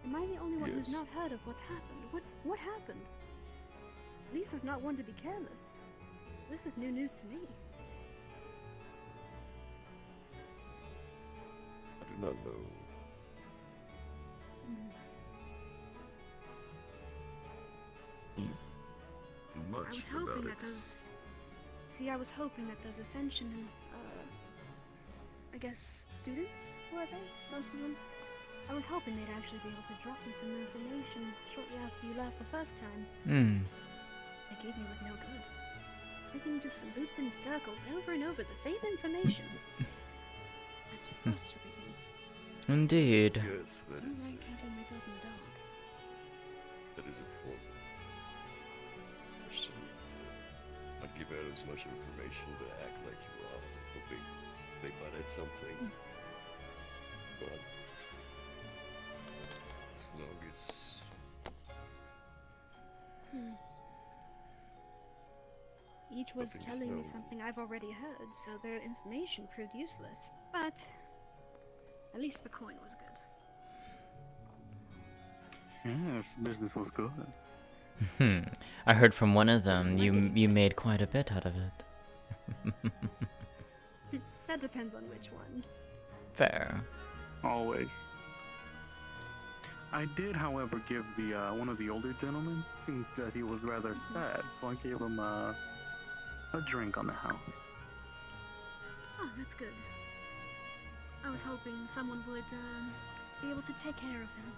Am I the only one who's Yes. not heard of what's happened? What happened? Lisa's not one to be careless. This is new news to me. I do not know. Much I was about hoping it. that those... See, I was hoping that those Ascension, I guess, students, were they? Most of them? I was hoping they'd actually be able to drop me some information shortly after you left the first time. They gave me was no good. Everything just looped in circles over and over, the same information. That's frustrating. Indeed. Yes, that I don't is. like keeping myself in the dark. That is informative. I'd give out as much information to act like you are, hoping they might add something. But as long as Each was Nothing is telling me known. something I've already heard, so their information proved useless. But at least the coin was good. Yes, business was good. I heard from one of them you made quite a bit out of it. That depends on which one. Fair. Always. I did, however, give the one of the older gentlemen, seemed that he was rather sad, so I gave him a drink on the house. Oh, that's good. I was hoping someone would be able to take care of him.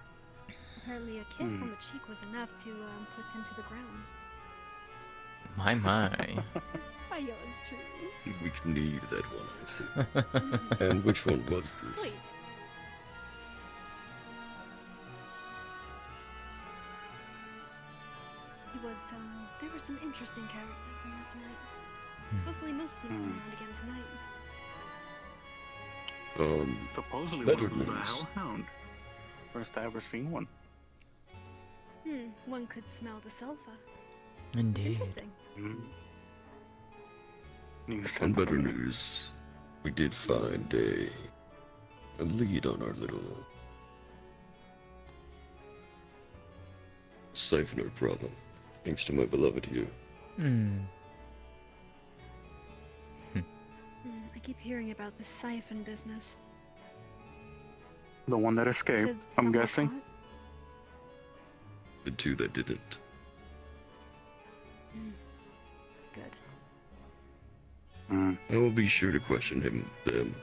Apparently a kiss on the cheek was enough to put him to the ground. My. By yours truly. we can need that one, I see. And which one was this? Sweet. He was, there were some interesting characters in there tonight. Hopefully most of them come around again tonight. Supposedly better one was a news. hellhound. First I ever seen one. One could smell the sulfur. Indeed. Interesting. And better news, we did find a lead on our little siphoner problem, thanks to my beloved here. I keep hearing about the siphon business. The one that escaped, Did I'm someone guessing. caught? The two that didn't. Good. I will be sure to question them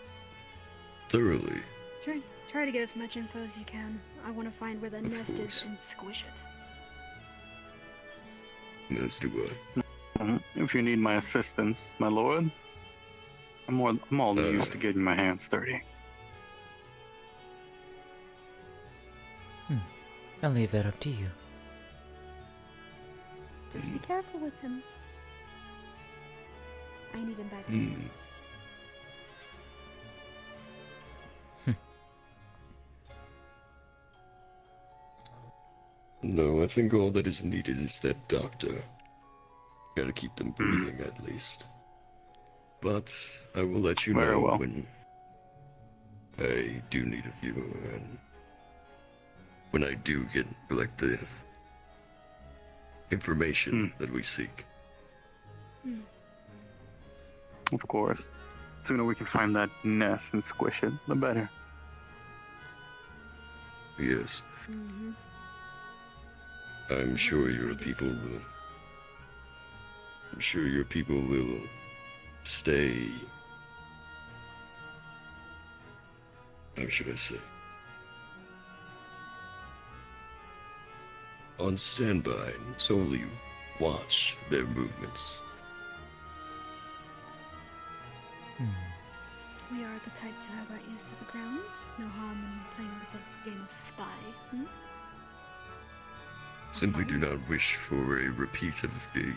thoroughly. Try to get as much info as you can. I want to find where the Of nest course. is and squish it. As do I. If you need my assistance, my lord, I'm all used to getting my hands dirty. I'll leave that up to you. Just be careful with him. I need him back. No, I think all that is needed is that doctor. Gotta keep them breathing at least. But I will let you Very know well. when I do need a viewer and when I do get the information that we seek. Of course. Sooner we can find that nest and squish it, the better. Yes. I'm sure your people will. I'm sure your people will stay. How should I say? On standby and solely watch their movements. We are the type to have our ears to the ground. No harm in playing a little game of spy. Simply do not wish for a repeat of the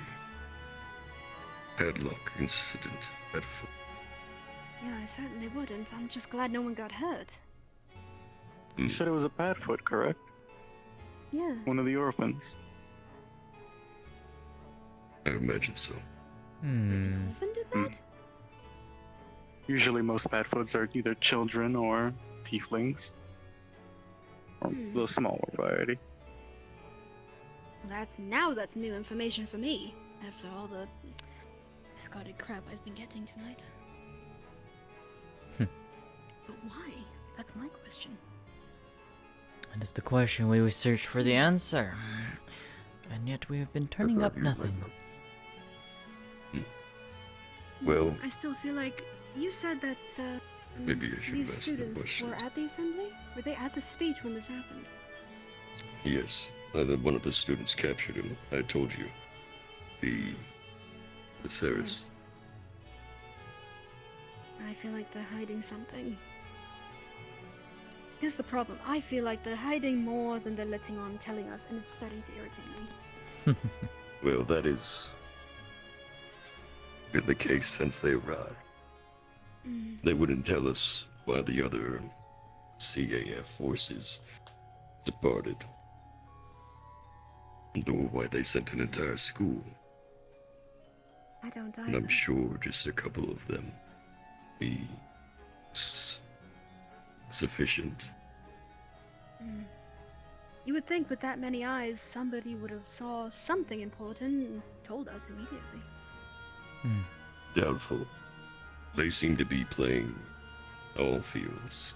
padlock incident at full. Yeah, I certainly wouldn't. I'm just glad no one got hurt. You said it was a Padfoot, correct? Yeah. One of the orphans. I imagine so. Even did that? Usually most Padfoots are either children or tieflings. Or the smaller variety. That's new information for me. After all the discarded crap I've been getting tonight. But why? That's my question. That is the question we search for the answer. And yet we have been turning up nothing. Well, I still feel like you said that Maybe I should have These asked the students question. were at the assembly? Were they at the speech when this happened? Yes, one of the students captured him. I told you. The Ceres. I feel like they're hiding something. Here's the problem. I feel like they're hiding more than they're letting on telling us, and it's starting to irritate me. Well, that is been the case since they arrived. They wouldn't tell us why the other CAF forces departed, nor why they sent an entire school. I don't And I'm sure just a couple of them be sufficient. You would think with that many eyes, somebody would have saw something important and told us immediately. Doubtful. They seem to be playing all fields.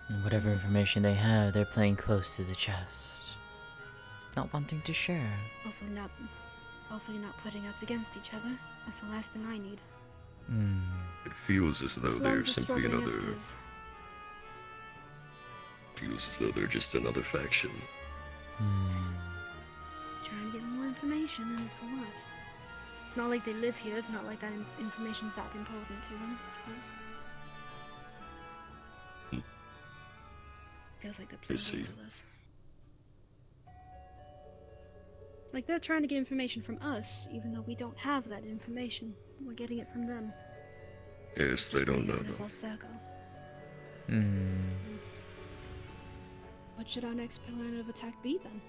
And whatever information they have, they're playing close to the chest. Not wanting to share. Hopefully not putting us against each other. That's the last thing I need. It feels as though they're simply another. Feels as though they're just another faction. Trying to get more information, and for what? It's not like they live here. It's not like that information's that important to them, I suppose. Feels like they're playing games with us. Like they're trying to get information from us, even though we don't have that information. We're getting it from them. Yes, they don't know. In a false circle. What should our next plan of attack be then?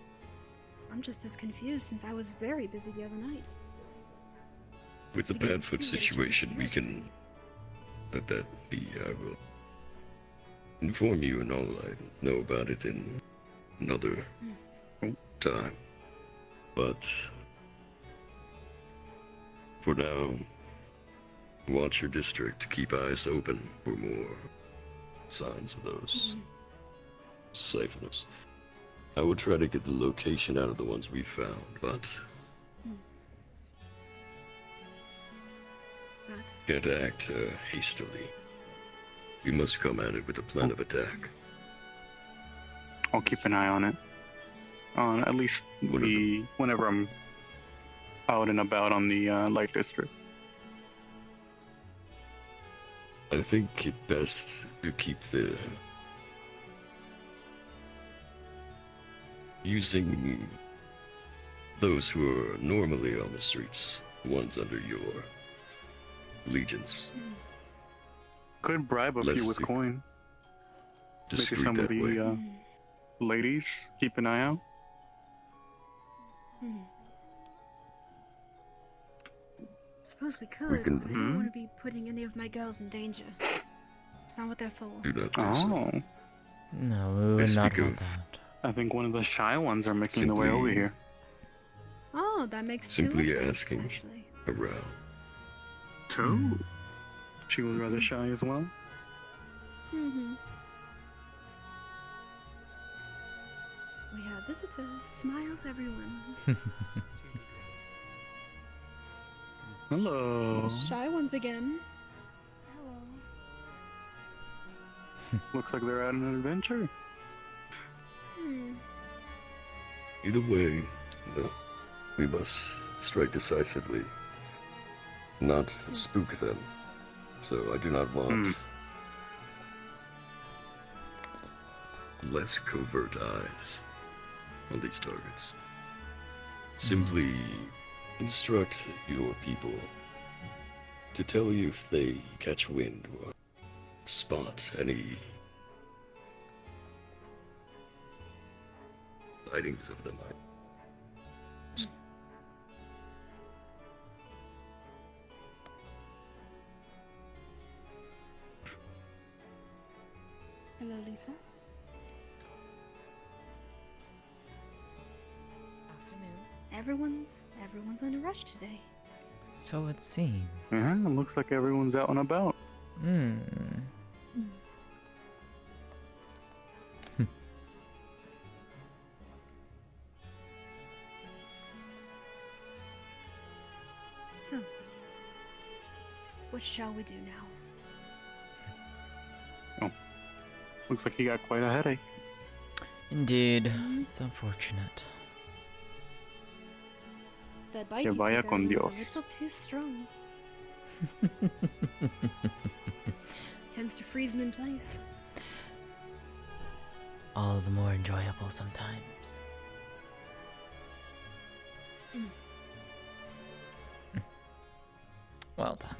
I'm just as confused since I was very busy the other night. With the Padfoot situation, we can let that be. I will inform you and all I know about it in another time. But for now, watch your district. Keep eyes open for more signs of those siphoners. I will try to get the location out of the ones we found, but can't act hastily. We must come at it with a plan of attack. I'll keep an eye on it. At least whenever I'm out and about on the Light District. I think it best to keep the using those who are normally on the streets, ones under your allegiance. Could bribe a few with coin. Maybe some of the ladies keep an eye out. Suppose we could, but I don't want to be putting any of my girls in danger. It's not what they're for. Do not do so. No, we would not want that. I think one of the shy ones are making the way over here. Oh, that makes simply two of them, asking actually. around. Two? She was rather shy as well. We have visitors. Smiles, everyone. Hello. Shy ones again. Looks like they're out on an adventure. Either way, we must strike decisively. Not spook them. So I do not want less covert eyes on these targets. Simply instruct your people to tell you if they catch wind or spot any sightings of them. Hello, Lisa. Afternoon. Everyone's in a rush today. So it seems. Yeah, it looks like everyone's out and about. So, what shall we do now? Looks like he got quite a headache. Indeed. It's unfortunate. That bite Que you vaya took con earlier was Dios. a little too strong. Tends to freeze him in place. All the more enjoyable sometimes. Well done.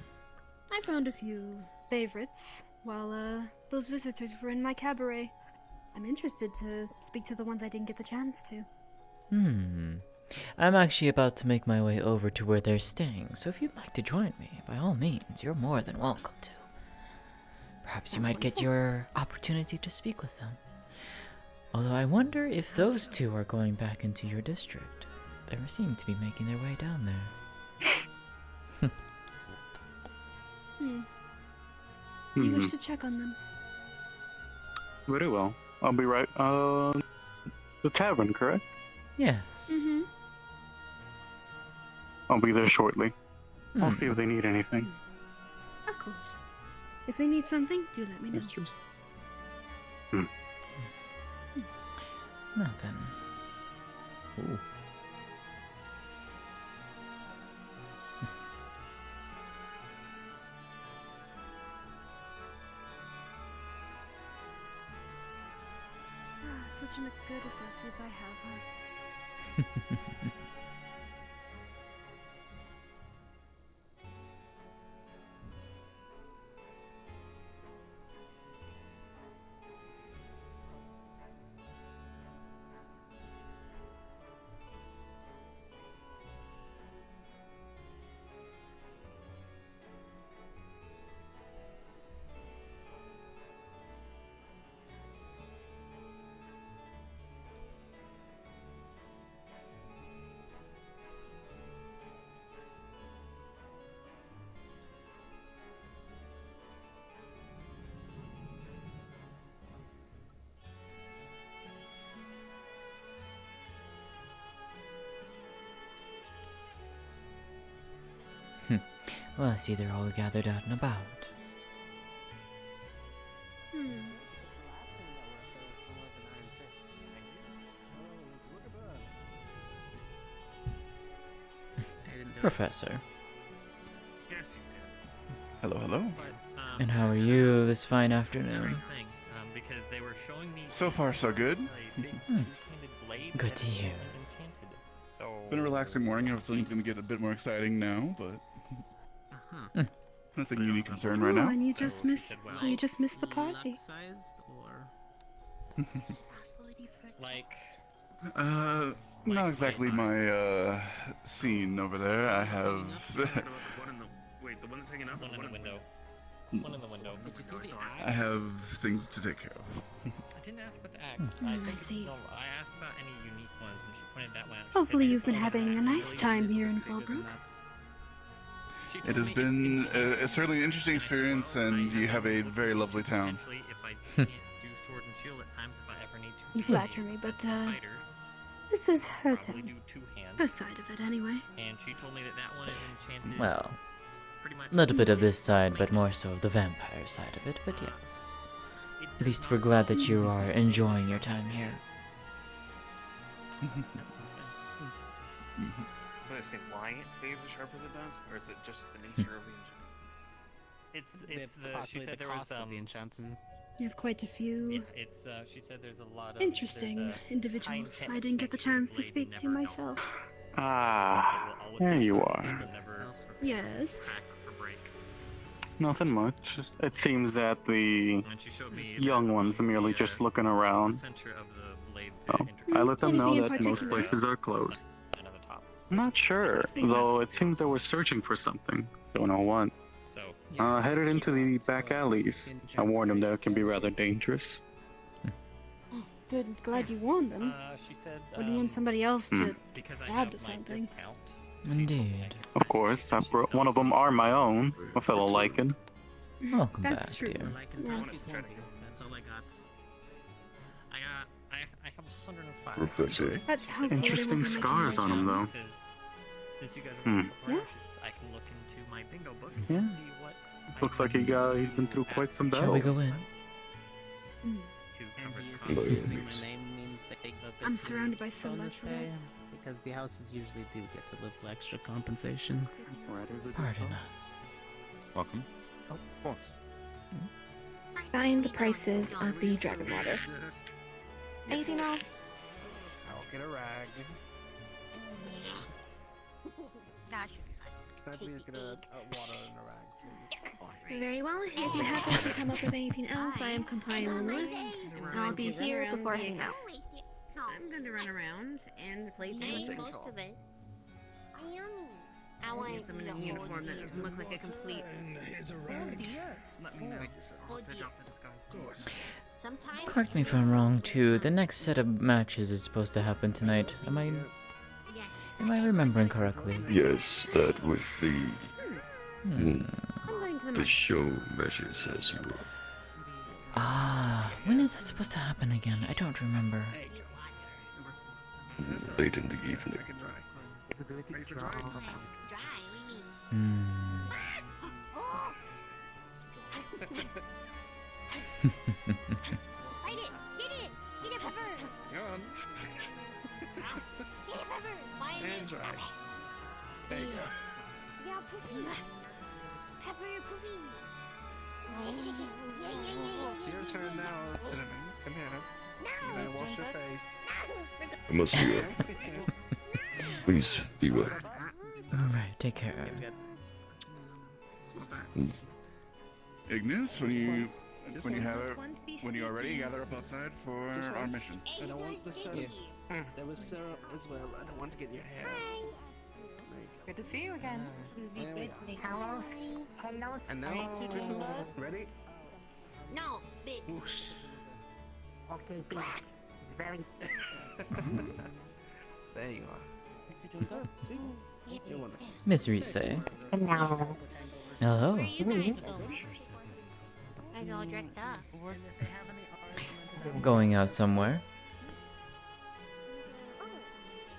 I found a few favorites while those visitors were in my cabaret. I'm interested to speak to the ones I didn't get the chance to. I'm actually about to make my way over to where they're staying, so if you'd like to join me, by all means, you're more than welcome to. Perhaps you might get your opportunity to speak with them. Although I wonder if those two are going back into your district. They seem to be making their way down there. You wish to check on them? Very well. I'll be right. The tavern, correct? Yes. I'll be there shortly. I'll see if they need anything. Of course. If they need something, do let me know. Now then. Ooh. Such a good associate I have, huh? Well, I see they're all gathered out and about. Professor. Yes, you did. Hello, hello. And how are you this fine afternoon? Because they were showing me So far, so good. Good to hear. Been a relaxing morning. Everything's gonna get a bit more exciting now, but nothing you need concern right now. And you just missed the party. Like, Not exactly my scene over there. I have. Wait, the one that's hanging up? One in the window. One in the window. Did you see the axe? I have things to take care of. I didn't ask about the axe. I see. No, I asked about any unique ones, and she pointed that one out. Hopefully you've been having a nice time here in Fallbrook. It has been certainly an interesting experience, and you have a very lovely town. You flatter me, but this is her town. Her side of it, anyway. And she told me that one is enchanted. Well, a little bit of this side, but more so the vampire side of it, but yes. At least we're glad that you are enjoying your time here. But I say why it stays as sharp as it does, or is it just the nature of the enchantment? She said there was the enchantment. You have quite a few she said there's a lot of interesting individuals I didn't get the chance to speak to myself. Ah, there you are. Yes. Nothing much. It seems that the young ones are merely just looking around. So I let them know that most places are closed. Not sure, though it seems they were searching for something. Don't know what. Headed into the back alleys. I warned them that it can be rather dangerous. Good, glad you warned them. She said, Wouldn't want somebody else to stab or something. Indeed. Of course, one of them are my own, a fellow Lycan. Welcome That's back, true. dear. Yes. That's all I got. I have 105. Professor. That's how Interesting scars on him, though. Since you guys are walking around, I can look into my bingo book and Yeah. see what Looks like he's been through quite some battles. Shall we go in? I'm surrounded by so much red. Because the houses usually do get a little extra compensation. Pardon us. Welcome. Oh, of course. Find the prices of the dragon water. Anything else? I'll get a rag. That should be fine. Please get a water and a rag, please. Very well. If you happen to come up with anything else, I am compiling a list. I'll be here before heading out. I'm going to run around and play Maybe paint. most of it. I I want want someone in a uniform that doesn't look like a complete. Let me know. Oh dear. Sometimes. Correct me if I'm wrong, too. The next set of matches is supposed to happen tonight. Am I remembering correctly? Yes, that was the I'm going to the show measures as you were. Ah, when is that supposed to happen again? I don't remember. Late in the evening. Fight it! Get it! Get it, Pepper! Go on. Get it, Pepper! Find And it! dry. There you go. Yeah, Poopy! Pepper, Poopy! Shake, shake it! Yeah, yeah, yeah, yeah, It's your yeah, turn yeah, now, Cinnamon. Come here. No! You gotta wash your face. I must be off. Please be well. Alright, take care. Ignis, when you are ready, gather up outside for our mission. I don't want the syrup. There was syrup as well. I don't want to get your hair. Good to see you again. Hello. Hello. And now, ready? No, big. Whoosh. Okay, big. Very. There you are. See? You're wonderful. Miss Rise. Hello. Hello. Where are you guys going? You guys all dressed up. Going out somewhere.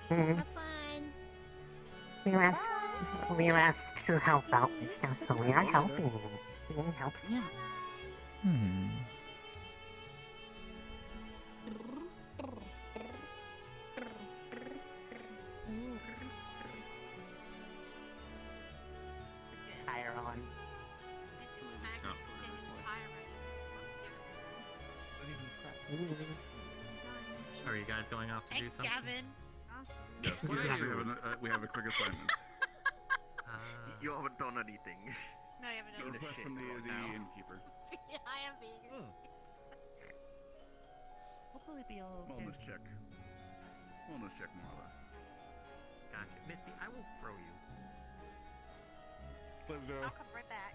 Hmm. Have fun. We were asked to help out with stuff, so we are helping. We are helping. Hmm. Tire on. Are you guys going off to do something? Gavin. Yes, we have a quick assignment. You haven't done anything. No, you haven't A done request from the innkeeper. I am being. Hopefully be all okay. Wellness check. Wellness check, more or less. Gotcha. Misty, I will throw you. Please do. I'll come right back.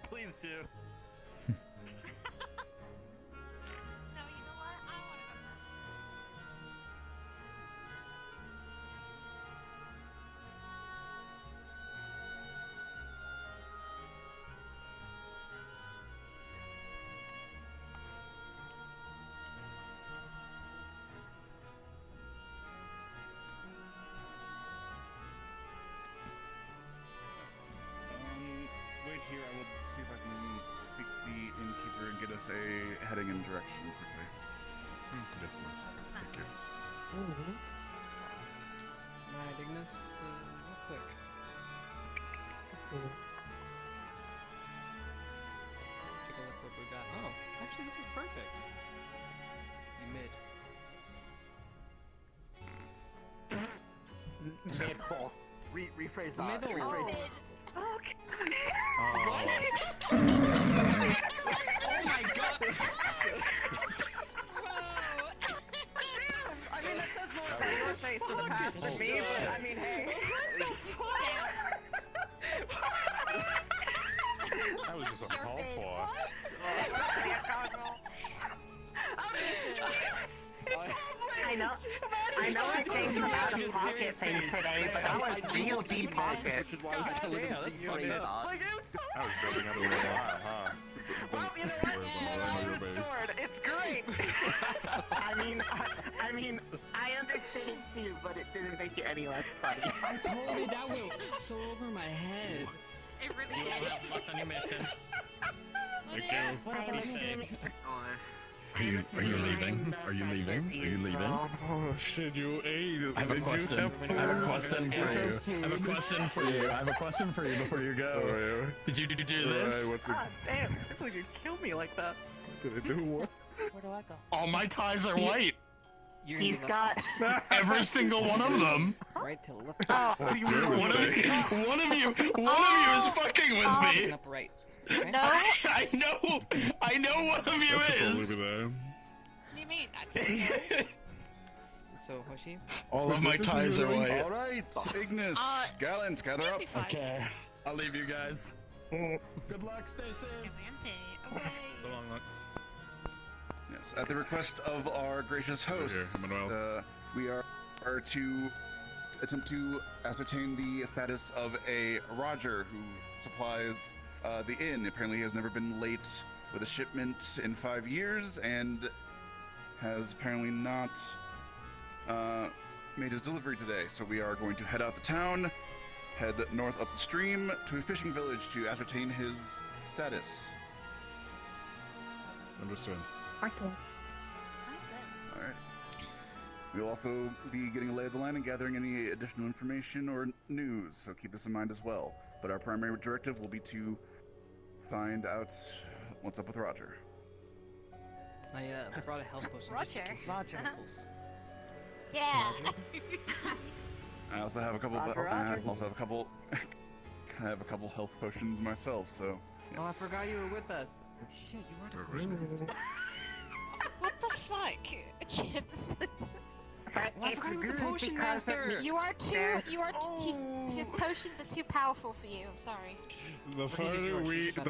Please do. No, you know what? I don't want to go. Wait here, I will see if I can speak to the innkeeper and get us a heading in direction quickly. Just one second. Thank you. Alright, Ignis, real quick. Take a look what we got. Oh, actually, this is perfect. You mid. Mid hole. Rephrase that. Middle. Rephrase Oh. that. Oh my god, this I mean, that says more about your face in the past than me, but I mean, hey. That was just uncalled for. I know I came from out of pocket things today, but that was real deep pocket. Which is why I was telling you to rephrase that. I was building out a little while, huh? Well, you know what? Restored. It's great. I mean, I understand too, but it didn't make it any less funny. I told you that went so over my head. It really You all is. have luck on your mission. What Thank you. is? Be safe. Are you leaving? Are you leaving? Are you leaving? Oh shit, you ate. I have a question. I have a question for you. I have a question for you. I have a question for you before you go. Did you do this? God damn, I feel like you'd kill me like that. Did I do what? Where do I go? All my ties are white. He's got Every single one of them. right to left. Oh. One of you is fucking with me. Up right. No. I know one of you is. What do you mean? I don't know. So, Hoshi? All of my ties are white. All right, Ignis, Gallants, gather up. Okay, I'll leave you guys. Good luck, stay safe. So long, Lux. Yes, at the request of our gracious host, we are to attempt to ascertain the status of a Roger who supplies the inn. Apparently he has never been late with a shipment in 5 years and has apparently not made his delivery today. So we are going to head out the town, head north up the stream to a fishing village to ascertain his status. Understood. Okay. Alright. We'll also be getting a lay of the land and gathering any additional information or news, so keep this in mind as well. But our primary directive will be to find out what's up with Roger. I brought a health potion. Roger. Roger. Yeah. I also have a couple. Roger. I also have a couple. I have a couple health potions myself, so. Yes. Oh, I forgot you were with us. Shit, you weren't a What the fuck, Chips? I forgot he was the potion master. You are too. His potions are too powerful for you. I'm sorry. The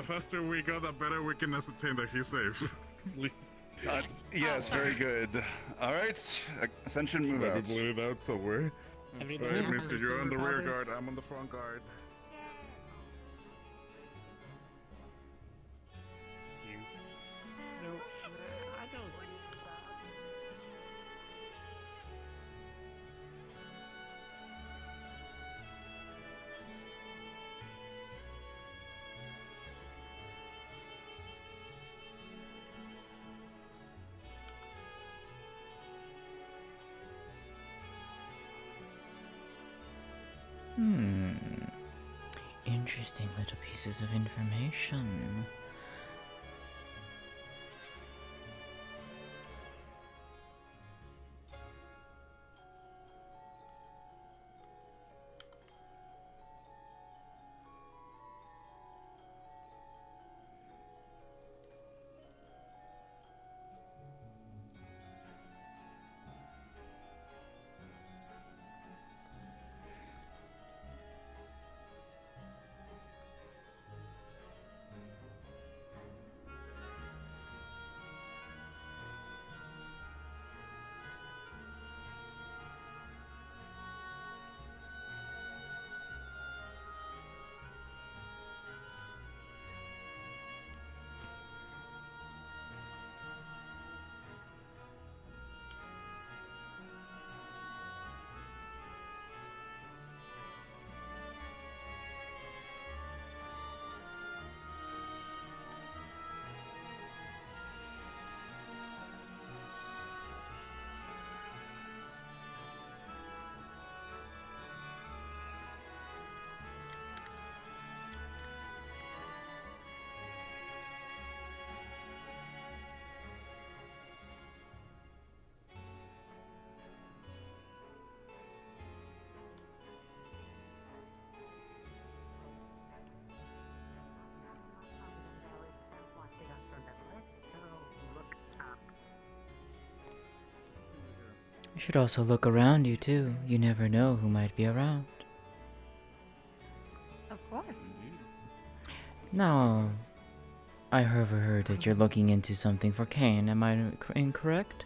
faster we go, the better we can ascertain that he's safe. Please. Yes, very good. All right, Ascension, move out. Blew it out somewhere. Everybody Alright, knows mister, the you're on the rear superpowers? guard. I'm on the front guard. No, I don't. Interesting little pieces of information. You should also look around you too. You never know who might be around. Of course. Now, I overheard that you're looking into something for Kane. Am I incorrect?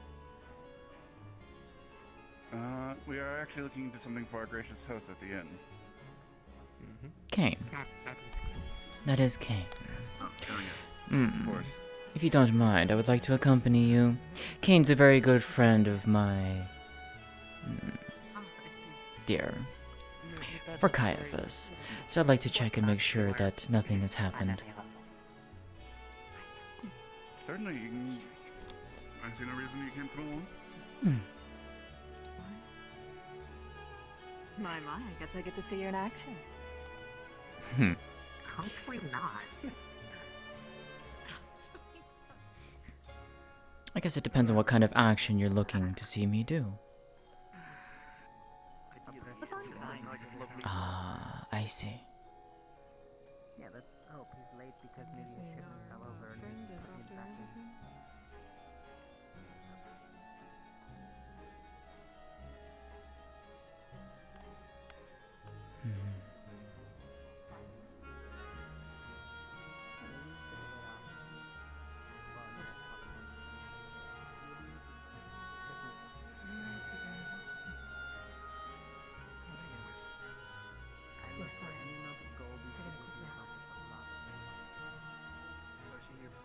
We are actually looking into something for our gracious host at the inn. Kane. That is Kane. Oh, yes. Of course. If you don't mind, I would like to accompany you. Kane's a very good friend of my... dear. For Caiaphas. So I'd like to check and make sure that nothing has happened. Certainly, you can I see no reason you can't come along. My, I guess I get to see you in action. Hopefully not. I guess it depends on what kind of action you're looking to see me do. Ah, I see. Yeah, let's hope he's late because maybe a shipment fell over and he's back in.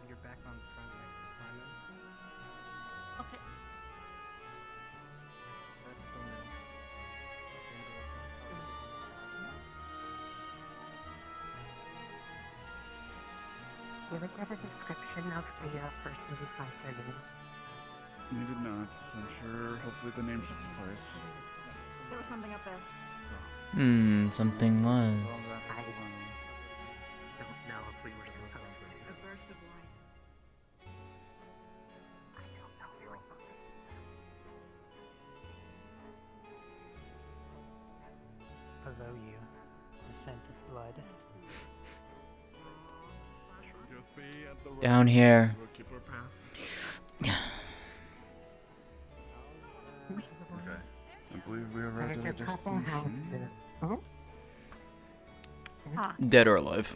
You're back on front next to Simon. Okay. That's still new. Did we get a description of the person besides their name? We did not. I'm sure hopefully the name should suffice. There was something up there. Something was. I don't know if we were supposed to. A burst of light. I don't know if we were supposed to. Below you, the scent of blood. Down here. Okay. I believe we arrived There's at a our couple houses. destination. Oh? Dead or alive,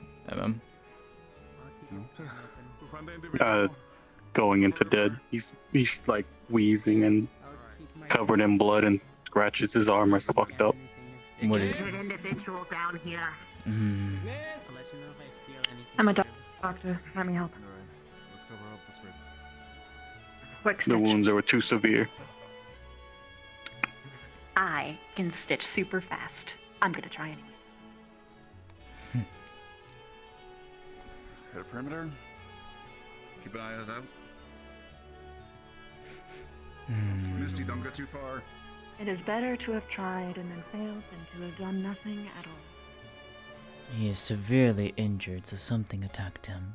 Going into dead. He's like wheezing and covered in blood and scratches his arm or fucked up. What is? There's an individual down here. I'm a doctor. Let me help. Alright, let's cover up this way. Quick The stitch. wounds were too severe. I can stitch super fast. I'm gonna try anyway. Hit a perimeter. Keep an eye out. Misty, don't go too far. It is better to have tried and then failed than to have done nothing at all. He is severely injured, so something attacked him.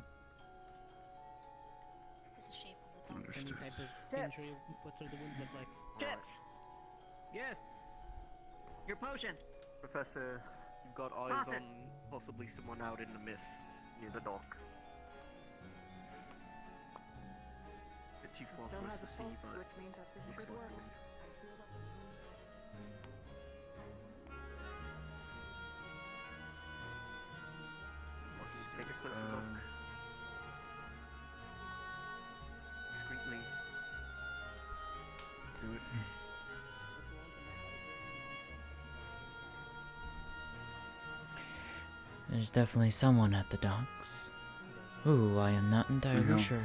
Understood. Any type of injury? What are the wounds look like? Chips! Yes. Your potion! Professor, you've got eyes Pass it. on possibly someone out in the mist near the dock. Bit too far for us to see, but looks like one. Take a closer look. Discreetly. Do it. There's definitely someone at the docks. Ooh, I am not entirely sure.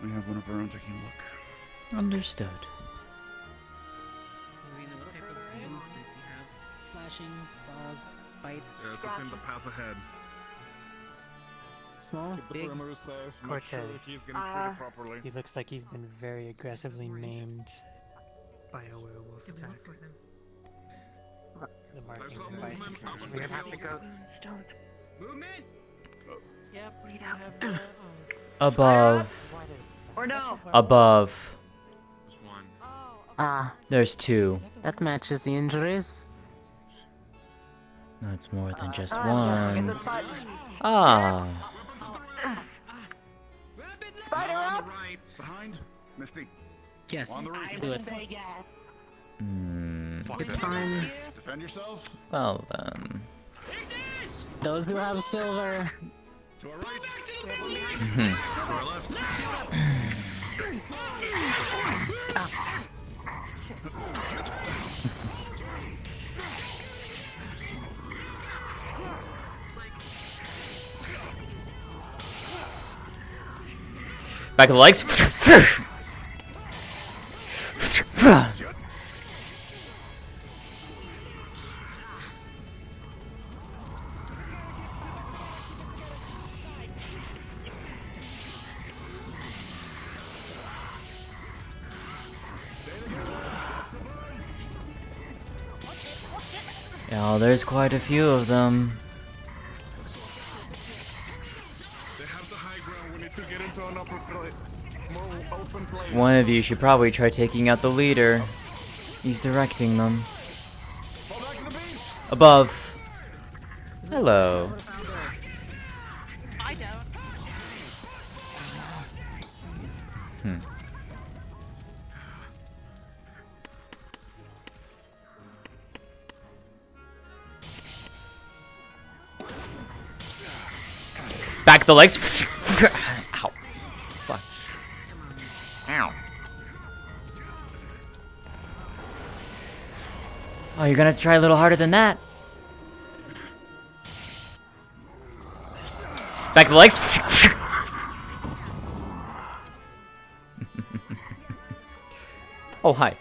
We have one of our own taking a look. Understood. Marina, what type of wounds does he have? Slashing, claws, bite? Yeah, it's just in the path ahead. Small, Keep the big? perimeter safe. Make sure that Cortez. he's getting treated properly. He looks like he's been very aggressively maimed by a werewolf attack. The markings There's are some by movement up his in the have to hills. go. Don't. Movement! Yep, we don't have Above. Or no! Above. Just one. Ah, There's two. that matches the injuries. That's more than just Get one. the spot. Ah. Spider up! Behind. Misty. Yes. On the roof. Do it. It's fine. Defend yourself. Well then. Those who have silver. To our right. Mhm. To our left. Back of the legs. Yeah, there's quite a few of them. They have the high ground. We need to get into an more open place. One of you should probably try taking out the leader. He's directing them. Above. Hello. I don't. Back the legs. Ow. Fuck. Ow. Oh, you're gonna have to try a little harder than that. Back the legs. Oh, hi.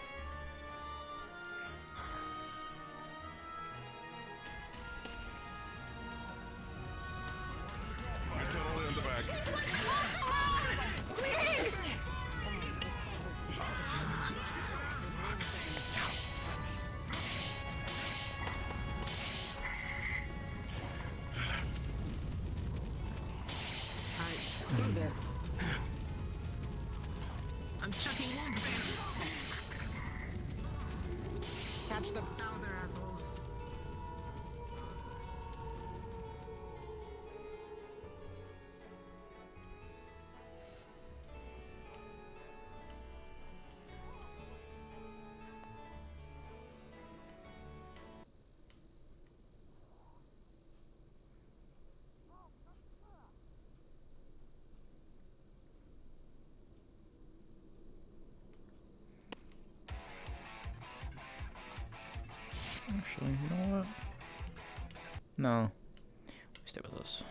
Screw this. I'm chucking wounds, man. Catch the powder, assholes. Actually, you know what? No. Stay with us.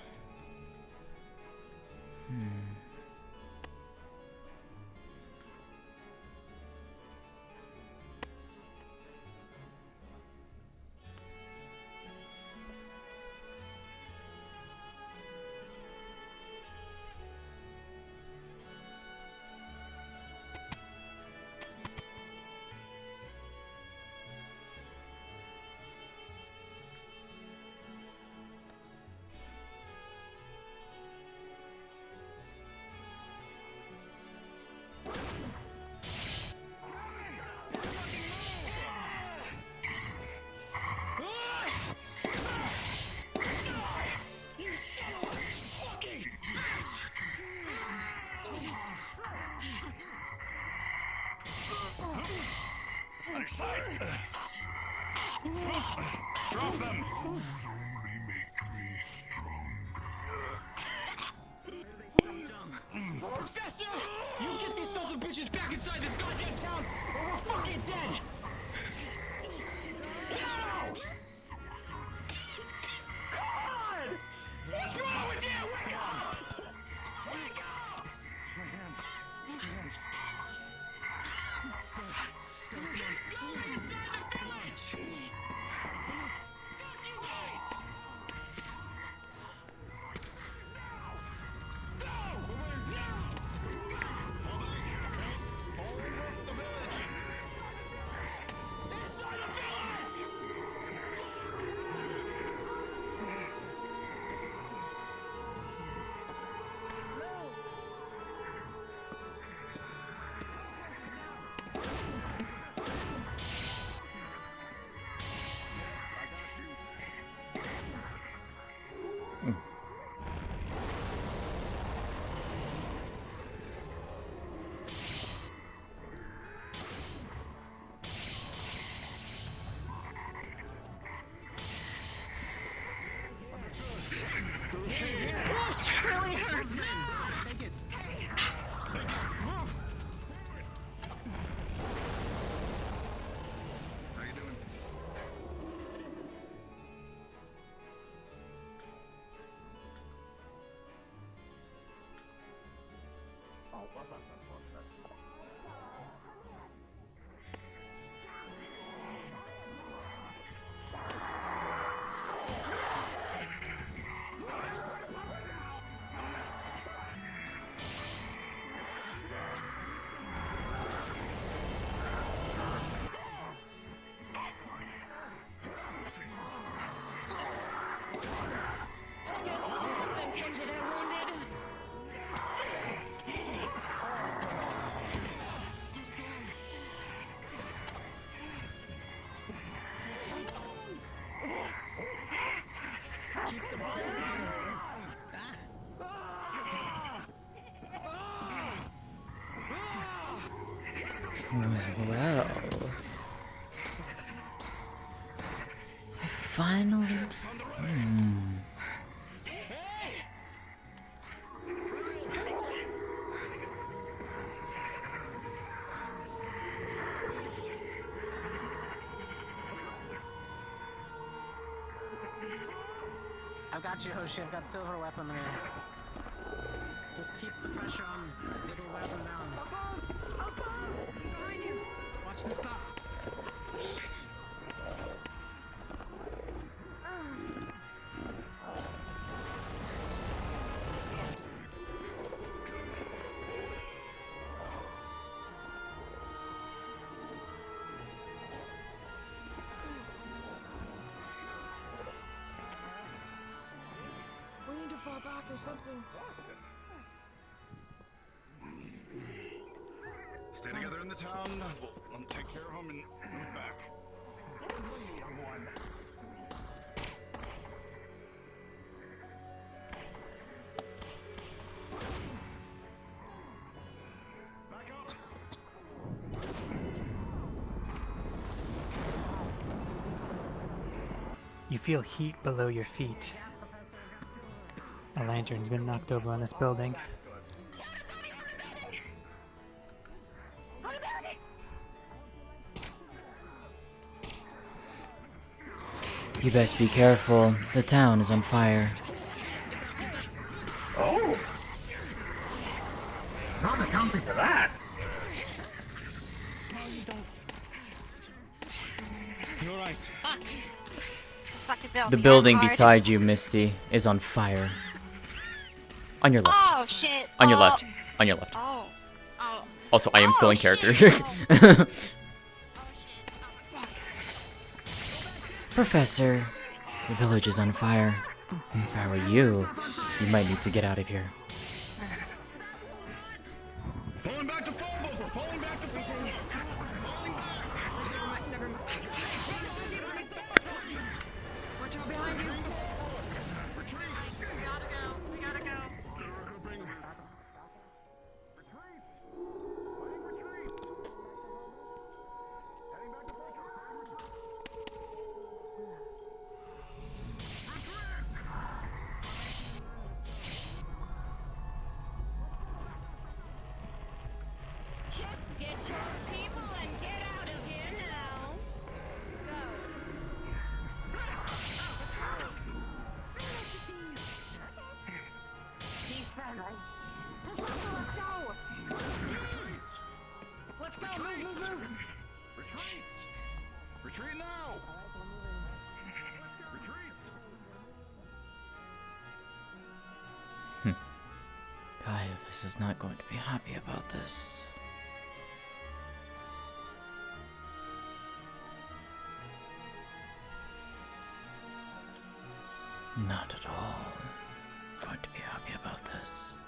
Drop them! Professor! You get these sons of bitches back inside this goddamn town, or we're fucking dead! Now! God! What's wrong with you? Wake up! Wake up! Go inside the village! Well. So finally. I've got you, Hoshi. I've got silver weaponry. Just keep the pressure on. It'll wear them down. Watch this up. We need to fall back or something. Stay together in the town. We'll take care of them and move back. You feel heat below your feet. A lantern's been knocked over on this building. You best be careful. The town is on fire. Oh! Not accounting for that! You're right. The building beside you, Misty, is on fire. On your left. Oh shit. On your left. On your left. Oh. Oh. Also, I am still in character. Professor, the village is on fire. If I were you, you might need to get out of here. Falling back to phone book. We're falling back to phone book. Falling back. Never mind. Watch out behind you. Retreat. We gotta go. We gotta go. Get your people and get out of here now. Professor, let's go. Let's go. Move. Retreat. Retreat now. Retreat. Caiaphas is not going to be happy about this. Not at all going to be happy about this.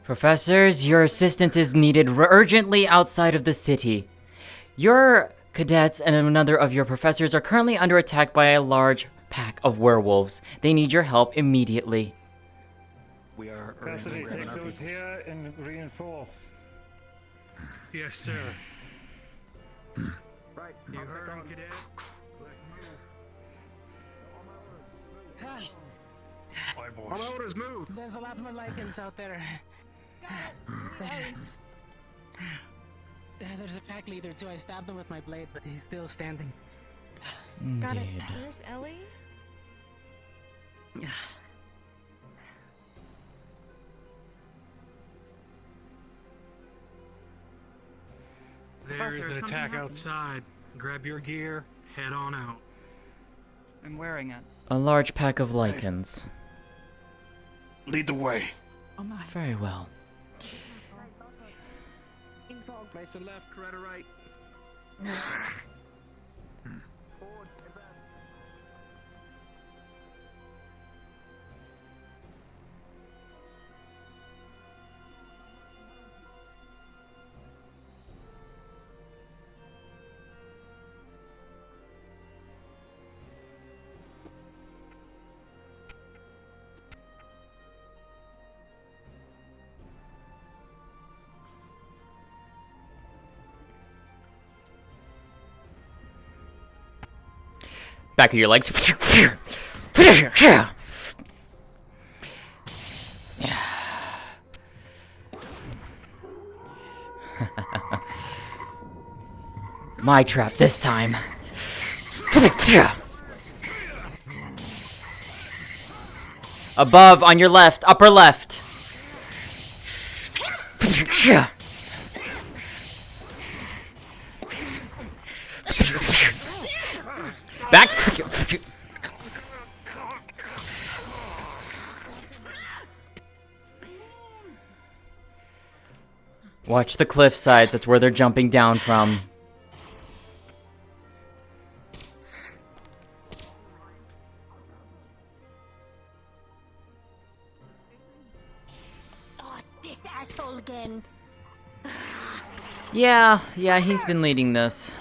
Professors, your assistance is needed urgently outside of the city. Your cadets and another of your professors are currently under attack by a large pack of werewolves. They need your help immediately. We are. Cassidy, take those here and reinforce. Yes, sir. Right. You heard him, cadet. Hi, boys. All orders, move. There's a lot more lichens out there. There's a pack leader too. I stabbed him with my blade, but he's still standing. Got it. Indeed. Where's Ellie? There's an attack outside. Grab your gear, head on out. I'm wearing it. A large pack of lichens. Lead the way. Oh my. Very well. Right to left, right to right. Back of your legs. My trap this time. Above, on your left, upper left. Back. Watch the cliff sides, that's where they're jumping down from. Oh, this asshole again. Yeah, he's been leading this.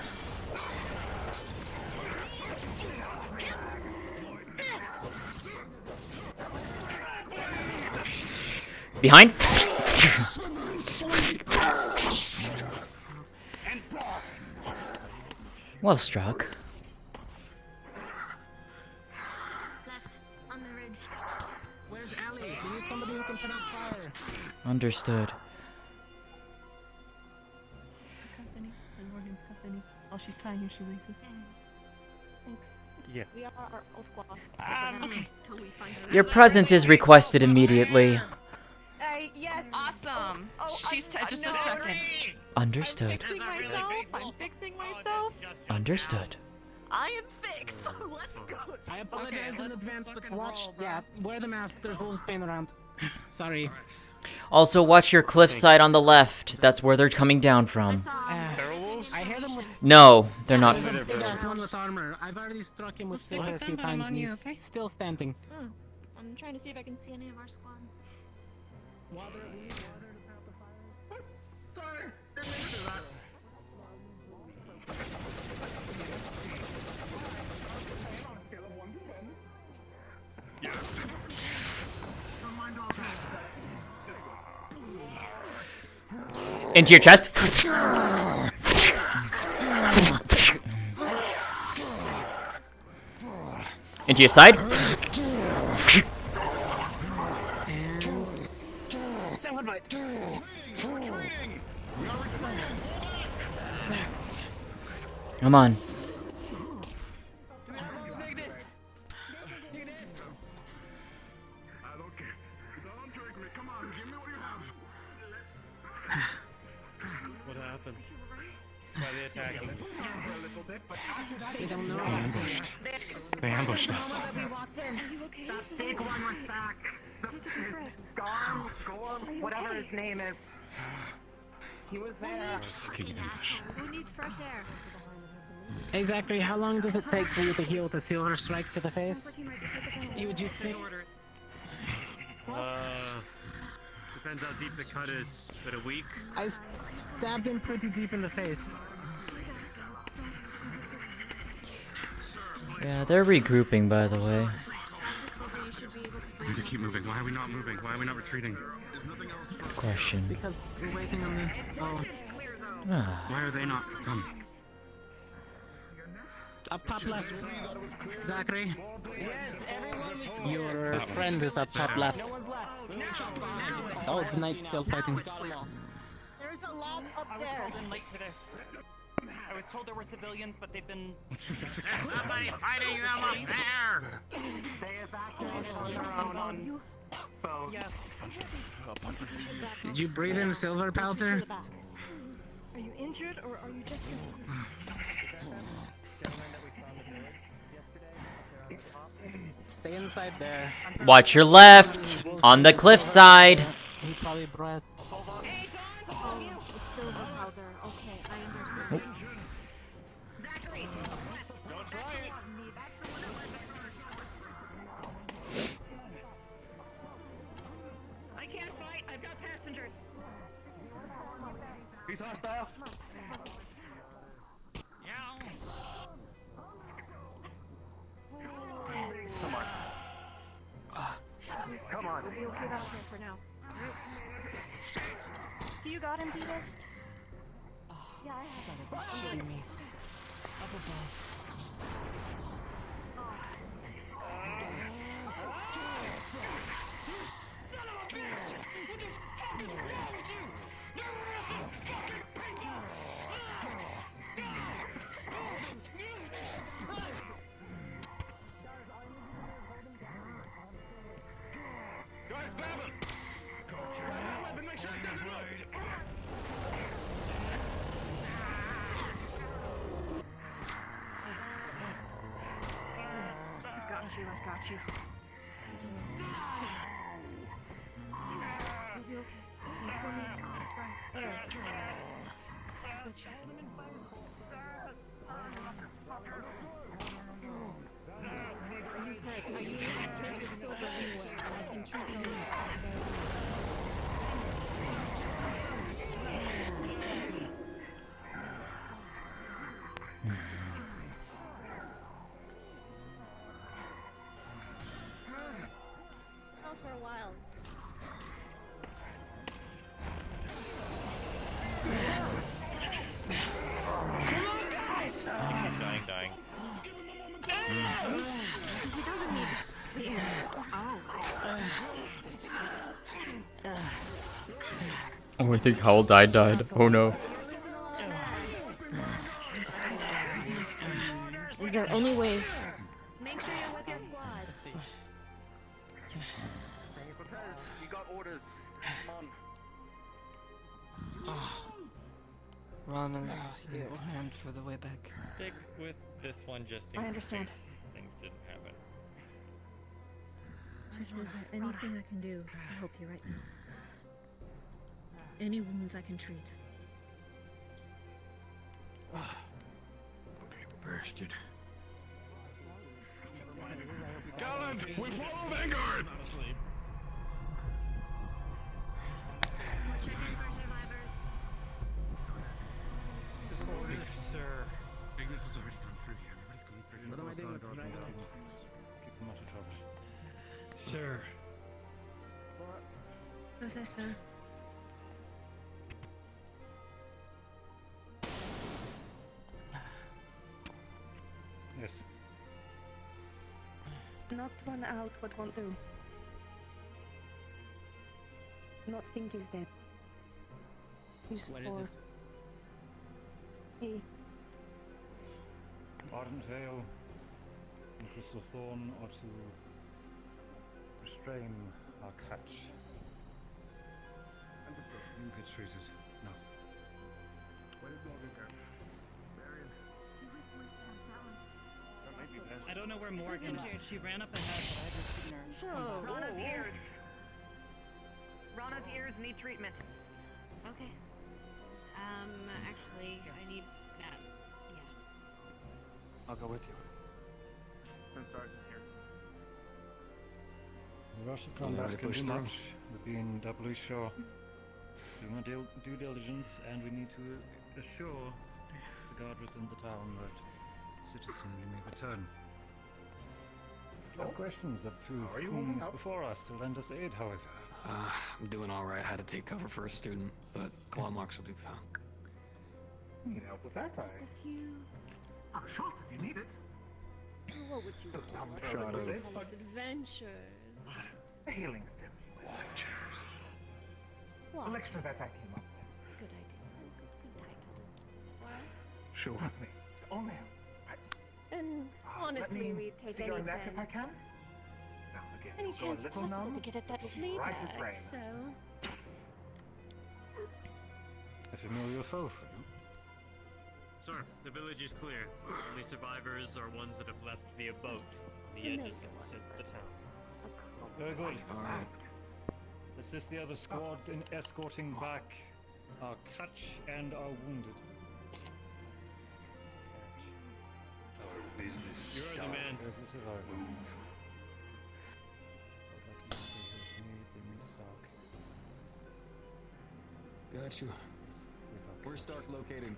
Behind. Well struck. Left, on the ridge. Where's Ellie? We need somebody who can put out fire. Understood. Company, and Morgan's company. While she's tying her shoelaces. Thanks. Yeah. We are our old squad. Okay. Till we find her. Your presence is requested immediately. Yes. Awesome. She's just a second. Understood. I'm fixing myself. Understood. I am fixed. Let's go. I apologize in advance, but watch. Yeah, wear the mask. There's wolves playing around. Sorry. Also, watch your cliffside on the left. That's where they're coming down from. I hear them with. No, they're not. There's a big ass one with armor. I've already struck him with silver a few times, and he's still standing. I'm trying to see if I can see any of our squad. Into your chest. Into your side. Come on. What happened? Why are they attacking? They don't know. Ambushed. They ambushed us. That big one was back. Gorm, whatever his name is. He was there. Fucking ambush. Who needs fresh air? Hey Zachary, how long does it take for you to heal with a silver strike to the face? Would you think? Depends how deep the cut is. But a week? I stabbed him pretty deep in the face. Yeah, they're regrouping, by the way. me to keep moving? Why are we not moving? Why are we not retreating? Good question. Because we're waiting on the. Oh. Why are they not coming? Up top left. Zachary. Your friend is up top left. Oh, the knight's still fighting. There's a lot up there. I've been late to this. I was told there were civilians, but they've been. What's Professor Somebody fighting them up there. They evacuated on their own on boat. Yes. Did you breathe in silver, Palter? Are you injured or are you just Stay inside there. Watch your left on the cliff side. He probably breathed. Oh, it's silver powder. Okay, I understand. Zachary! Don't try it. I can't fight. I've got passengers. He's hostile. Come on. Come on. We'll be okay down here for now. Do you got him, Peter? Yeah, I have him. Up above. Guys, grab him! Weapon, make sure it doesn't move! I've got you. I've got you. You'll be okay. You still need right there. Got you. Are you hurt with silver anywhere? I can treat those Not for a while. Dying. He doesn't need the air. Oh, I think Howell died. Oh no. Is there any way? Make sure you're with your squad. Cortez, you got orders. Come on. Rana's hand for the way back. Stick with this one just in I understand. case things didn't happen. Trish, is there anything I can do to help you right now? Any wounds I can treat? Bastard. Gallant, we follow Vanguard! Sir. Ignis has already gone through here. Everybody's going through. What am I doing? Keep them out of trouble. Sir. Professor. Yes. Not one out, what won't do. Not think is dead. Use What is for. it? Hey, Ardent Veil and Crystal Thorn are to restrain our catch. You get treated. No. I don't know where Morgan is. She ran up ahead, but I haven't seen her. Oh. Rana's ears. Rana's ears need treatment. Okay. Actually, I need that. I'll go with you. Twin Stars is here. The rush of Yeah, combat we can pushed do through. much. We're being doubly sure. Doing our due diligence, and we need to assure the guard within the town that citizenry may return. You have questions of two queens before us to lend us aid, however. I'm doing alright. I had to take cover for a student, but claw marks will be found. You need help with that, Just a few. I'm shot if you need it. What would you call it? Shot of These adventures. A healing step. What? Elixir that I came up with. Good idea. Good title. What? Sure. Trust me. Only help. Right. And honestly, Let me we'd take see any your neck if I chance. can. Now again, Any go a chance little possible numb. to get at that flea Right as bag, rain. so... A familiar foe for you. Sir, the village is clear. Only survivors are ones that have left via boat on the edges of the town. Very good. Alright. Assist the other squads in escorting back our catch and our wounded. Our business. You're the man. There's a survivor. I'd like you to say here's me, bring me stock. Got you. Where's Stark located?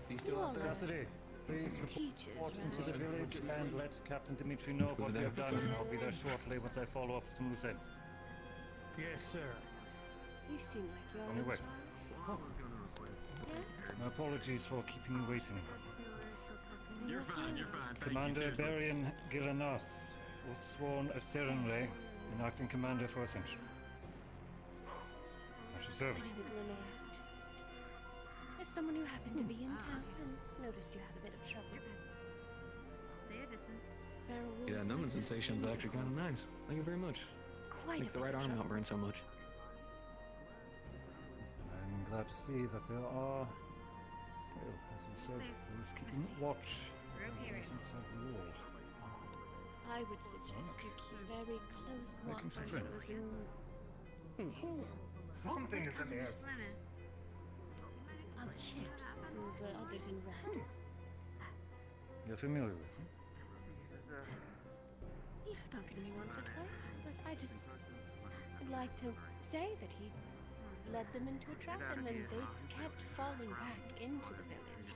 He's still out there? Cassidy, please report into the village and let Captain Dimitri know of what we have done. I'll be there shortly once I follow up with some loose ends. Yes, sir. You seem like you're On your way. child. Yes? My apologies for keeping you waiting. You're fine, you're fine. Thank Commander you, seriously. Barian Gilanas was sworn at Serenray and acting commander for Ascension. At your service. My name is Linnaeus. There's someone who happened to be in town and noticed you had a bit of trouble. Say a distance. Yeah, numbing sensation's actually kind of nice. Thank you very much. Quite Makes a the bit right of arm trouble. not burn so much. I'm glad to see that there are, well, as you said, those keeping watch outside the wall. I would suggest you keep very close Making watch some on friends. those Something is in the air. chips and the others in red. You're familiar with them? He's spoken to me once or twice, but I just would like to say that he led them into a trap and then they kept falling back into the village.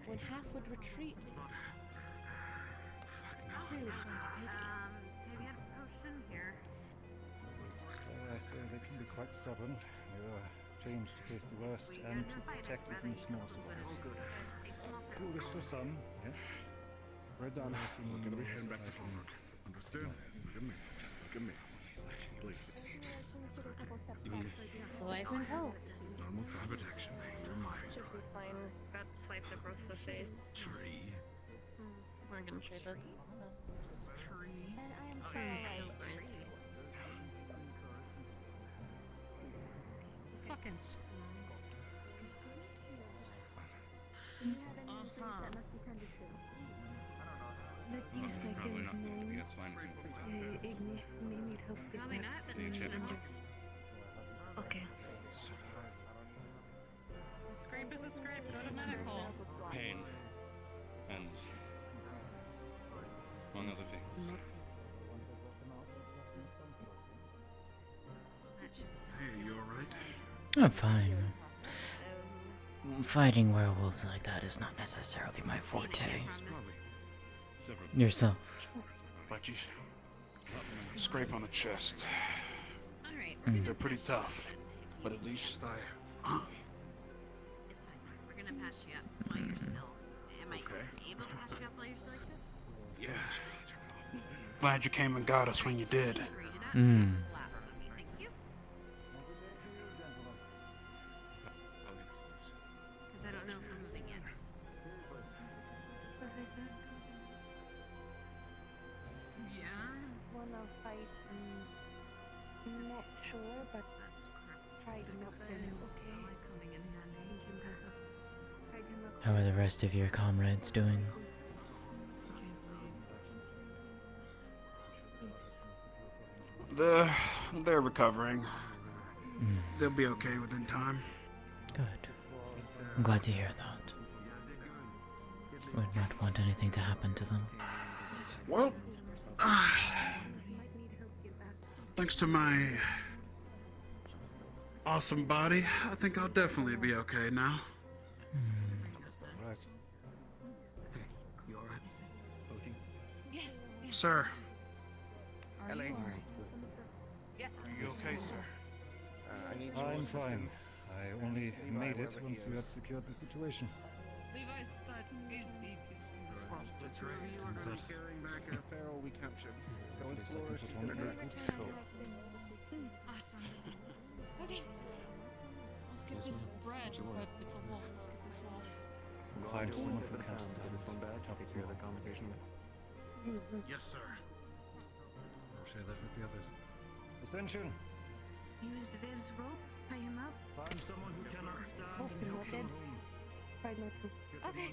When half would retreat, really quite a pity. Maybe a potion here. They can be quite stubborn. They are changed to face the worst and to protect even the smallest of us. Coolest for some, yes. Right down. We're gonna be heading back to homework. Understood? Look at me. Look at me. Please. Swipe and toast. Normal fire protection. You're mine. Should be fine. Got swiped across the face. Tree. We're gonna trade it. So. Tree. And I am sorry. Fucking Let you second know. That's fine. Ignis may need help with Probably that. not, but Can you check? Okay. Scrape is a scrape, go to medical. Pain. And among other things. Hey, you alright? I'm fine. Fighting werewolves like that is not necessarily my forte. Yourself. But you scrape on the chest. Alright. They're pretty tough, but at least I. It's fine. We're gonna patch you up while you're still. Am I able to patch you up while you're still like this? Yeah. Glad you came and got us when you did. Laughs with me, thank you. Because I don't know if we're moving yet. Yeah. Wanna fight? Not sure, but fighting up for him, okay? Coming in handy. Fighting up. How are the rest of your comrades doing? They're recovering. They'll be okay within time. Good. I'm glad to hear that. Would not want anything to happen to them. Well, thanks to my awesome body, I think I'll definitely be okay now. Right. You alright? Both you? Yeah, yeah. Sir. Are you alright? Yes. Are you okay, sir? I'm fine. I only made it once we had secured the situation. Levi's that is Seems that carrying back a pharaoh we captured. Going At least I can put on a good show. awesome. Okay. Let's get this bread, but it's a wolf. Let's get this wolf. Find someone who can stand top of the conversation. Yes, sir. I'll share that with the others. Ascension! Use the Viv's rope, tie him up. Find someone who cannot stand and help him. Okay.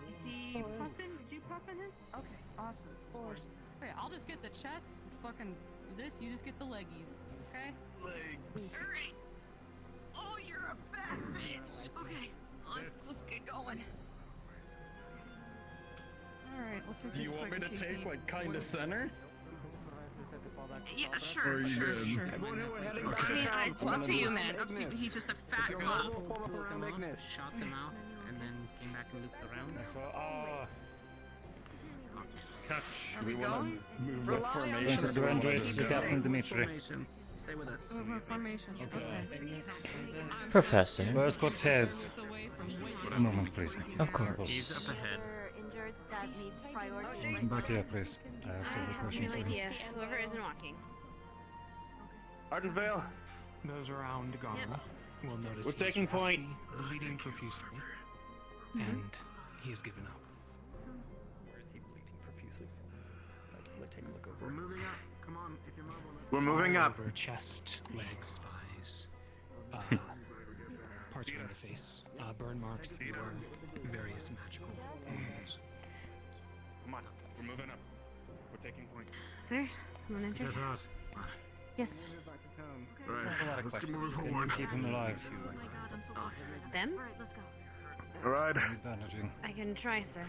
Is he puffing? Did you puff in him? Okay, awesome. Okay, I'll just get the chest and fucking this, you just get the leggies, okay? Legs. Alright. Oh, you're a bad bitch. Okay, let's get going. Alright, let's make Do this you want quick me to in case take, he- like, kinda center? Yeah, Or sure, you sure, good? sure. Everyone who are heading I mean, it's up to you, man. He's just a fat Your fuck. move will form up around Ignis. Shot them out, and then came back and looped around. Catch. Do we want to move Rely with on formation? Going to surrender it to Captain Dimitri. Stay with us. Formation. Professor. Where's Cortez? A moment, please. Of course. He's up ahead. Injured that needs priority. Come back here, please. I have several questions No for you. idea. Whoever isn't walking. Ardenvale. Those around Garm will notice We're he is taking point. bleeding profusely, and he has given up. Where is he bleeding profusely from? Let's take a look over. We're moving up. Come on, if you're mobile. We're moving up. Over chest, legs, thighs, parts around the face, burn marks that were various magical wounds. Come on, we're moving up. We're taking point. Sir, someone injured? Get out. Yes. Alright, let's get moving forward. Keep him alive. Them? Alright. Bandaging. I can try, sir.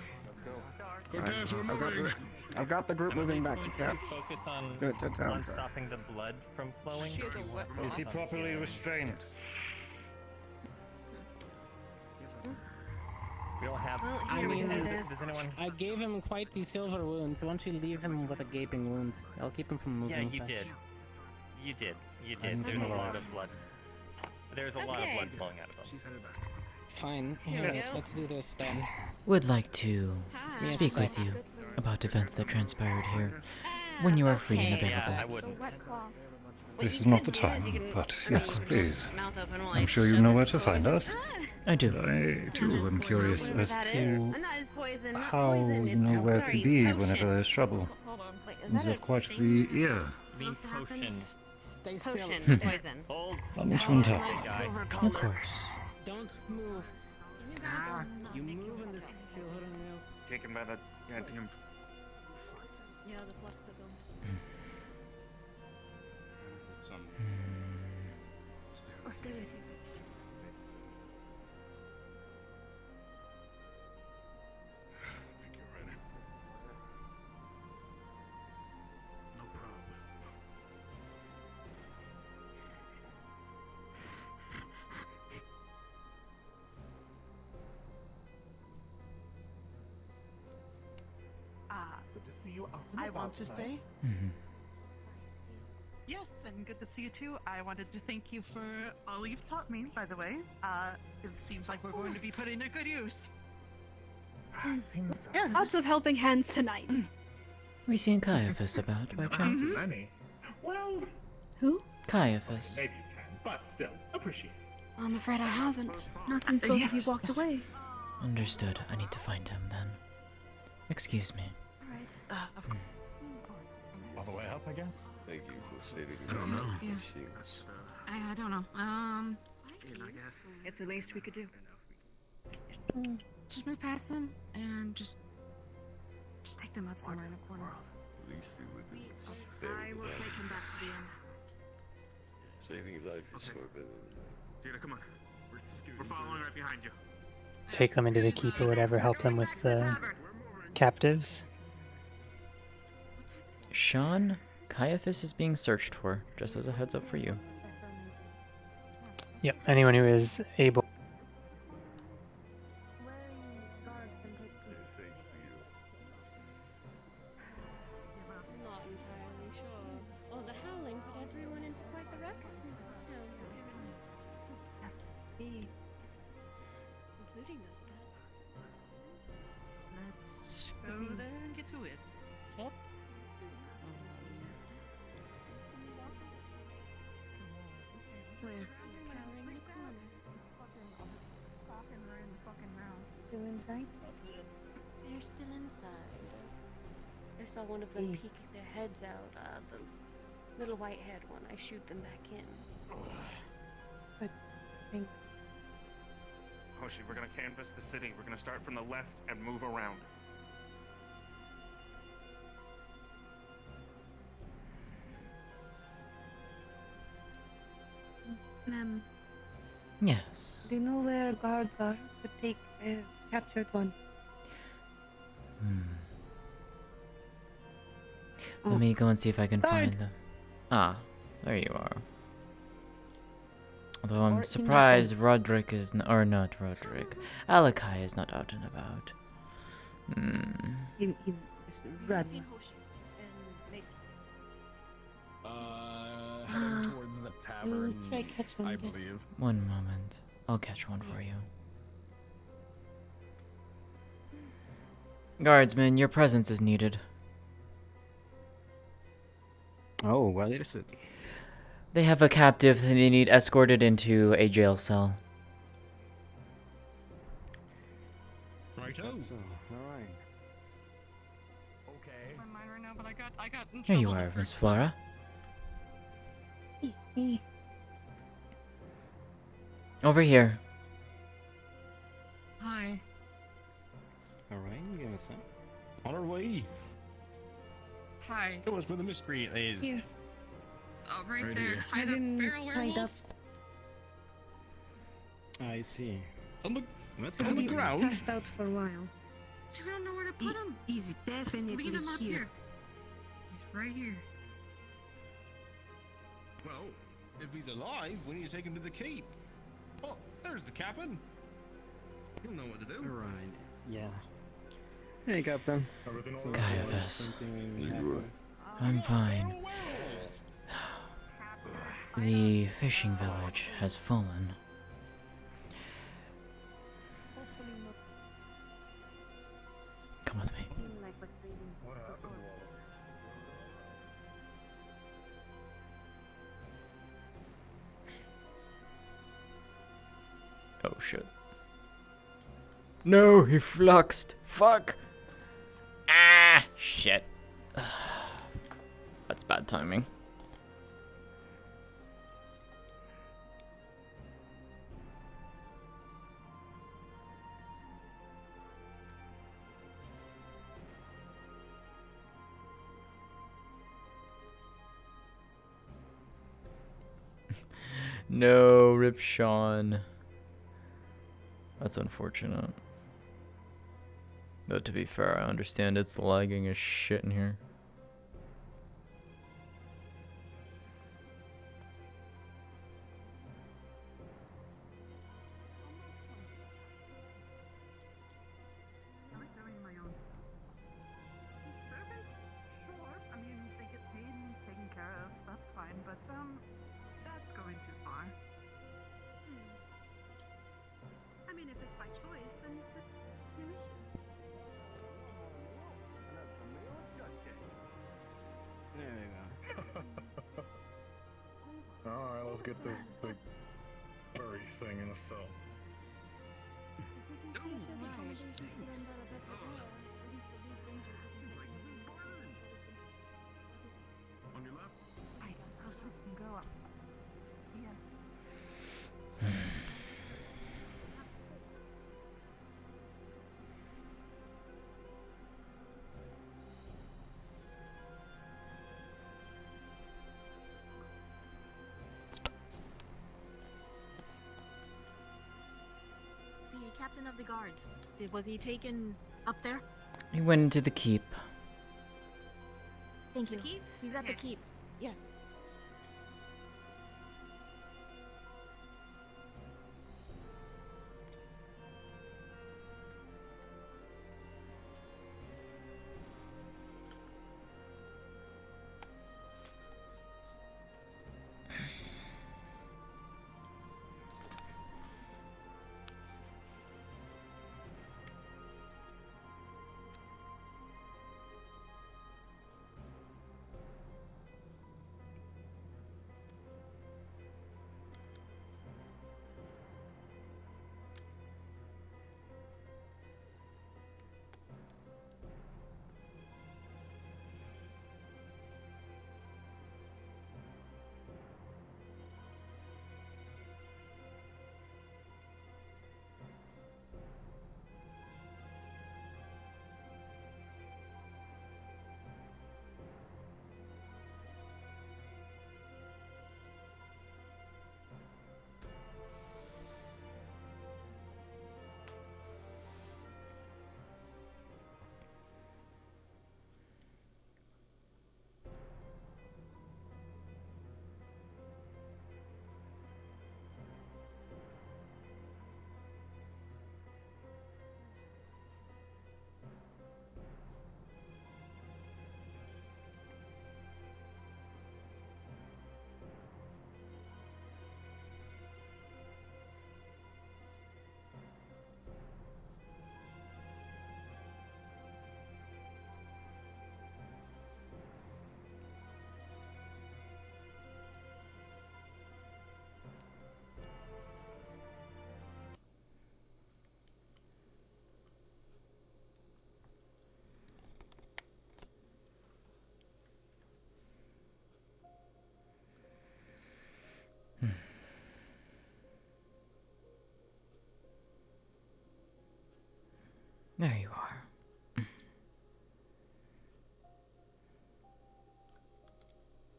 Cortez, we're moving. I've got the group moving back to camp. Focus on, Good to town, sir. stopping the blood from flowing. She has a wet Is he properly restrained? We all have. Well, I here we mean, go. Does anyone? I gave him quite the silver wounds. Why don't you leave him with a gaping wound? I'll keep him from moving. Yeah, you fast. did. You did. You I did. need There's to a know. lot of blood. There's a lot of blood flowing out of him. She's headed back. Fine. Here we Yes, go. let's do this then. Would like to Hi. speak Yes. with you about events that transpired here when you are free and Okay. available. Yeah, I wouldn't. What This you is not could the do is time, you can- but I mean, yes, please. mouth open while I'm I sure you shove know his where to find poison. us. I do. I too am curious Whatever as that is. to Not his poison, not how poison, you it's- know where sorry, to be potion. whenever there's trouble. Hold on. Wait, is You that have a quite thing? the ear. Mean Supposed to happen? potion. Stay still. Potion, poison. Hold. Punishment Big up. guy. Of course. Don't move. You guys are not You making move in the sense. silver nails. Taken by that goddamn. Yeah, the flux did them. I'll stay with you. No problem. Good to see you. I want to say yes, and good to see you too. I wanted to thank you for all you've taught me, by the way. It seems like we're going to be put into good use. Yes. Lots of helping hands tonight. We seen Caiaphas about by chance? Well, who? Caiaphas. Maybe you can, but still, appreciate it. I'm afraid I haven't. Not since both of you walked away. Understood. I need to find him then. Excuse me. All the way up, I guess. Thank you for stating. I don't know. I don't know. I guess. It's the least we could do. Just move past them and just take them up somewhere in a corner. At least they would do. I will take him back to the inn. Saving life is far better than Gina, come on. We're following right behind you. Take them into the keep or whatever, help them with the captives. Sean, Caiaphas is being searched for, just as a heads up for you. Yep, anyone who is able. Including those pets. Let's go there and get to it. Oops. Where? Cowering in a corner. Still inside? They're still inside. I saw one of them peek their heads out. The little white-haired one. I shoot them back in. But Hoshi, we're gonna canvass the city. We're gonna start from the left and move around. Ma'am, Yes. do you know where guards are to take a captured one? Let me go and see if I can Guard. find them. Ah, there you are. Although Or I'm in this surprised Roderick is or not Roderick. Alakai is not out and about. He is run. Hoshi and Mason. Heading towards the tavern, try catch one I of these. believe. One moment. I'll catch one for you. Guardsman, your presence is needed. Oh, what is it? They have a captive that they need escorted into a jail cell. Righto. Alright. Okay. My mind right now, but I got in Here you trouble are, the Miss first Flora. Over here. Hi. Alright, give us that. On our way. Hi. Show us where the miscreant is. Here. Oh, right, Right there. here. Hi, the feral Tied werewolf. up. I see. On the What? on the He ground. passed out for a while. So we don't know where to put him. He's Just definitely leave him up here. here. He's right here. Well, if he's alive, we need to take him to the keep. Oh, there's the captain. He'll know what to do. Alright, yeah. Hey, Captain. So, Caiaphas. something happened? I'm fine. The fishing village has fallen. Come with me. Oh shit. No, he fluxed. Fuck. Ah, shit. That's bad timing. No, Rip Sean. That's unfortunate. Though to be fair, I understand it's lagging as shit in here. I like doing my own. Servants? Sure. I mean, they get paid and taken care of. That's fine. But, that's going too far. I mean, if it's by choice, then that's no issue. There we go. Alright, let's get this big furry thing in a cell. On your left. I suppose we can go up. Yeah. The captain of the guard. Was he taken up there? He went into the keep. Thank you. The keep? He's at the Okay. keep. Yes.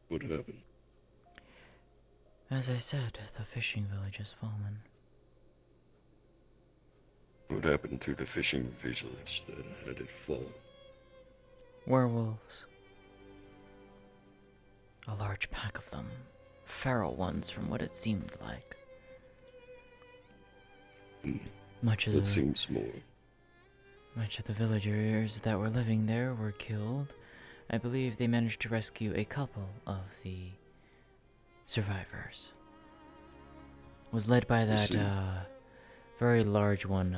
What happened? As I said, the fishing village has fallen. What happened to the fishing village that had it fall? Werewolves. A large pack of them. Feral ones, from what it seemed like. Much of That seems more. Much of the villagers that were living there were killed. I believe they managed to rescue a couple of the survivors. Was led by that very large one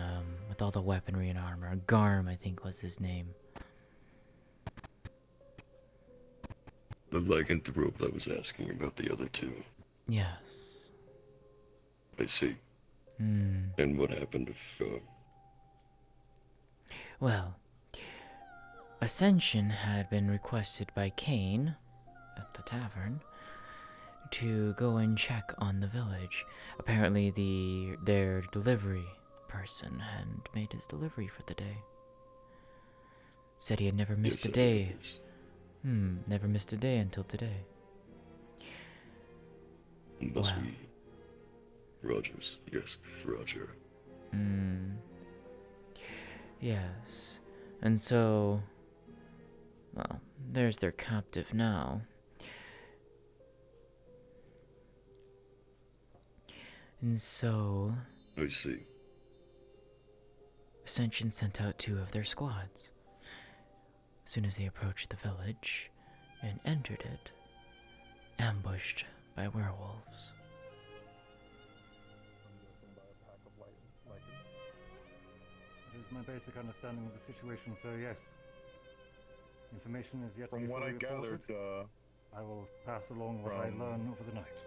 with all the weaponry and armor. Garm, I think, was his name. The lycanthrope that was asking about the other two. Yes. I see. Hmm. And what happened if, Well, Ascension had been requested by Cain at the tavern to go and check on the village. Apparently their delivery person hadn't made his delivery for the day. Said he had never missed a day. Never missed a day until today. Must be Rogers. Yes, Roger. Yes. And so, well, there's their captive now. And so, I see. Ascension sent out 2 of their squads. As soon as they approached the village and entered it, ambushed by werewolves. That is my basic understanding of the situation, so yes. Information is yet to be From what I fully gathered, reported. I will pass along what I learn over the night.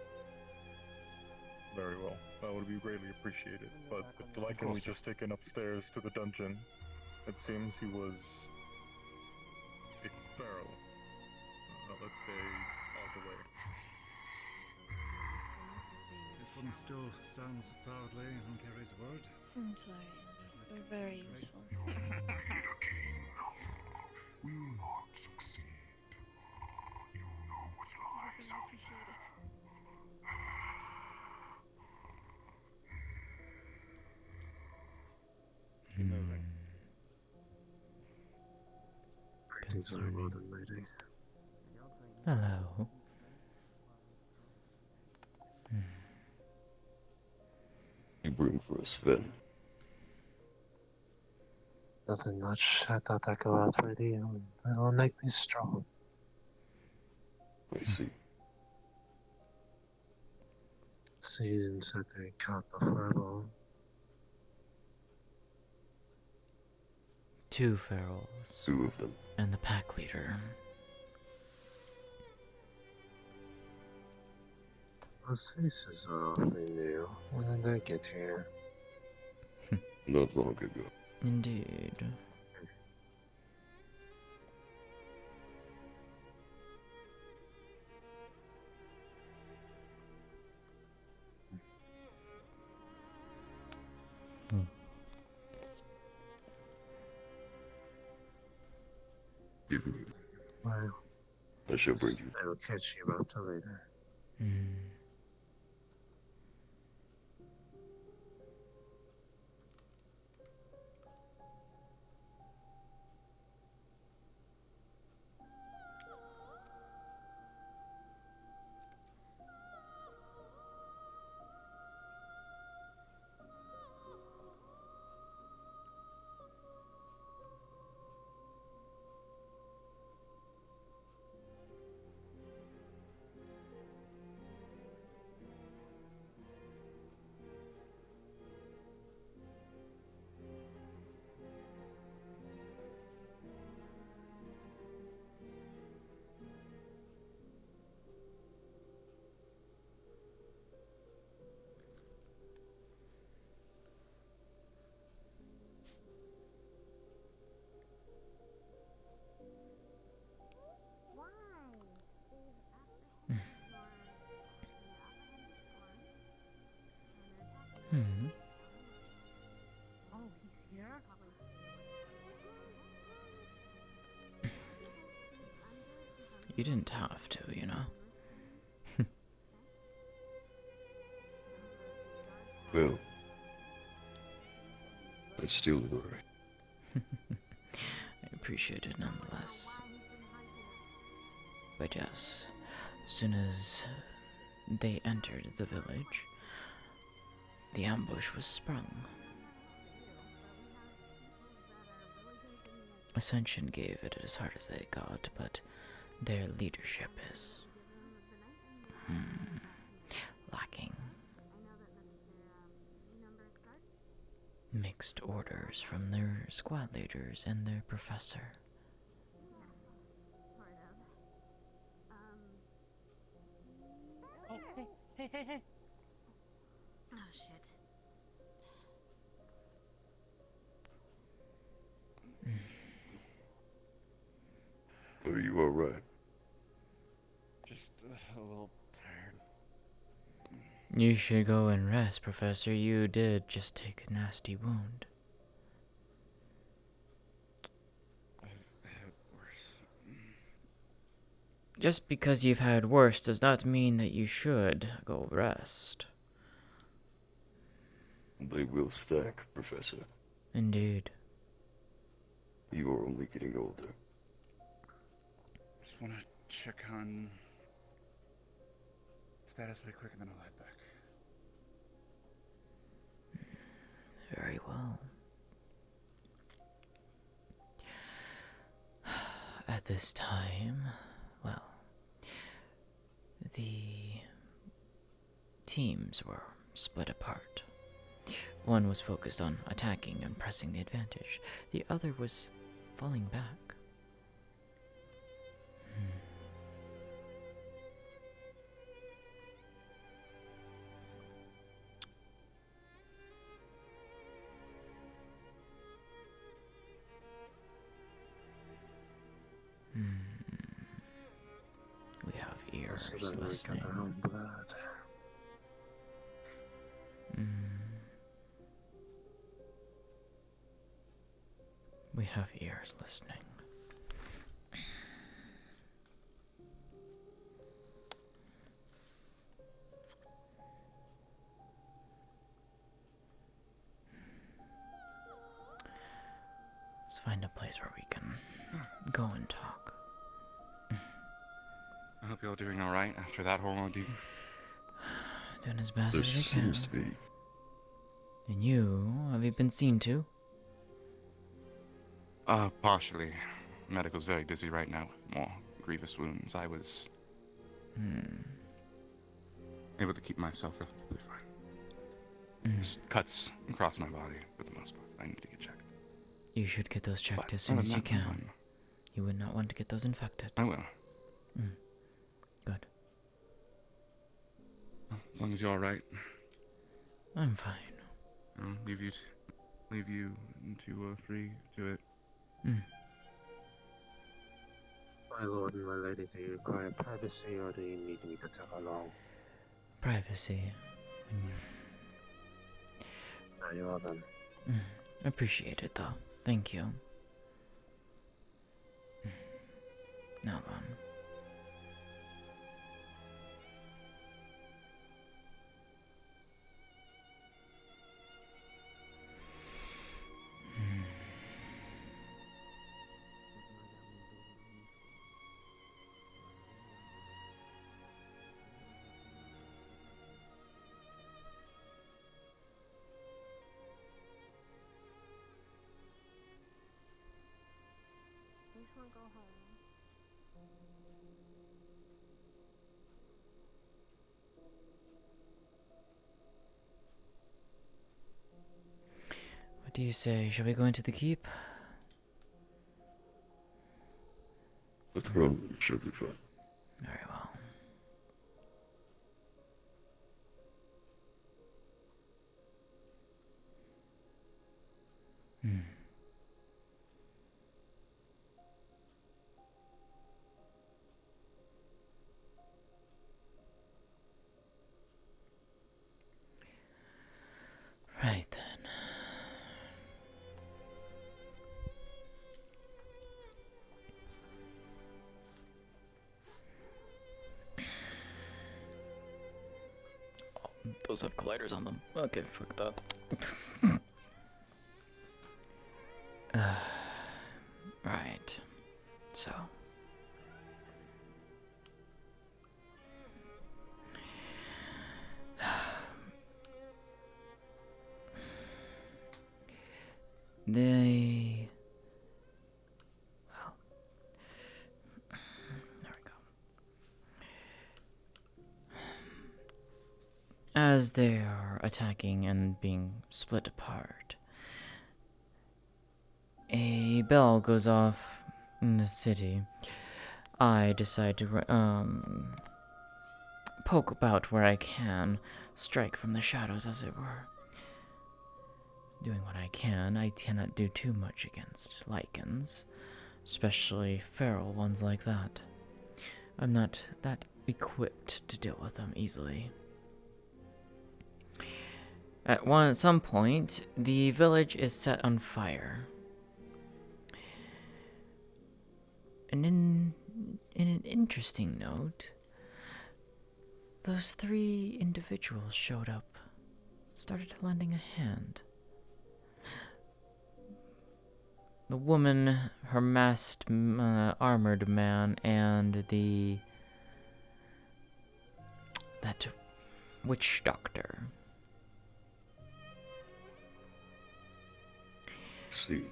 Very well. That would be greatly appreciated. But with the lycan we just taken upstairs to the dungeon, it seems he was a feral. Let's say all the way. This one still stands proudly and carries word. I'm sorry. You're very useful. Will not succeed. You know what lies I appreciate it. Greetings, my lord and lady. Hello. You bring for us, Sven. Nothing much. I thought I'd go out for the little nightly stroll. I see. Seems that they caught the furball. 2 ferals. 2 of them. And the pack leader. Those faces are awfully new. When did they get here? Not long ago. Indeed. Give me. Well, I shall bring you. I will catch you about that later. Oh, he's here? You didn't have to, you know. Well, that's still a worry. I appreciate it nonetheless. But yes, as soon as they entered the village, the ambush was sprung. Ascension gave it as hard as they got, but their leadership is lacking. Mixed orders from their squad leaders and their professor. Oh, hey. Oh, shit. Are you alright? Just a little tired. You should go and rest, Professor. You did just take a nasty wound. I've had worse. Just because you've had worse does not mean that you should go rest. They will stack, Professor. Indeed. You are only getting older. Just want to check on status really quick and then I'll head back. Very well. At this time, well, the teams were split apart. One was focused on attacking and pressing the advantage. The other was falling back. We have ears listening. We have ears listening. Let's find a place where we can go and talk. I hope you're doing alright after that whole ordeal. Doing as best There as I can. seems to be. And you, have you been seen to? Partially. Medical's very busy right now with more grievous wounds. I was able to keep myself relatively fine. Just cuts across my body for the most part. I need to get checked. You should get those checked as soon as you can. You would not want to get those infected. I will. Good. Well, as long as you're alright. I'm fine. I'll leave you to free to it. My lord and my lady, do you require privacy or do you need me to tag along? Privacy. Very well then. Appreciate it though. Thank you. Now then. I just want to go home. What do you say? Shall we go into the keep? The throne should be fine. Very well. Right then. Those have colliders on them. Okay, fuck that. Right. So. They... Well... There we go. As they are attacking and being split apart, a bell goes off in the city. I decide to poke about where I can, strike from the shadows as it were. Doing what I can, I cannot do too much against lichens, especially feral ones like that. I'm not that equipped to deal with them easily. At some point, the village is set on fire. And in an interesting note, those 3 individuals showed up, started lending a hand. The woman, her masked, armored man, and that witch doctor. See.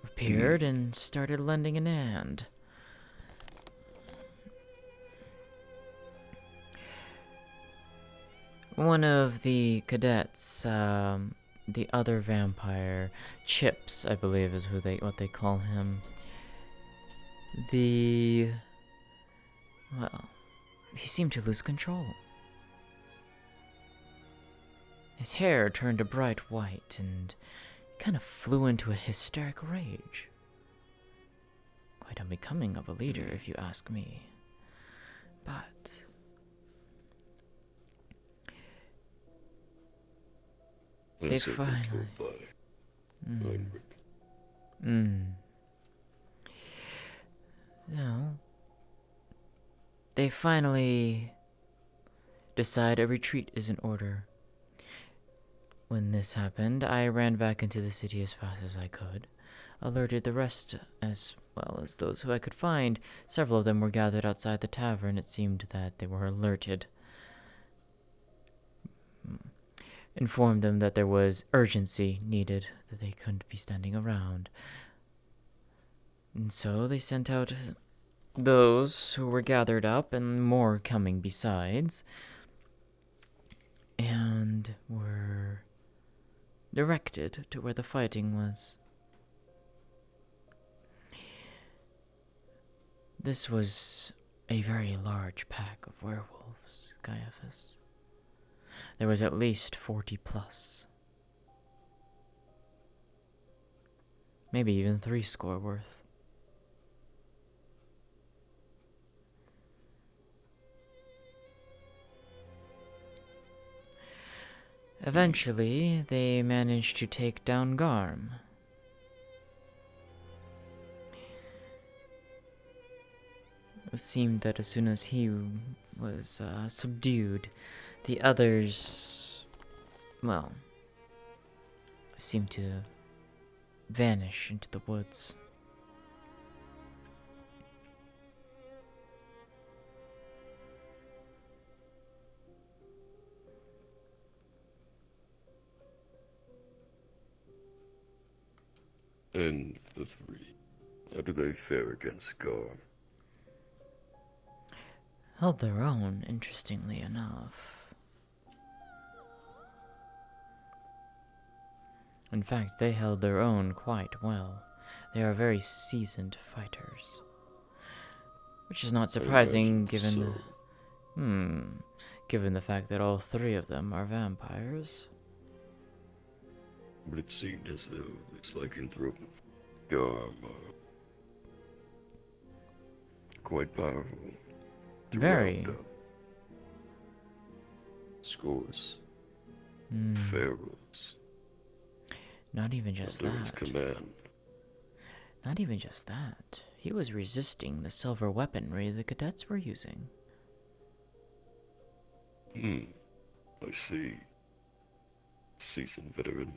Appeared and started lending a hand. One of the cadets, the other vampire, Chips, I believe is what they call him. Well, he seemed to lose control. His hair turned a bright white and kind of flew into a hysteric rage. Quite unbecoming of a leader, if you ask me. But they finally... No. They finally decide a retreat is in order. When this happened, I ran back into the city as fast as I could, alerted the rest as well as those who I could find. Several of them were gathered outside the tavern. It seemed that they were alerted. Informed them that there was urgency needed, that they couldn't be standing around. And so they sent out those who were gathered up, and more coming besides, and were directed to where the fighting was. This was a very large pack of werewolves, Caiaphas. There was at least 40 plus. Maybe even 60 worth. Eventually, they managed to take down Garm. It seemed that as soon as he was subdued, the others, well, seemed to vanish into the woods. And the 3, how do they fare against Gar? Held their own, interestingly enough. In fact, they held their own quite well. They are very seasoned fighters. Which is not surprising given given the fact that all 3 of them are vampires. But it seemed as though this lycanthrope Gar quite powerful. To Very. round up scores. Ferals. Not even just under his that. command. Not even just that. He was resisting the silver weaponry the cadets were using. I see. Seasoned veteran.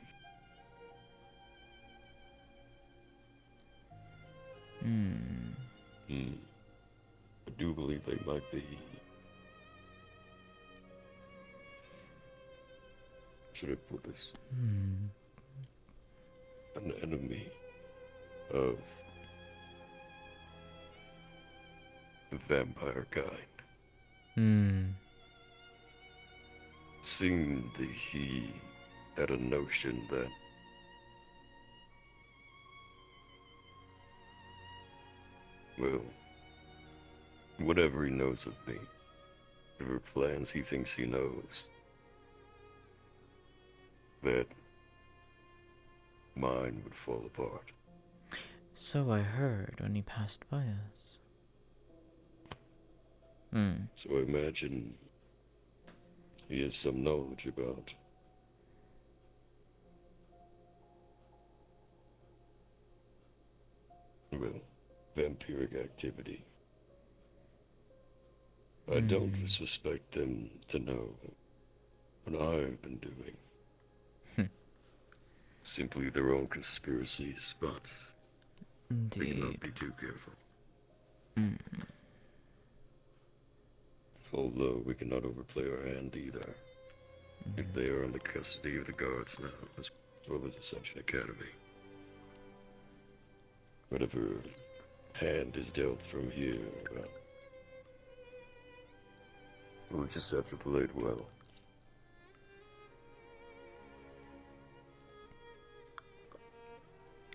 I do believe they might be. Should I put this? An enemy of the vampire kind. Seemed that he had a notion that well, whatever he knows of me, whatever plans he thinks he knows, that mine would fall apart. So I heard when he passed by us. So I imagine he has some knowledge about well, vampiric activity. I don't suspect them to know what I've been doing. Simply their own conspiracies, but they cannot be too careful. Although we cannot overplay our hand either. If they are in the custody of the guards now, as well as Ascension Academy. Whatever hand is dealt from here, we'll just have to play it well.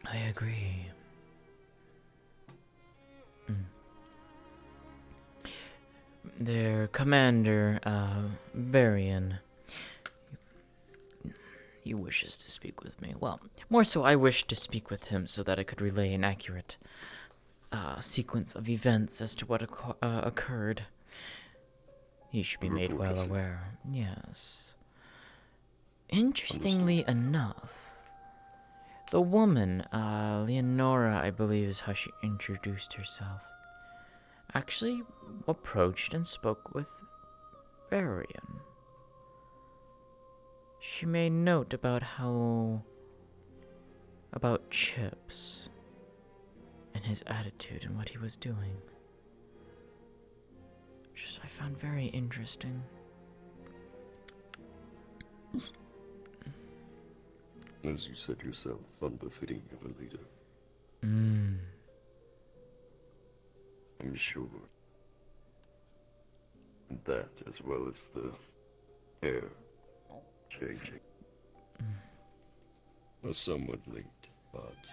I agree. Their commander, Varian, he wishes to speak with me. Well, more so I wish to speak with him so that I could relay an accurate sequence of events as to what occurred. He should be made well aware. Yes. Interestingly enough, the woman, Leonora, I believe is how she introduced herself, actually approached and spoke with Varian. She made note about Chips and his attitude and what he was doing, which I found very interesting. As you said yourself, unbefitting of a leader. I'm sure that, as well as the hair changing, are somewhat linked, but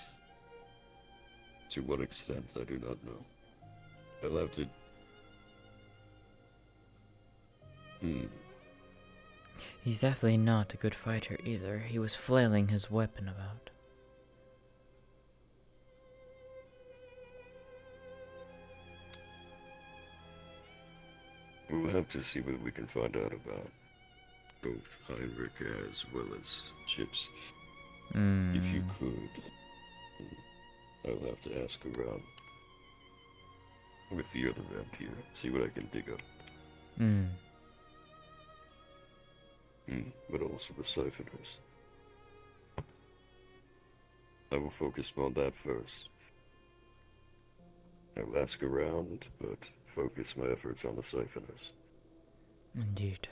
to what extent I do not know. I'll have to... He's definitely not a good fighter either. He was flailing his weapon about. We'll have to see what we can find out about both Heinrich as well as Chips. If you could, I'll have to ask around with the other vampire, see what I can dig up. But also the siphoners. I will focus on that first. I'll ask around, but focus my efforts on the siphoners. Indeed.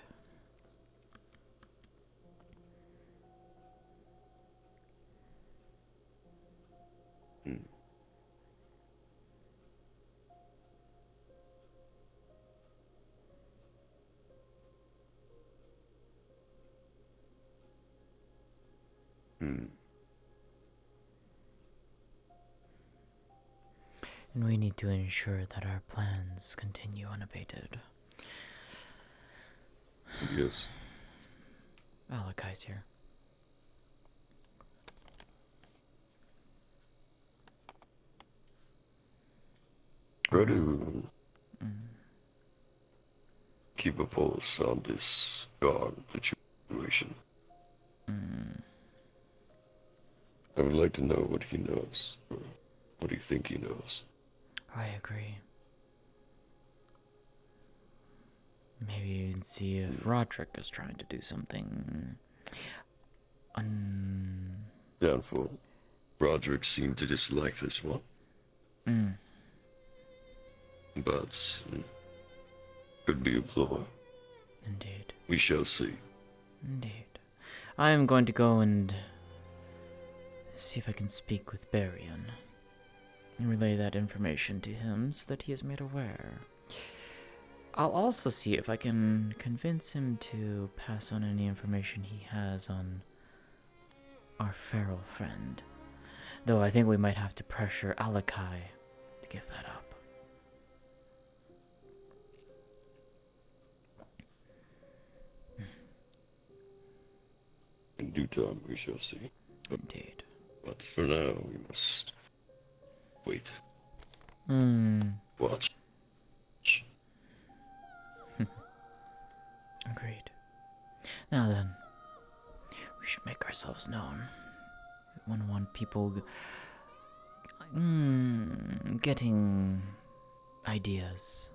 And we need to ensure that our plans continue unabated. Yes. Alakai's here. Try to keep a pulse on this guard situation. I would like to know what he knows, or what he think he knows. I agree. Maybe even see if Roderick is trying to do something. Doubtful. Roderick seemed to dislike this one. But could be a ploy. Indeed. We shall see. Indeed. I am going to go and see if I can speak with Barian and relay that information to him so that he is made aware. I'll also see if I can convince him to pass on any information he has on our feral friend. Though I think we might have to pressure Alakai to give that up. In due time, we shall see. Indeed. But for now, we must wait. Watch. Agreed. Now then, we should make ourselves known. We wouldn't want people getting ideas.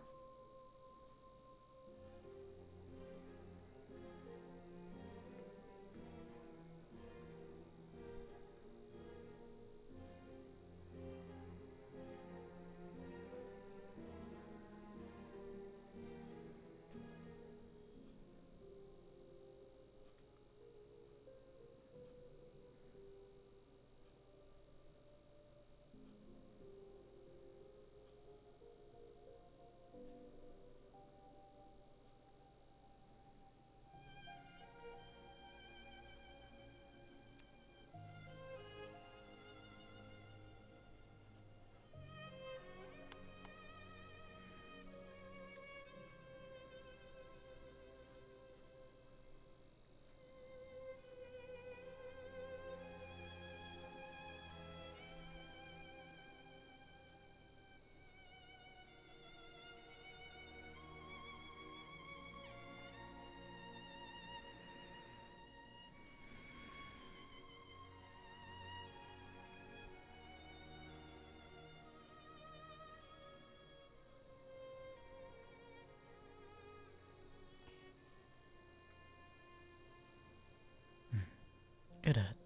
Good at.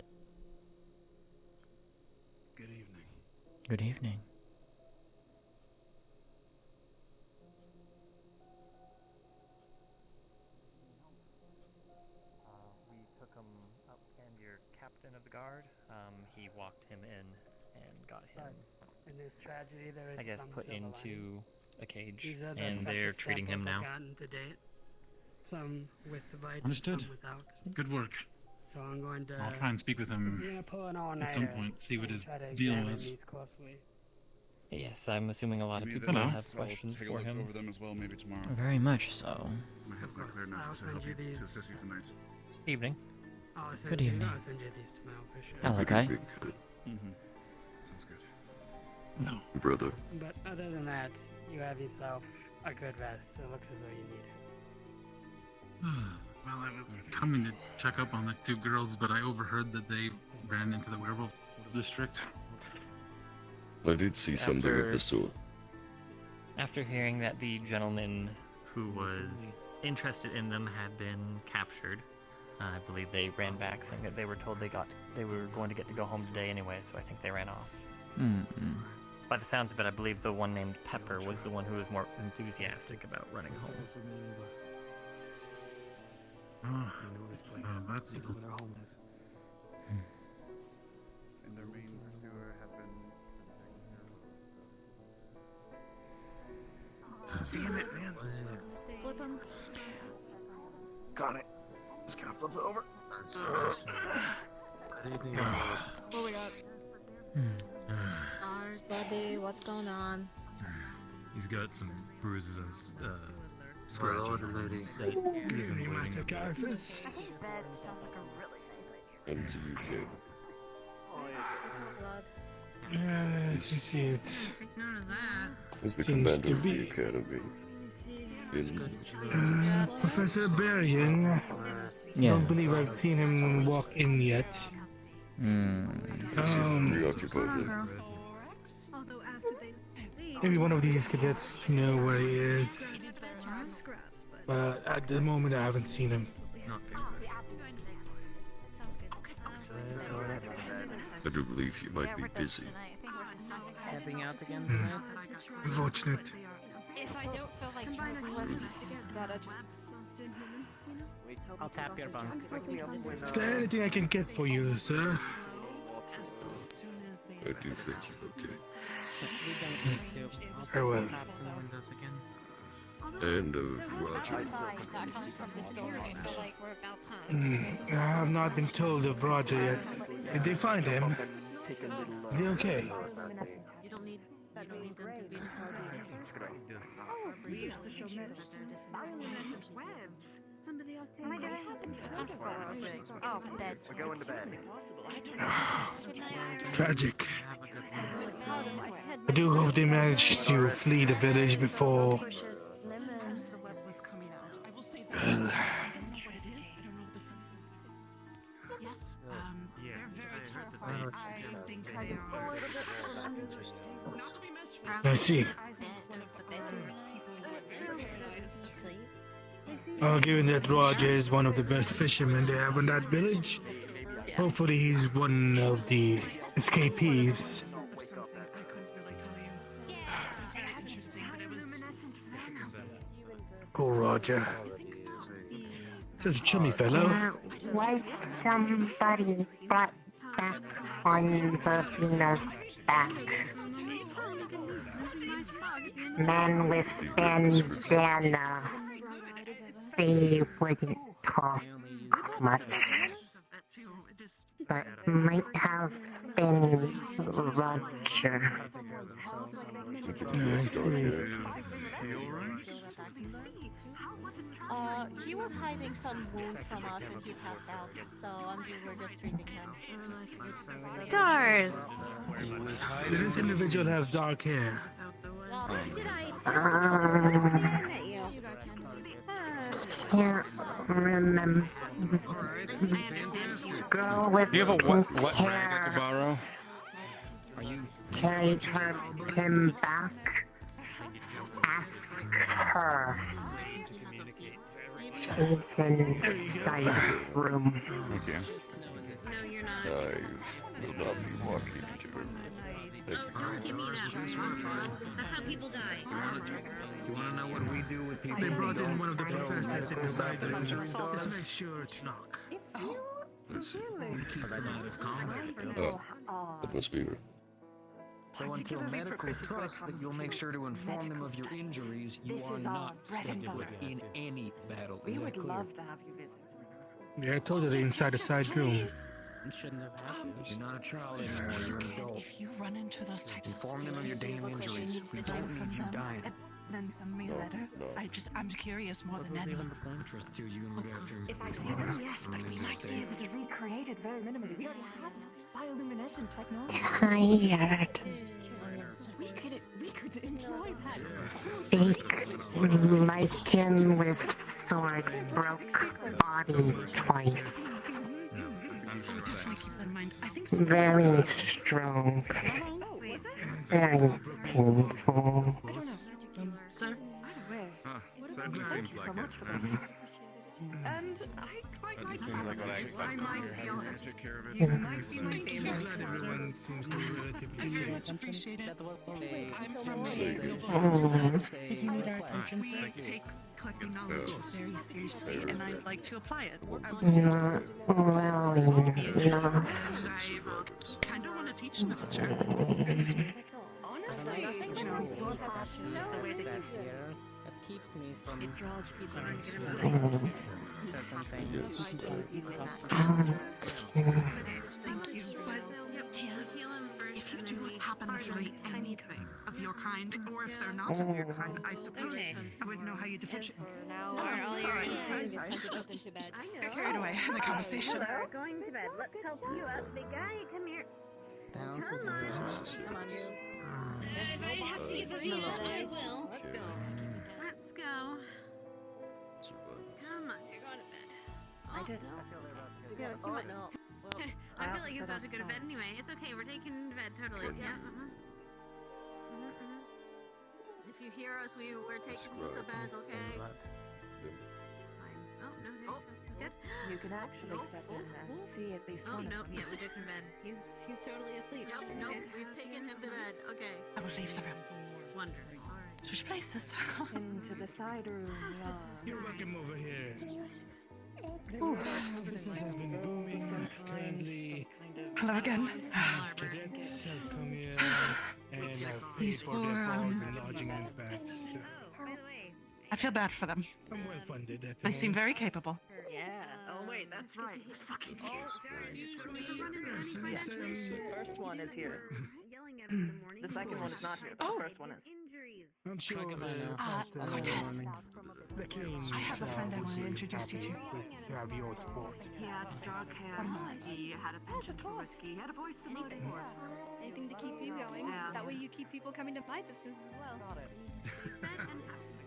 Good evening. Good evening. We took him up, and your captain of the guard, he walked him in and got him. In this tragedy, there is I guess some put silver into lining. a cage, These are the and they're precious treating him samples now. I've gotten to date. Some with the bites, Understood. some without. Good work. So I'm going to. I'll try and speak with him I'm gonna pull an at some all-nighter point, see what and his try to deal examine was. these closely. Yes, I'm assuming a lot of Give me people the will notes. have questions I'll take a for look him. over them as well, maybe tomorrow. Very much so. My head's not clear I'll enough to send help you you to these. assist you tonight. Evening. I'll send Good you, evening. I'll send you these tomorrow for sure. Alakai. Mm-hmm. Sounds good. No. Brother. But other than that, you have yourself a good rest. It looks as though you need it. Well, I was coming to check up on the two girls, but I overheard that they ran into the werewolf district. I did see something of the sort. After hearing that the gentleman who was interested in them had been captured, I believe they ran back, saying that they were told they were going to get to go home today anyway, so I think they ran off. By the sounds of it, I believe the one named Pepper was the one who was more enthusiastic about running home. Oh, so that's And their main pursuer have been. Damn it, man. Flip him. Got it. Just gonna flip it over. Good evening, What we got? Stars, buddy, what's going on? He's got some bruises and My lord scratches and on lady. him. That he's been bleeding Master a bit. Caiaphas. I think bed sounds like a really nice idea. And to you, King. It's not blood. Let's see it. Take note of that. Is the Seems commander to of the be. academy. Professor Barian. Yeah. Don't believe I've seen him walk in yet. Preoccupied. Although after they leave, Maybe one of these cadets know where he is. John scraps, but but at the moment I haven't seen him. I do believe you might be busy. Camping out again tonight? Unfortunate. If I don't feel like I'll tap your bunk. Is there anything I can get for you, sir? I do think you're okay. We don't need to. I'll Very well. tap some windows again. And Roger. I have not been told of Roger yet. Did they find him? Is he okay? You don't need them to be disordered. We used to show bioluminescent webs. Somebody obtained. When did it happen? Oh, bed. We're going to bed. Tragic. I do hope they managed to flee the village before. Yes, they're very terrifying. I think they are. Not to be messed with. I see. One of the better people Oh, given that Roger is one of the best fishermen they have in that village, hopefully he's one of the escapees. Poor Roger. Such a chummy fellow. Was somebody brought back on Lucina's back? Man with bandana. They wouldn't talk much, but might have been Roger. I see. He was hiding some wounds from us and he passed out, so we're just treating him. Stars! Did this individual have dark hair? Can't remember. Girl with Do you have a pink what rag I hair could borrow? carried him back. Ask her. She's inside the room. Okay. No, you're not. I will not be walking to her. Thank you. Don't give me that one. That's how people die. You want to know what we do with people? They brought in one of the professors in the side room. Just make sure to knock. Let's see. We keep them out of combat. Oh, that must be her. So until medical trusts that you'll make sure to inform them of your injuries, you are not stepping foot in any battle. Is that clear? to have you visit. Yeah, I told you they're inside the side room. It shouldn't have happened. You're not a child anymore, you're an adult. If you run into those types Inform them of your damn injuries. We don't need you dying. then send me a letter. I'm curious more than anything. Trust you, you can look after him. If I see them, yes, but we might be able to recreate it very minimally. We already have bioluminescent technology. Tired. We could employ that. Fake lichen with sword broke body twice. I'll definitely keep that in mind. I think Very strong. Very painful. Sir? Certainly seems like it. And I quite like seems like what I I expected. might be honest. Take care of it. You might be my I'm favorite. glad everyone seems to be relatively I very safe. much appreciate it. I'm from Thank a you. noble house. If you need our attention, we Thank you. take collecting knowledge very seriously, and I'd like to apply it. Not well enough. I kind of want to teach in the future. Honestly, you know, your passion, the way that you say it. That keeps me from It draws people saying into certain things. Thank you, but if you do happen to find anything of your kind, or if they're not of your kind, I suppose I wouldn't know how you differentiate. Now, No, are all your sorry. answers time to put them to bed? Get carried away in the conversation. We're going to bed. Let's help you up. Big guy, come here. Bounce is Come on. weird. Come on, you. If I have to give you that, I will. Let's go. Let's go. Come on. You're going to bed. I did. Yeah, he might not. I feel like he's about to go to bed anyway. It's okay. We're taking him to bed. Totally. Yeah. If you hear us, we're taking you to bed, okay? them. Oh, no, no, good. You can actually step in and see at least one of nope, them. yeah, we took him to bed. He's totally asleep. Nope, we've taken him to bed. Okay. I will leave the room. Wonderful. Alright. Switch places. Into the side room, You're welcome over here. Business has been booming. Currently, Hello again. cadets have come here and have paid These for their were, board and lodging in advance. I feel bad for them. I'm well funded at the They seem moment. very capable. Yeah. Oh wait, that's right. He's fucking Yes, The first one is here. The second one is not here. The first one is. I'm sure Cortez. the Kings I have a friend I want to introduce you to. to have your support. He had dark hair. He had a penchant for whiskey. He had a voice similar to yours. Anything to keep you going. Yeah. That way you keep people coming to my business as well.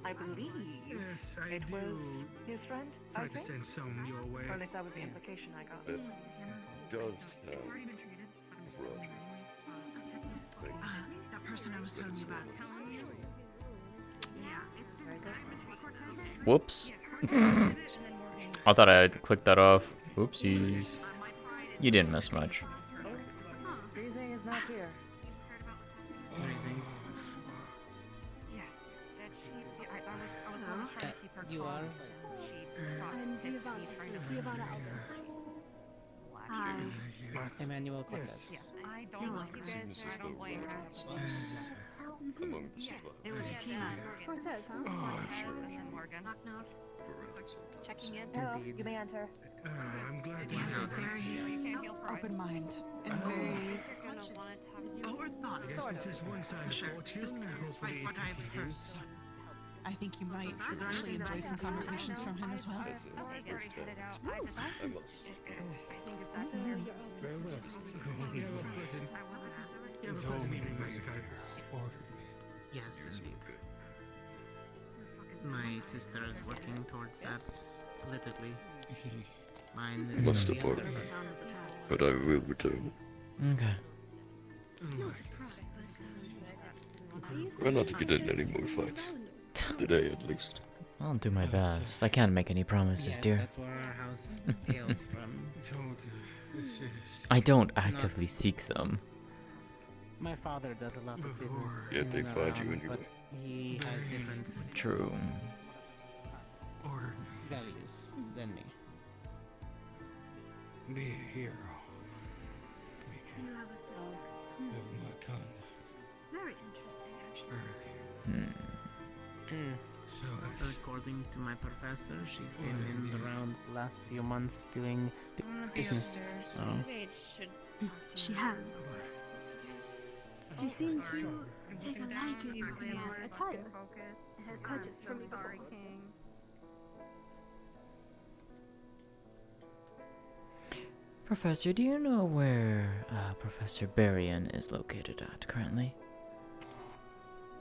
I believe Yes, I it do. was his friend. I Try to think. send some your way. Or at least that was the implication I got. That does have Roger. That person I was telling you about. Whoops. I thought I had clicked that off. Oopsies. You didn't miss much. Freezing is not here. You are? I'm Giovanna Aldo. Hi. Emmanuel Cortez. Yes. I don't like you guys, I don't blame her. Among the survivors. It was Tina. Cortez, huh? Morgan. Knock, knock. Checking in. Hello, you may enter. I'm glad to He has a hear very open mind and very forward I thoughts. guess this is one side of Sure, fortune. despite Hopefully what it I've heard. continues. I think you might actually enjoy some conversations from him as well. As a first I must. Very well. You have a pleasant, you have a pleasant evening, Mr. Titus. Yes, indeed. My sister is working towards that politically. Mine is Must the depart, other. but I will return. Okay. Try not to get in any more fights. Today, at least. I'll do my best. I can't make any promises, Yes, dear. that's where our house hails from. I don't actively seek them. My father does a lot of business. Yet in they and find you around, anyway. But he has different True. values than me. Be a hero. So you have a sister. Of my kind. Very interesting, actually. So According to my professor, she's been in the round the last few months doing business. So She has. She seemed to take a liking to my attire and has purchased from me before. Professor, do you know where Professor Berrien is located at currently?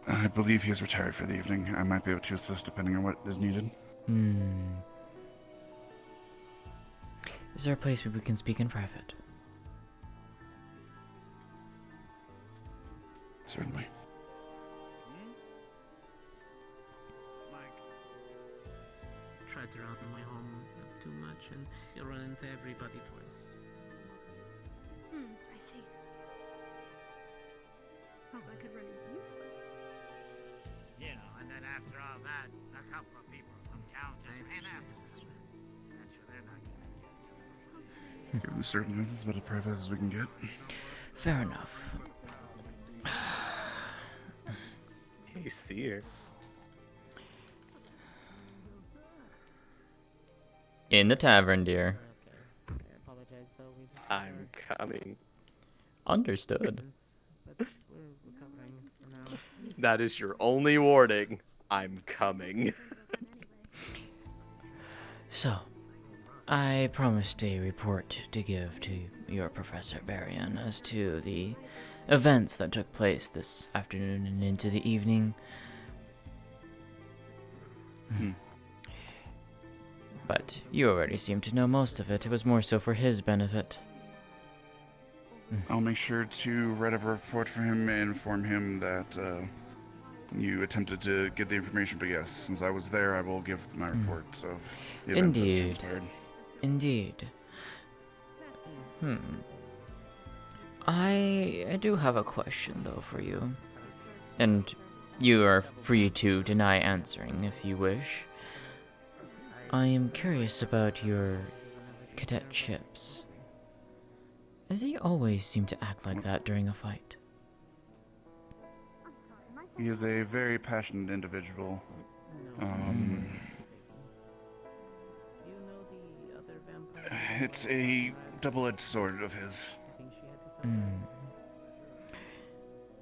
I believe he is retired for the evening. I might be able to assist depending on what is needed. Is there a place where we can speak in private? Certainly. try to run my home too much, and you'll run into everybody twice. I see. Hope I could run into you twice. You know, and then after all that, a couple of people from town just ran after us. That's sure they're not gonna get Given the circumstances, about as private as we can get. Fair enough. Hey, see her. In the tavern, dear. I'm coming. Understood. That is your only warning. I'm coming. So, I promised a report to give to your Professor Berrien as to the events that took place this afternoon and into the evening. But you already seem to know most of it. It was more so for his benefit. I'll make sure to write up a report for him and inform him that you attempted to get the information, but yes, since I was there, I will give my report of the events as Indeed. transpired. Indeed. I do have a question, though, for you. And you are free to deny answering if you wish. I am curious about your cadet Chips. Does he always seem to act like that during a fight? He is a very passionate individual. It's a double-edged sword of his.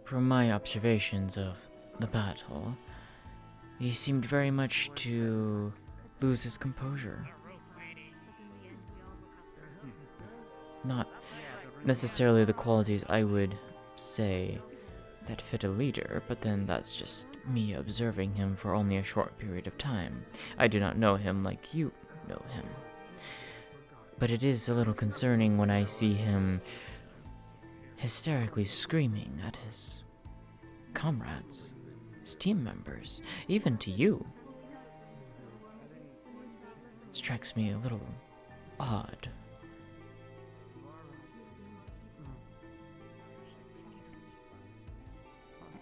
From my observations of the battle, he seemed very much to lose his composure. Not necessarily the qualities I would say that fit a leader, but then that's just me observing him for only a short period of time. I do not know him like you know him. But it is a little concerning when I see him hysterically screaming at his comrades, his team members, even to you. It strikes me a little odd.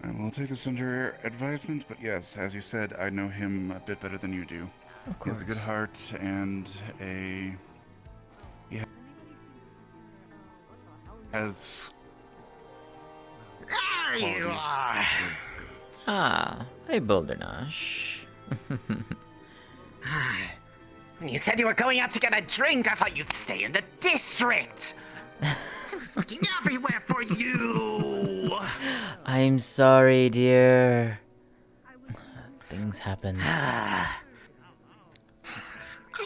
I will take this under advisement, but yes, as you said, I know him a bit better than you do. Of He has a good heart and he has. There you are! Ah, hey Bouldernash. When you said you were going out to get a drink, I thought you'd stay in the district! I was looking everywhere for you! I'm sorry, dear. Things happen. I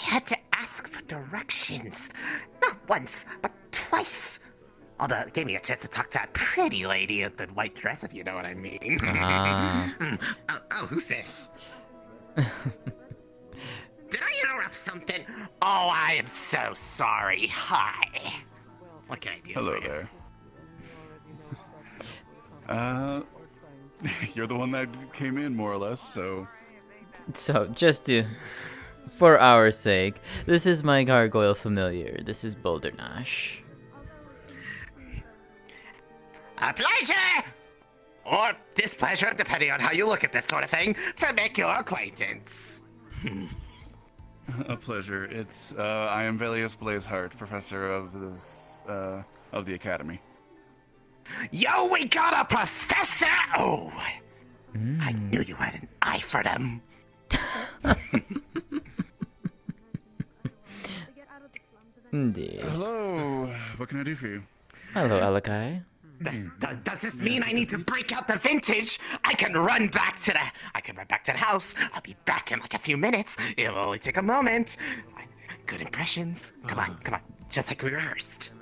had to ask for directions. Not once, but twice. Although it gave me a chance to talk to that pretty lady in the white dress, if you know what I mean. Ah. Oh, who's this? Did I interrupt something? Oh, I am so sorry. Hi. What can I do Hello for you? there. You're the one that came in, more or less, so. So, just to, for our sake, this is my gargoyle familiar. This is Bouldernash. A pleasure! Or displeasure, depending on how you look at this sort of thing, to make your acquaintance. A pleasure. It's, I am Velius Blazeheart, professor of this, of the Academy. Yo, we got a professor! Oh! I knew you had an eye for them. Indeed. Hello, what can I do for you? Hello, Alakai. Does this mean I need to break out the vintage? I can run back to the house. I'll be back in like a few minutes. It'll only take a moment. Good impressions. Come on. Just like we rehearsed.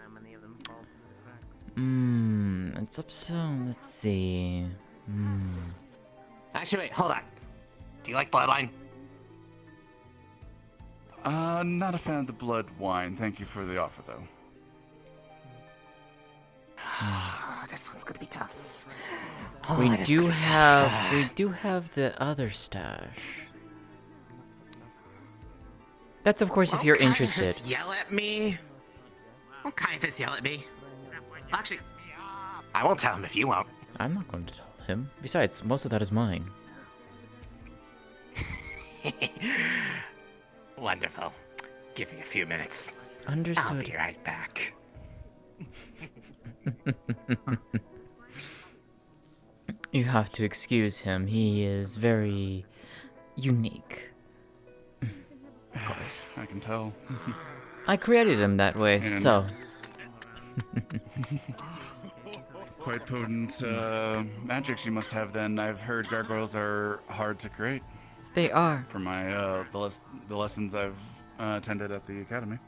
It's up so, let's see. Actually, wait, hold on. Do you like bloodline? Not a fan of the blood wine. Thank you for the offer, though. This one's gonna be tough. We do have the other stash. That's of course if you're interested. Just yell at me. Won't Caiaphas yell at me? Actually, I won't tell him if you won't. I'm not going to tell him. Besides, most of that is mine. Wonderful. Give me a few minutes. Understood. I'll be right back. You have to excuse him. He is very unique. Of course. I can tell. I created him that way, And- so. Quite potent magics you must have then. I've heard gargoyles are hard to create. They are. From my the lessons I've attended at the academy.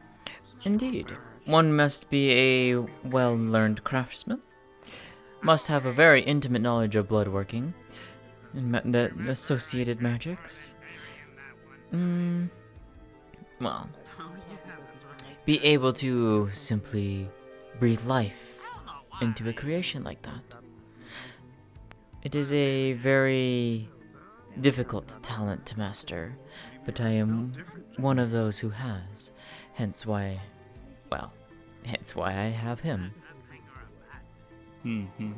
Indeed. One must be a well-learned craftsman. Must have a very intimate knowledge of bloodworking and the associated magics. Well, be able to simply breathe life into a creation like that. It is a very difficult talent to master, but I am one of those who has. Hence why I have him. Mm-hmm.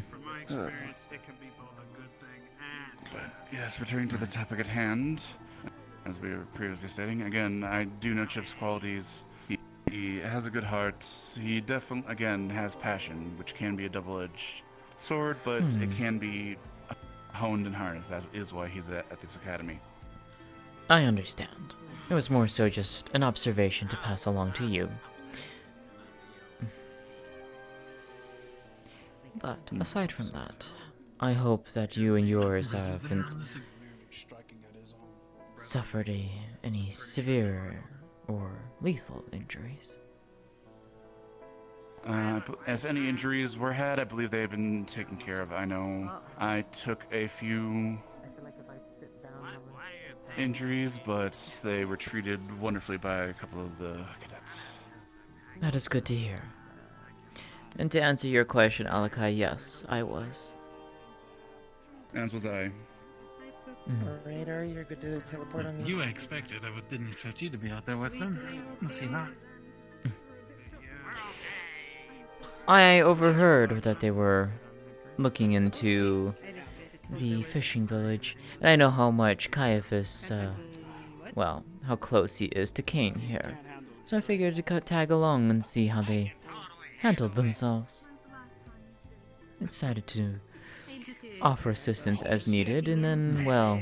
From my experience, it can be both a good thing and But yes, returning to the topic at hand, as we were previously stating, again, I do know Chip's qualities. He has a good heart. He definitely, again, has passion, which can be a double-edged sword, but it can be honed and harnessed. That is why he's at this academy. I understand. It was more so just an observation to pass along to you. But aside from that, I hope that you and yours haven't suffered any severe or lethal injuries. If any injuries were had, I believe they have been taken care of. I know I took a few injuries, but they were treated wonderfully by a couple of the cadets. That is good to hear. And to answer your question, Alakai, yes, I was. As was I. Radar, you're good to teleport on me. you expected. I didn't expect you to be out there with them. Lucina. I overheard that they were looking into the fishing village, and I know how much Caiaphas, how close he is to Cain here. So I figured to tag along and see how they handled themselves. I decided to offer assistance as needed, and then, well,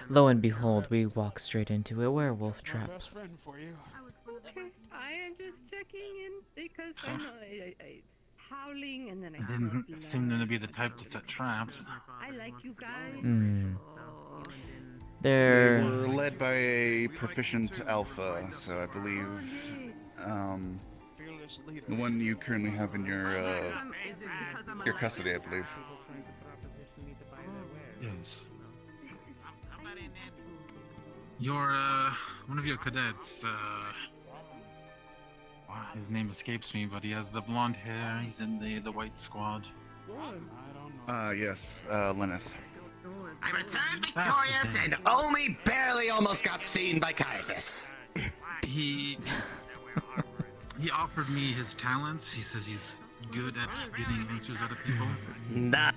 lo and behold, we walked straight into a werewolf trap. Okay, I am just checking in because I'm howling and then I Didn't seem to be the type to set traps. I like you guys. They They're were led by a proficient alpha, so I believe the one you currently have in your custody, I believe. Yes. Your, one of your cadets, his name escapes me, but he has the blonde hair, he's in the white squad. Yes, Lenneth. I returned victorious and only barely almost got seen by Caiaphas. He offered me his talents. He says he's good at getting answers out of people. The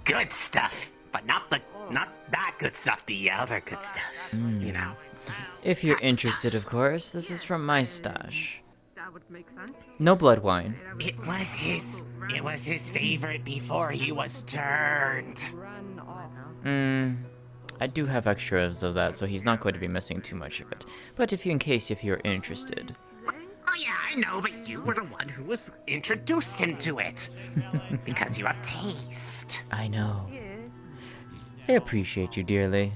good stuff, but not that good stuff, the other good stuff, you know. If you're interested, of course, this is from my stash. That would make sense. No blood wine. It was his favorite before he was turned. I do have extras of that, so he's not going to be missing too much of it. But if you're interested. Oh yeah, I know, but you were the one who was introduced him to it. Because you have taste. I know. I appreciate you dearly.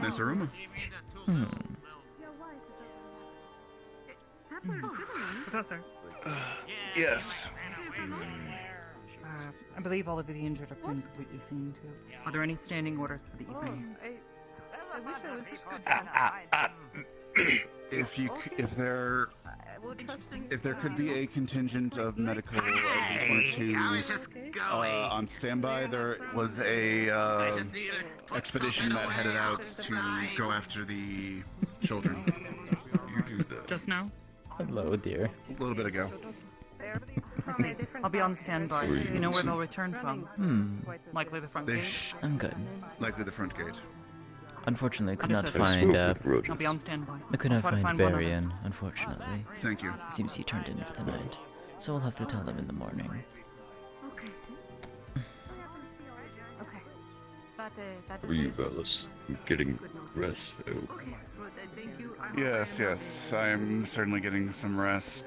Nice aroma. Professor. Yes. I believe all of the injured have been completely seen to. Are there any standing orders for the evening? I wish I was just good. If there could be a contingent of medical, I just wanted to on standby. There was a expedition that headed out to go after the children. Just now? Hello, dear. A little bit ago. I see. I'll be on standby. Do you know where they'll return from? Likely the front gate? I'm good. Likely the front gate. Unfortunately, I could not Understood. find, I'll be on standby. I could not I'll try to find find one of Barian, unfortunately. Thank you. It seems he turned in for the night. So we'll have to tell them in the morning. Okay. Were you, Velas? Getting rest, I hope. Yes, I am certainly getting some rest.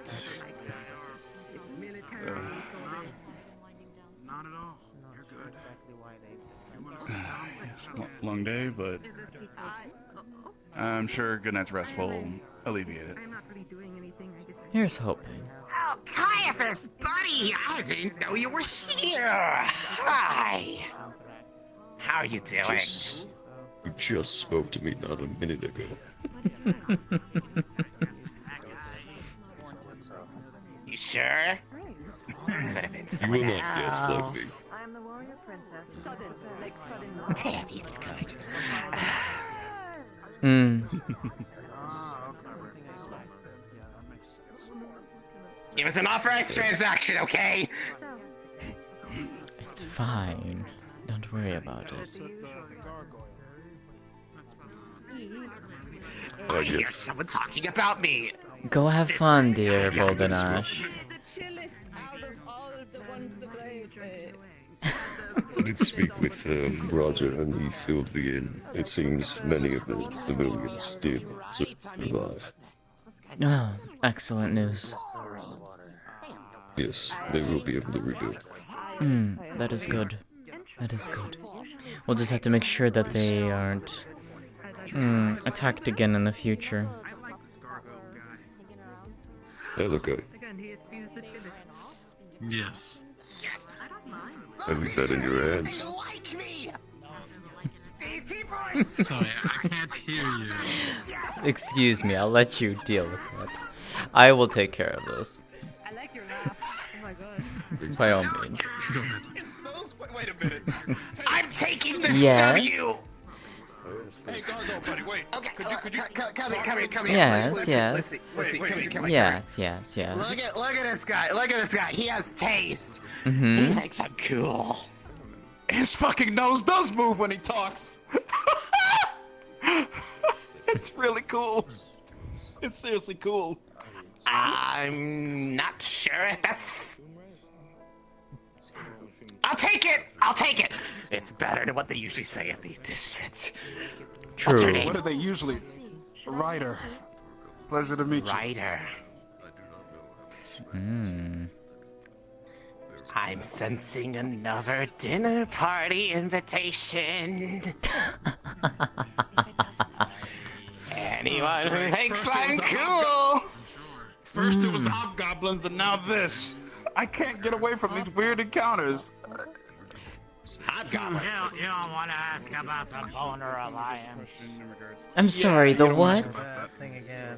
Not at all. You're good. If you want to sit down, Long day, but I'm sure good night's rest will alleviate it. I'm not really doing anything. I just. Here's hoping. Oh, Caiaphas, buddy! I didn't know you were here! Hi! How are you doing? You just spoke to me not a minute ago. You sure? You will not guess like me. I'm the warrior princess. Sudden. Damn, he's good. It was an authorized transaction, okay? It's fine. Don't worry about it. I hear someone talking about me. Go have fun, dear Boldenash. I did speak with Roger, and he filled me in. It seems many of the civilians did survive. Oh, excellent news. Yes, they will be able to rebuild. That is good. That is good. We'll just have to make sure that they aren't attacked again in the future. Okay. Yes. Have you that in your hands? Sorry, I can't hear you. Excuse me, I'll let you deal with that. I will take care of this. I like your laugh. Oh my god. By all means. Wait a minute. I'm taking this Yes. W. Hey, Gargo, buddy, wait. Okay, could you come here. Yes, yes. Let's see, come here. Yes. Look at this guy. He has taste. Mm-hmm. He thinks I'm cool. His fucking nose does move when he talks. It's really cool. It's seriously cool. I'm not sure if that's... I'll take it! It's better than what they usually say at the district. True. What's your name? What are they usually? Ryder. Pleasure to meet you. Ryder. I'm sensing another dinner party invitation. Anyone who thinks I'm cool? First it was hobgoblins and now this. I can't get away from these weird encounters. Hobgoblin. You don't want to ask about the Boner Alliance. I'm sorry, the what? That thing again.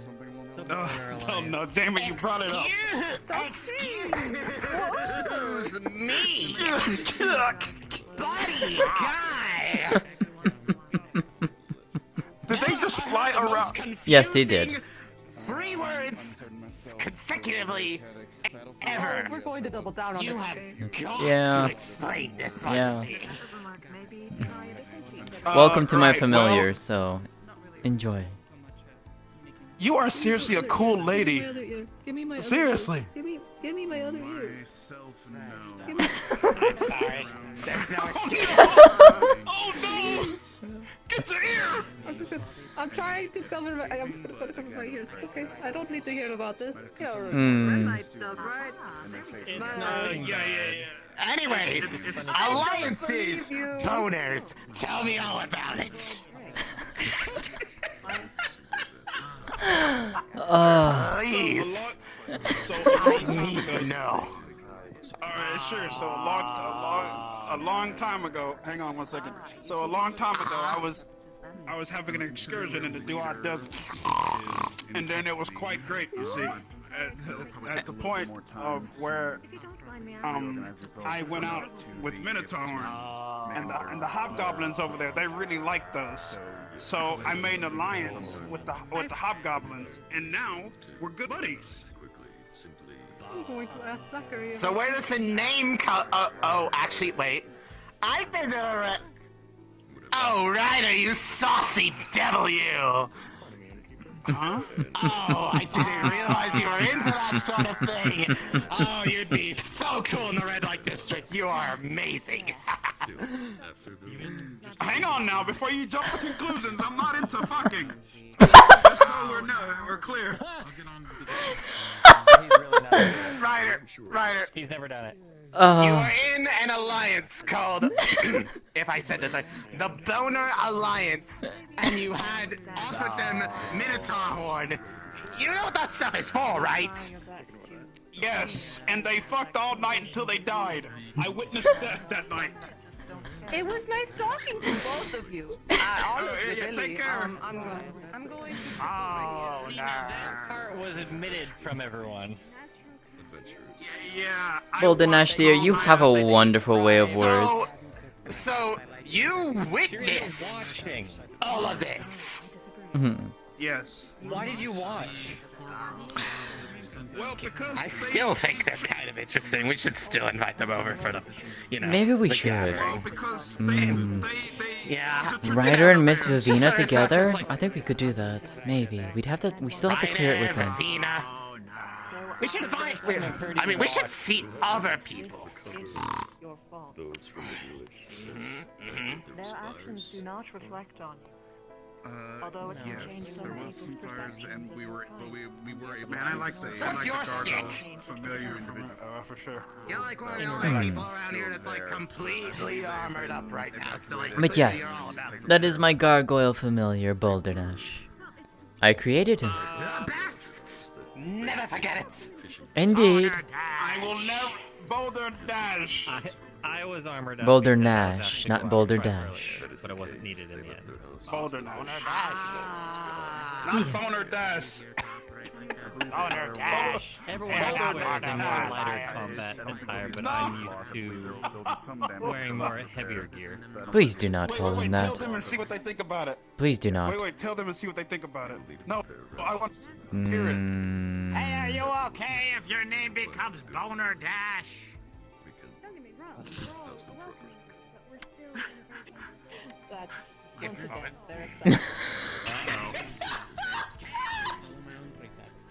Oh no, damn it, you brought it up. Excuse me! Buddy, guy! Did they just fly around? Yes, they did. 3 words consecutively ever. We're going to double down on You it. have got Yeah. to explain this one Yeah. to me. Welcome to my right, familiar, well- so enjoy. You are seriously a cool lady. Give me my Seriously. Give me my other ear. I'm sorry. There's no excuse. Oh no! Get your ear! I'm trying to cover my. I'm just gonna cover my ears. It's okay. I don't need to hear about this. Anyways, alliances, boners. Tell me all about it. Please. I need to know. Alright, sure. So a long time ago. Hang on one second. So a long time ago, I was having an excursion in the Duat Desert, and then it was quite great. You see, at the point of where I went out with Minotaur and the hobgoblins over there. They really liked us. So I made an alliance with the hobgoblins, and now we're good buddies. I'm going to ask Zachary. So where does the name come? Oh, actually, wait. I've been there. Oh, Ryder, you saucy devil, you. Huh? Oh, I didn't realize you were into that sort of thing. Oh, you'd be so cool in the red light district. You are amazing. Hang on now, before you jump to conclusions, I'm not into fucking. Just so we're clear. Ryder. He's never done it. You are in an alliance called, if I said this right, the Boner Alliance, and you had offered them Minotaur Horn. You know what that stuff is for, right? Yes, and they fucked all night until they died. I witnessed death that night. It was nice talking to both of you. Honestly, yeah, really. take care. I'm going to. See, now that part was admitted from everyone. Yeah. Boldenash dear, you have a wonderful way of words. So you witnessed all of this. Yes. Why did you watch? Well, because I still think they're kind of interesting. We should still invite them over for the, Maybe we the should. gathering. Yeah. Ryder and Miss Vivina together? I think we could do that. Maybe. We still have to clear it with them. Vivina. We should find. I mean, we should see other people. Those from the village. Their actions do not reflect on. Although it's Yes, there was some fires, and we were able Man, I like the guard familiar individual. For sure. You're like one of the only people around here that's like completely armored up right now. So like, But yes, that is my gargoyle familiar, Boldernash. I created him. Best! Never forget it. Indeed. I will never Boulder Dash. I was armored up. Boulder because I was Nash, asking not for Boulder a Dash. But it wasn't needed in the end. Boulder Dash. Not Boner Dash. Boner Dash. Everyone else wears the more lighter combat attire, but I'm used to wearing more heavier gear. Please do not call him Tell that. them and see what they think about it. Please do not. Wait, tell them and see what they think about it. No, I want to hear it. Hey, are you okay if your name becomes Boner Dash? That's Give me a moment. they're excited.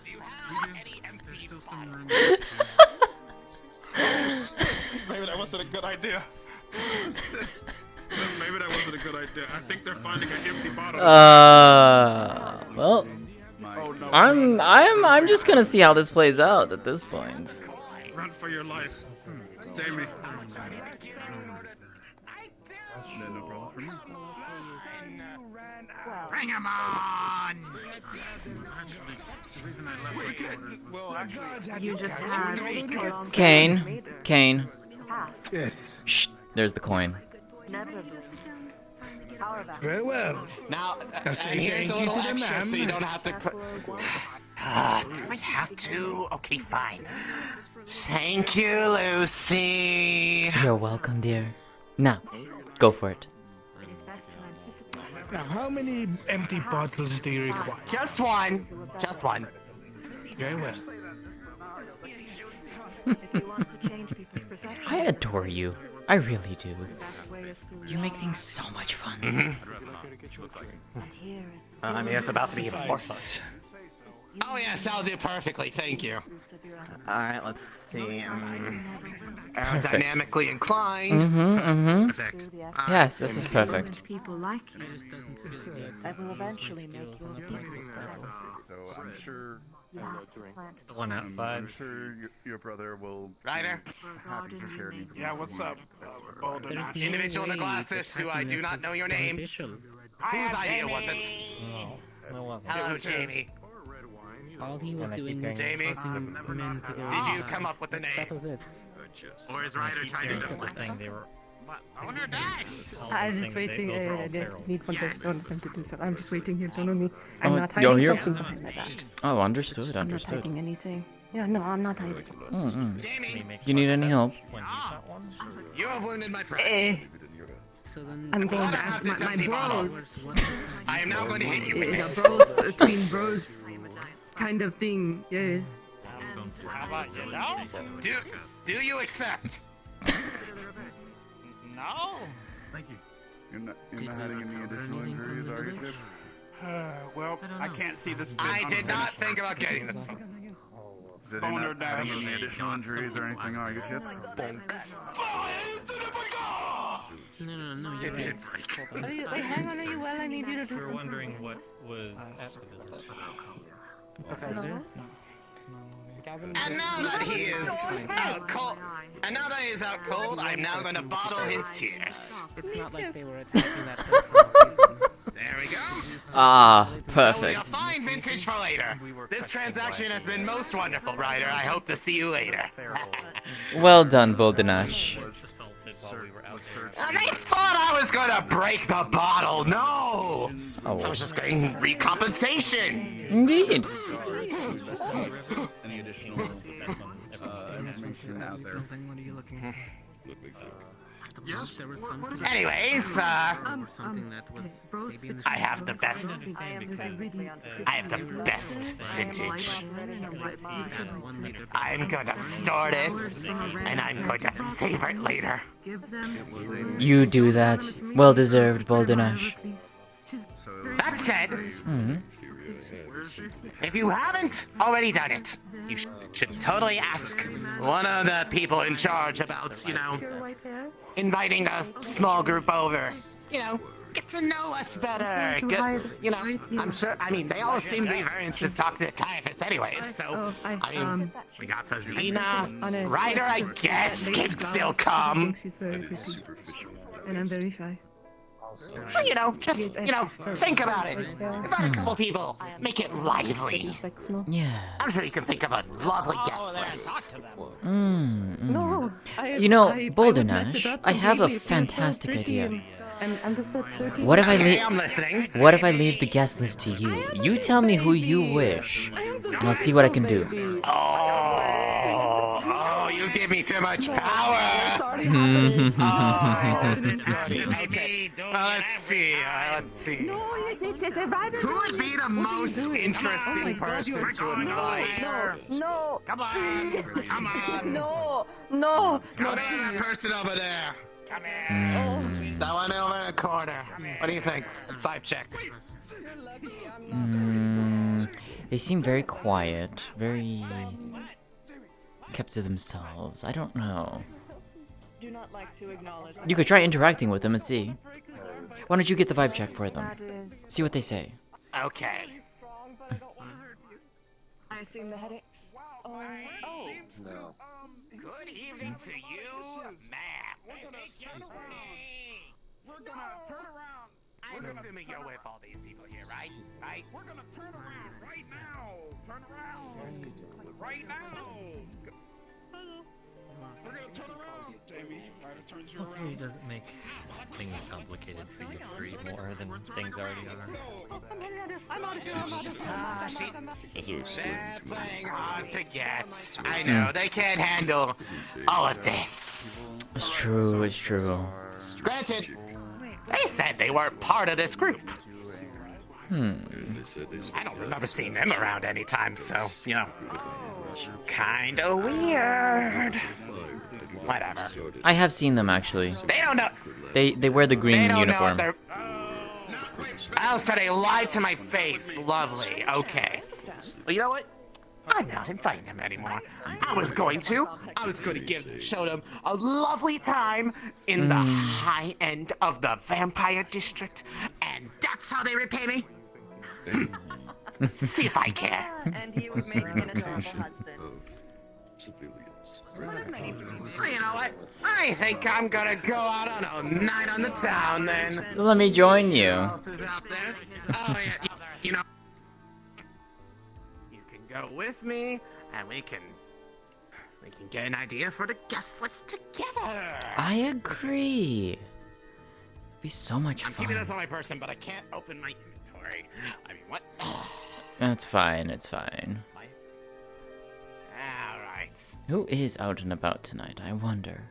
Do you have any MP There's still some room. Maybe that wasn't a good idea. Maybe that wasn't a good idea. I think they're finding an empty bottle. Well, I'm just gonna see how this plays out at this point. Run for your life. Jamie. No problem for me. Bring him on! You just had Kane. Yes. Shh. There's the coin. Very well. Now, Now say and here's a thank you little to the extra so you ma'am. don't have to. Do we have to? Okay, fine. Thank you, Lucy. You're welcome, dear. Now, go for it. Now, how many empty bottles do you require? Just one. Just one. Very well. I adore you. I really do. You make things so much fun. I mean, it's about to be more fun. Oh yes, I'll do perfectly. Thank you. All right, let's see. Aerodynamically inclined. Perfect. Yes, this is perfect. People like you. That will eventually make you a people's person. So I'm sure. The one outside. I'm sure your brother will. Ryder. Happy to share any. Yeah, what's up? Boulder Dash. Individual in the glasses who I do not know your name. Whose idea was it? Hello, Jamie. All he was doing was Jamie, causing men to go. did you come up with the name? That was it. Or is Ryder trying to deflect? Owner Dash! I'm just waiting. I need context on them to do so. I'm just waiting here. Don't know me. I'm Oh, not you're hiding here? something behind my back. Oh, understood, I'm not understood. hiding anything. Yeah, no, I'm not hiding. You need any help? You have wounded my pride. So then I'm going What to about ask this my empty bottle? bros. I am now going to hit you with Yeah, this. bros between bros kind of thing. Yes. How about you don't? Do you accept? No. Thank you. You're not having any additional injuries, are you, Chips? Well, I can't see this. I did not think about getting this. Did you not having any additional injuries or anything, are you, Chips? No, You did. Wait, hang on. Are you well? I need you to do We're something. wondering what was after this. Professor? And now that he is out cold, I'm now going to bottle his tears. It's not like they were attacking that person. There we go. Ah, A perfect. fine vintage for later. This transaction has been most wonderful, Ryder. I hope to see you later. Well done, Boldenash. assaulted while we were out there. They thought I was gonna break the bottle. No! Oh. I was just getting recompensation. Indeed. Any additional information out there? What are you looking for? Yes. There was something. Anyways, something that was I have the best. I have the best vintage. I'm gonna store it, and I'm going to savor it later. You do that. Well deserved, Boldenash. That said, if you haven't already done it, you should totally ask one of the people in charge about, inviting a small group over. Get to know us better. I'm sure, they all seem to be very interested to talk to Caiaphas anyways, so, we got Lucina, Ryder, I guess, can still come. And I'm very shy. Just think about it. Invite a couple people. Make it lively. Yeah. I'm sure you can think of a lovely guest list. No, Boldenash, I have a fantastic idea. I'm just a 13. What if I Okay, I'm listening. What if I leave the guest list to you? You tell me who you wish, and I'll see what I can do. Oh, you give me too much power. Okay, well, let's see. No, it's a rider. Who would be the most interesting person to invite? No. Come on. No. Go to that person over there. Come here. That one over in the corner. What do you think? Vibe check. They seem very quiet, very kept to themselves. I don't know. Do not like to acknowledge. You could try interacting with them and see. Why don't you get the vibe check for them? See what they say. Okay. I assume the headaches. Oh. No. Good evening to you, ma'am. We're gonna turn around. I'm assuming you're with all these people here, right? We're gonna turn around right now. Turn around. Right now. We're gonna turn around. Jamie, Ryder turns you Hopefully around. it doesn't make things complicated for you three more than things already are. That's what explained to me. Playing hard to get. I know, they can't handle all of this. It's true, it's true. Granted, they said they weren't part of this group. Hmm. I don't remember seeing them around anytime, so, kinda weird. Whatever. I have seen them actually. They don't know. They wear the green They don't uniform. know if they're... Also, they lied to my face. Lovely. Okay. Well, you know what? I'm not inviting them anymore. I was going to show them a lovely time in the high end of the vampire district, and that's how they repay me. See if I care. And he would make an adorable husband. Civilians. Well, you know what? I think I'm gonna go out on a night on the town then. Let me join you. Who else is out there? Oh yeah, you can go with me, and we can get an idea for the guest list together. I agree. It'd be so much I'm fun. keeping this on my person, but I can't open my inventory. I mean, what? It's fine, it's fine. Alright. Who is out and about tonight, I wonder?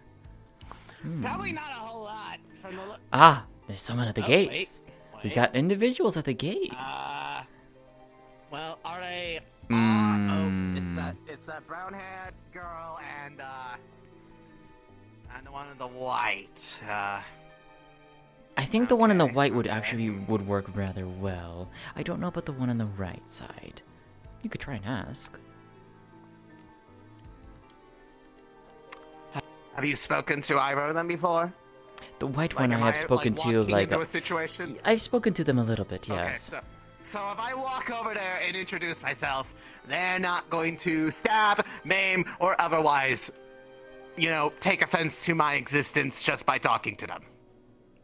Probably not a whole lot from the look. Ah, there's someone at the Oh, gates. We wait. got individuals at the gates. Well, are they? It's that brown-haired girl and the one in the white. I think the one in the white would work rather well. I don't know about the one on the right side. You could try and ask. Have you spoken to either of them before? The white one I have spoken to walking like into a situation? I've spoken to them a little bit, Okay, yes. so if I walk over there and introduce myself, they're not going to stab, maim, or otherwise, take offense to my existence just by talking to them.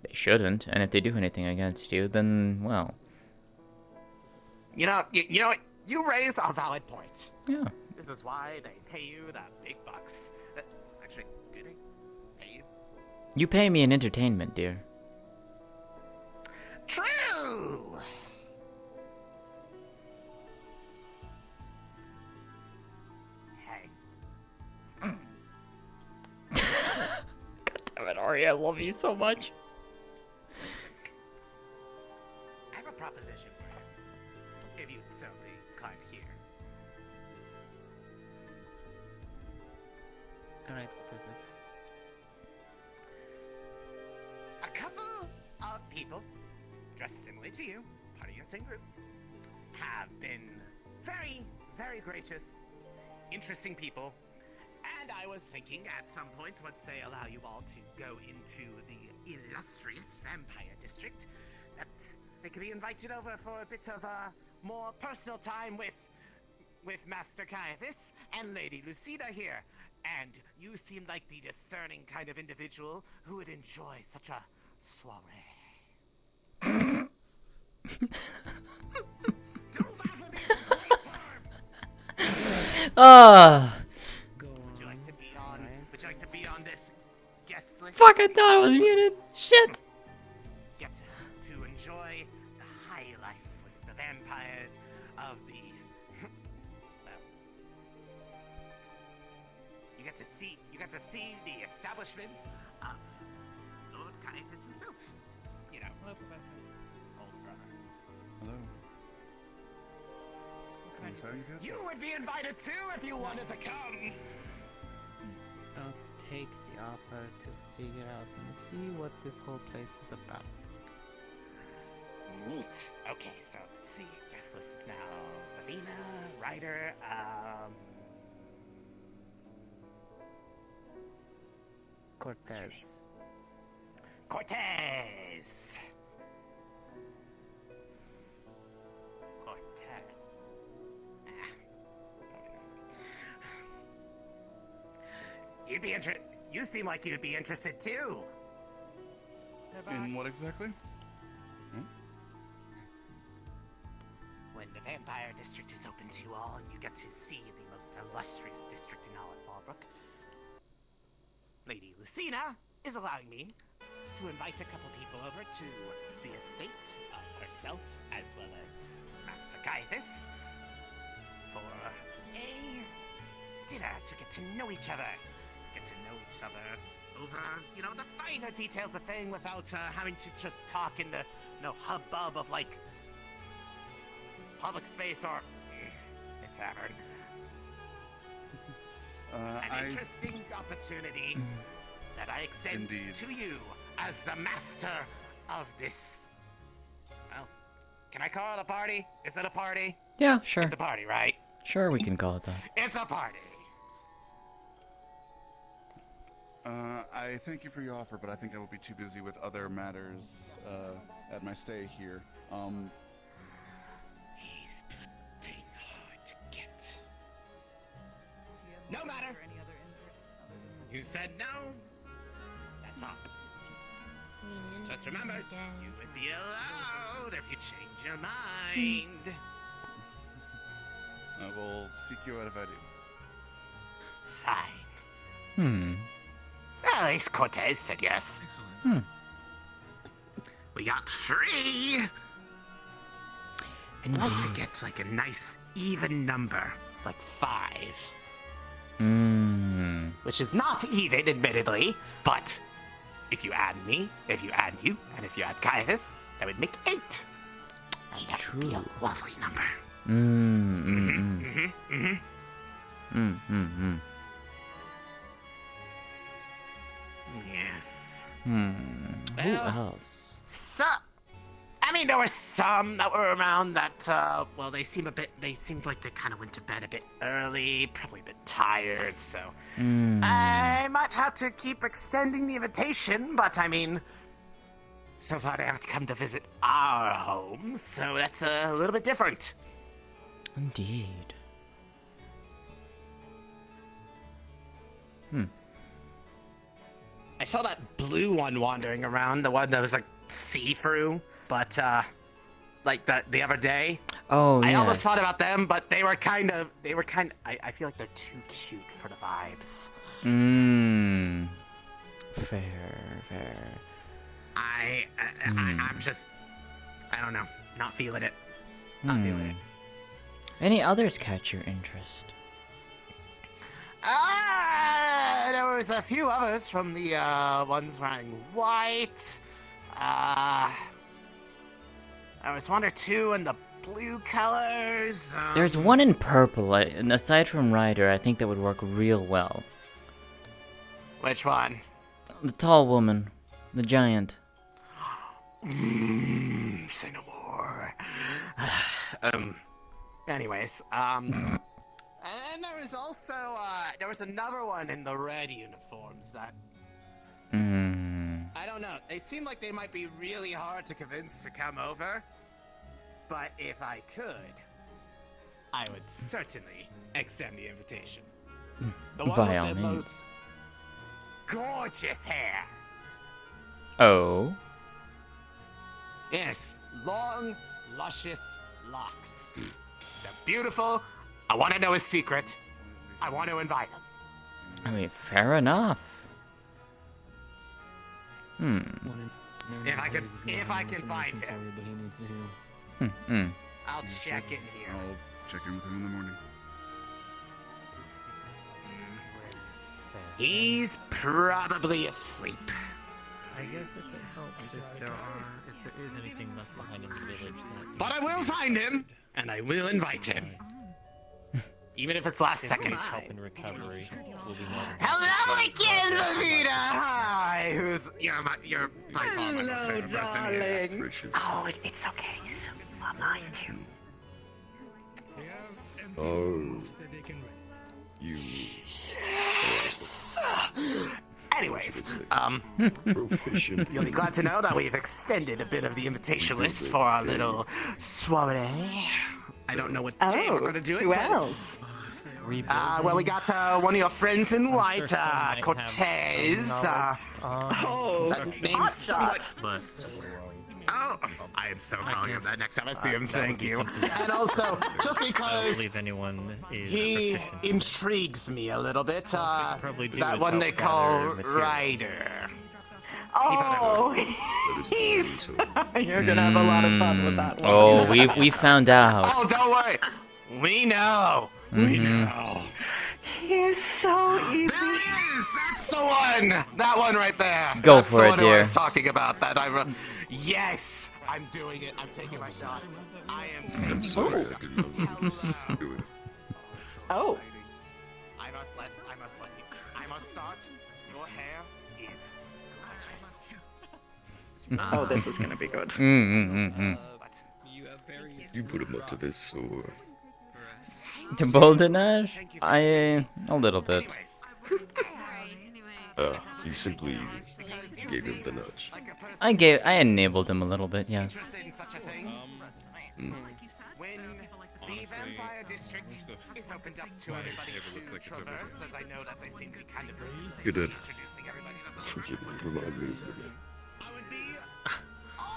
They shouldn't, and if they do anything against you, then well. You know what? You raise a valid point. Yeah. This is why they pay you the big bucks. Actually, do they pay you? You pay me in entertainment, dear. True! Hey. Damn it, Ari, I love you so much. I have a proposition for you. If you'd so be kind to hear. Alright, what is it? A couple of people, dressed similarly to you, part of your same group, have been very, very gracious, interesting people, and I was thinking at some point, once they allow you all to go into the illustrious Vampire District, that they could be invited over for a bit of a more personal time with Master Caiaphas and Lady Lucina here. And you seem like the discerning kind of individual who would enjoy such a soiree. Ah. Would you like to be on? Would you like to be on this guest list? Fuck, I thought I was muted. Shit. Get to enjoy the high life with the vampires of the. Well, you get to see the establishment of Lord Caiaphas himself. You know, old brother. Hello. You would be invited too if you wanted to come. I'll take the offer to figure out and see what this whole place is about. Neat. Okay, so let's see. Guest list is now Lavina, Ryder, Cortez. Cortez. Cortez. You'd be interested. You seem like you'd be interested too. In what exactly? When the Vampire District is open to you all, and you get to see the most illustrious district in all of Fallbrook, Lady Lucina is allowing me to invite a couple people over to the estate of herself as well as Master Caiaphas for a dinner to get to know each other. Get to know each other over, you know, the finer details of thing without having to just talk in the, hubbub of, like, public space or a tavern. An interesting opportunity that I extend to you as the master of this. Well, can I call it a party? Is it a party? Yeah, sure. It's a party, right? Sure, we can call it that. It's a party. I thank you for your offer, but I think I will be too busy with other matters at my stay here. He's playing hard to get. No matter. You said no. That's all. Just remember, you would be allowed if you change your mind. I will seek you out if I do. Fine. At least Cortez said yes. We got 3. I'd like to get like a nice even number, like 5. Which is not even, admittedly, but if you add me, if you add you, and if you add Caiaphas, that would make 8. And that would be a lovely number. Yes. Who Well, else? So, I mean, there were some that were around that, well, they seemed like they kind of went to bed a bit early, probably a bit tired, so I might have to keep extending the invitation, but I mean, so far they haven't come to visit our home, so that's a little bit different. Indeed. I saw that blue one wandering around, the one that was like see-through, but like the other day. Oh, I almost yes. thought about them, but they were kind of, I feel like they're too cute for the vibes. Fair. I'm just, I don't know, not feeling it. Not feeling it. Any others catch your interest? There was a few others from the ones wearing white. There was one or two in the blue colors. There's one in purple, and aside from Ryder, I think that would work real well. Which one? The tall woman. The giant. Say no more. Anyways, and there was also, there was another one in the red uniforms that... I don't know, they seem like they might be really hard to convince to come over. But if I could, I would certainly extend the invitation. The one By all with the means. most gorgeous hair. Oh? Yes, long, luscious locks. They're beautiful. I want to know his secret. I want to invite him. I mean, fair enough. If I can find him, I'll check in here. I'll check in with him in the morning. He's probably asleep. I guess if it helps, if there is anything left behind in the village that... But I will find him, and I will invite him. Even if it's last second. Help in recovery will be more than Hello again, Lucina! Hi! You're by far my most favorite person here. Oh, it's okay. So, I'm mine too. Oh. You. Anyways, you'll be glad to know that we've extended a bit of the invitation list for our little soiree. I don't know what day we're gonna do it. Who but- else? Well, we got one of your friends in white, Cortez. That name's somewhat. Oh, I am so calling him that next time I see him. Thank you. And also, just I don't because believe anyone is he proficient. intrigues me a little bit, probably do that is one they help call gather materials. Ryder. Oh, he's... You're gonna have a lot of fun with that one. Oh, we found out. Oh, don't worry. We know. We know. He's so easy. There he is. That's the one. That one right there. Go That's for the it, one who I dear. was talking about. Yes, I'm doing it. I'm taking my shot. I am. I'm sorry, I didn't know you could do it. Oh. I must let you. I must start. Your hair is gorgeous. Oh, this is gonna be good. You put him up to this, or To Bolden Ash? A little bit. you simply gave him the nudge. I enabled him a little bit, yes. When the Vampire District is opened up to everybody to traverse, as I know that they seem to be kind of You did. introducing everybody. Forgive me, remind me of your name.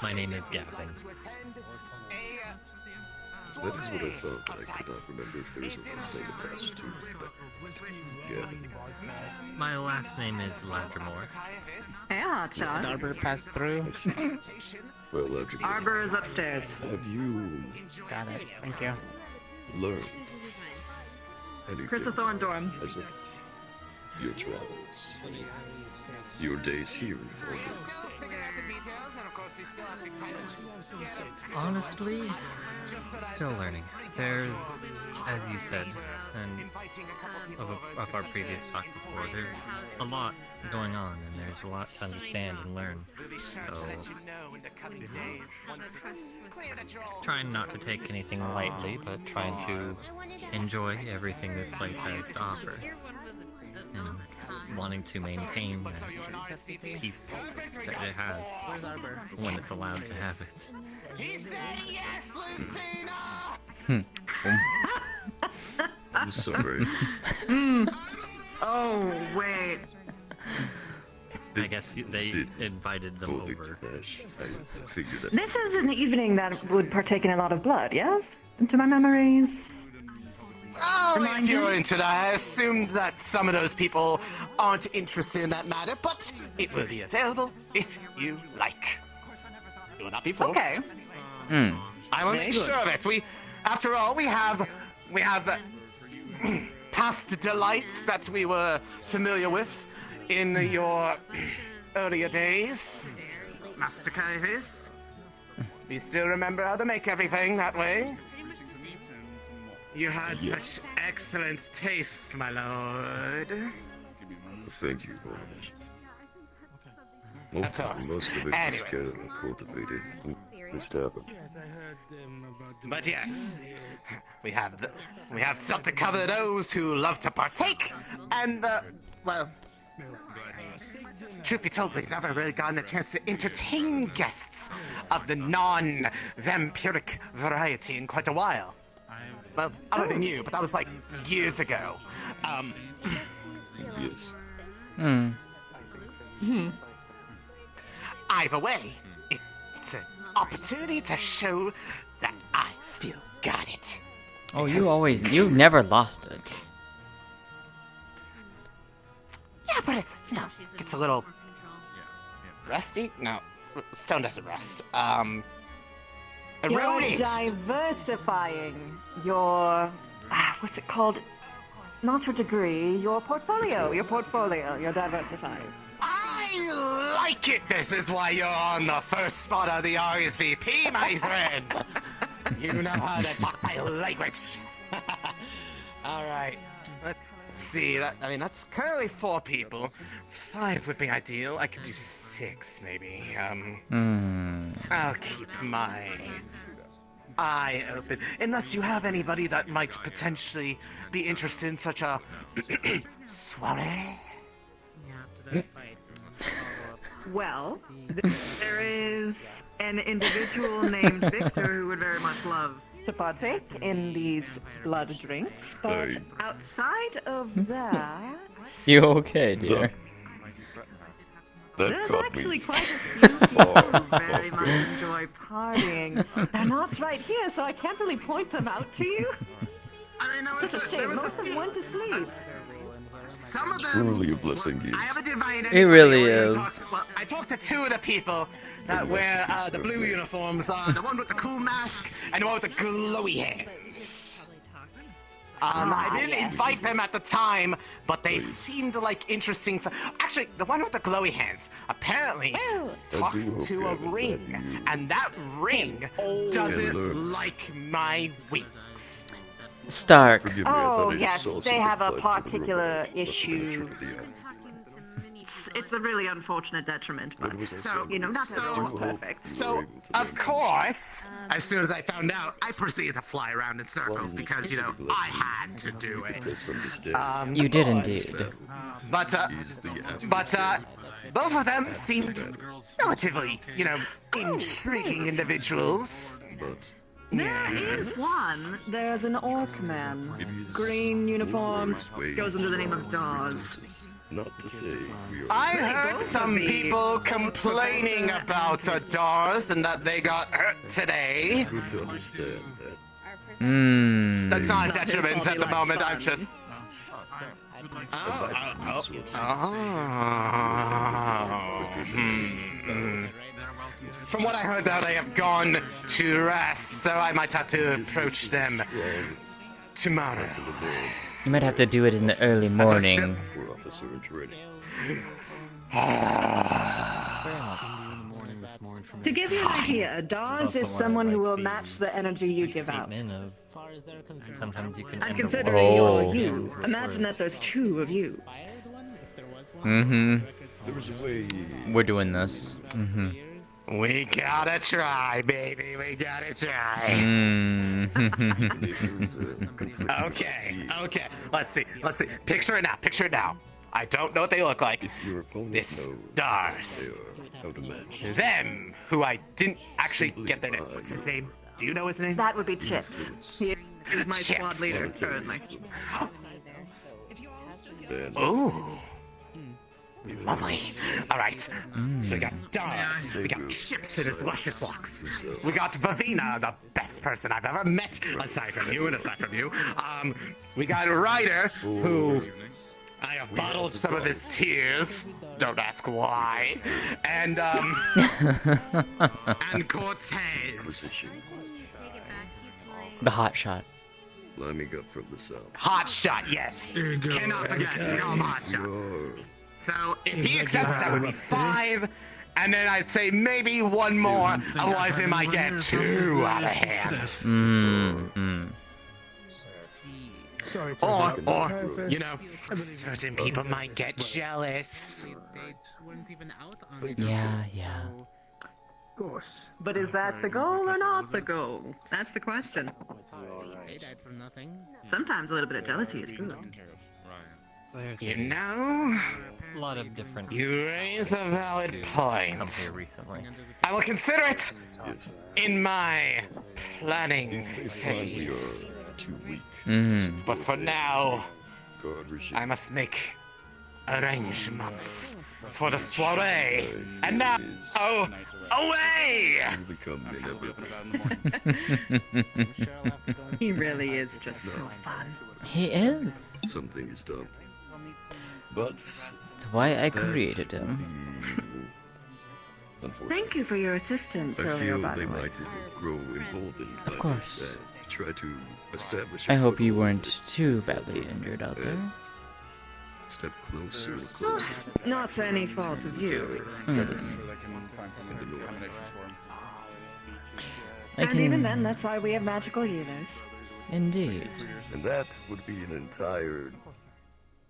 My name is Gavin. That is what I thought, but I could not remember if there was a last name attached to it. But, yeah. My last name is Latrimore. Hey, hotshot. Arbor passed through. Well, Ledger, Arbor is upstairs. have you Got it. Thank you. learned anything Chrysothorn Dorm. as of your travels? Your days here in Volga? Honestly, still learning. There's, as you said, and of our previous talk before, there's a lot going on, and there's a lot to understand and learn. So, trying not to take anything lightly, but trying to enjoy everything this place has to offer. And wanting to maintain that peace that it has when it's allowed to have it. He said yes, Lucina! I'm sorry. Oh, wait. I guess they invited them over. I figured that. This is an evening that would partake in a lot of blood, yes? To my memories. Oh, if you're interested, I assumed that some of those people aren't interested in that matter, but it will be available if you like. You will not be forced. Okay. I will Very make good. sure of it. After all, we have past delights that we were familiar with in your earlier days, Master Caiaphas. You still remember how to make everything that way? You had such excellent taste, my lord. Thank you, Varnish. Of course. Most of it was Anyway. scattered and cultivated in this tavern. But yes, we have some to cover those who love to partake, and well, truth be told, we've never really gotten a chance to entertain guests of the non-vampiric variety in quite a while. Well, other than you, but that was like years ago. Yes. Either way, it's an opportunity to show that I still got it. Oh, you've never lost it. Yeah, but it's a little rusty. No, stone doesn't rust. You're Eroded. diversifying your what's it called? Not your degree, your portfolio. You're diversifying. I like it. This is why you're on the first spot of the RSVP, my friend. You know how to talk my language. All right. Let's see. That's currently 4 people. 5 would be ideal. I could do 6, maybe. I'll keep my eye open. Unless you have anybody that might potentially be interested in such a soiree. Well, there is an individual named Victor who would very much love to partake in these blood drinks, but outside of that, You okay, dear? there's actually quite a few people who very much enjoy partying. They're not right here, so I can't really point them out to you. It's a shame. Most of them went to sleep. Some of them. Truly a blessing, I haven't divided. It really is. I talked to 2 of the people that wear the blue uniforms. The one with the cool mask and the one with the glowy hands. I didn't invite them at the time, but they seemed like interesting. Actually, the one with the glowy hands apparently talks to a ring, and that ring doesn't like my wings. Stark. Oh, yes, they have a particular issue. It's a really unfortunate detriment, but So, not everyone's perfect. So, of course, as soon as I found out, I proceeded to fly around in circles because, I had to do it. You did indeed. But both of them seemed relatively, intriguing individuals. There is one. There's an orc man. Green uniforms, goes under the name of Dawes. Not to say we are. I heard some people complaining about Dars and that they got hurt today. It's good to understand that. That's not a detriment at the moment, I'm just... From what I heard, that they have gone to rest, so I might have to approach them tomorrow. You might have to do it in the early morning. We're officer and ready. To give you an idea, Dawes is someone who will match the energy you give out. Sometimes you can. And considering you're you, imagine that there's 2 of you. There was a way. We're doing this. We gotta try, baby. We gotta try. Okay. Let's see. Picture it now. I don't know what they look like. This stars. Them, who I didn't actually get their name. What's his name? Do you know his name? That would be Chips. He is my squad leader currently. Oh. Lovely. All right. So we got dogs. We got chips in his luscious locks. We got Vavina, the best person I've ever met, aside from you and aside from you. We got Ryder, who I have bottled some of his tears. Don't ask why. And and Cortez. The hot shot. Climbing up from the south. Hot shot, yes. Cannot forget. Tell him hot shot. So if he accepts, that would be 5. And then I'd say maybe 1 more. Otherwise, it might get too out of hand. Sorry, Or, you know, certain people might get jealous. Yeah. Of course. But is that the goal or not the goal? That's the question. Pay that for nothing. Sometimes a little bit of jealousy is good. You know, a lot of different. You raise a valid point. Come here recently. I will consider it in my planning phase. But for now, I must make arrangements for the soiree. And now, away! He really is just so fun. He is. Something is done. But that's why I created him. Thank you for your assistance earlier, by the way. Might grow emboldened. Of course. Try to establish. I hope you weren't too badly injured out there. Step closer and closer. Not to any fault of you. And even then, that's why we have magical healers. Indeed. And that would be an entire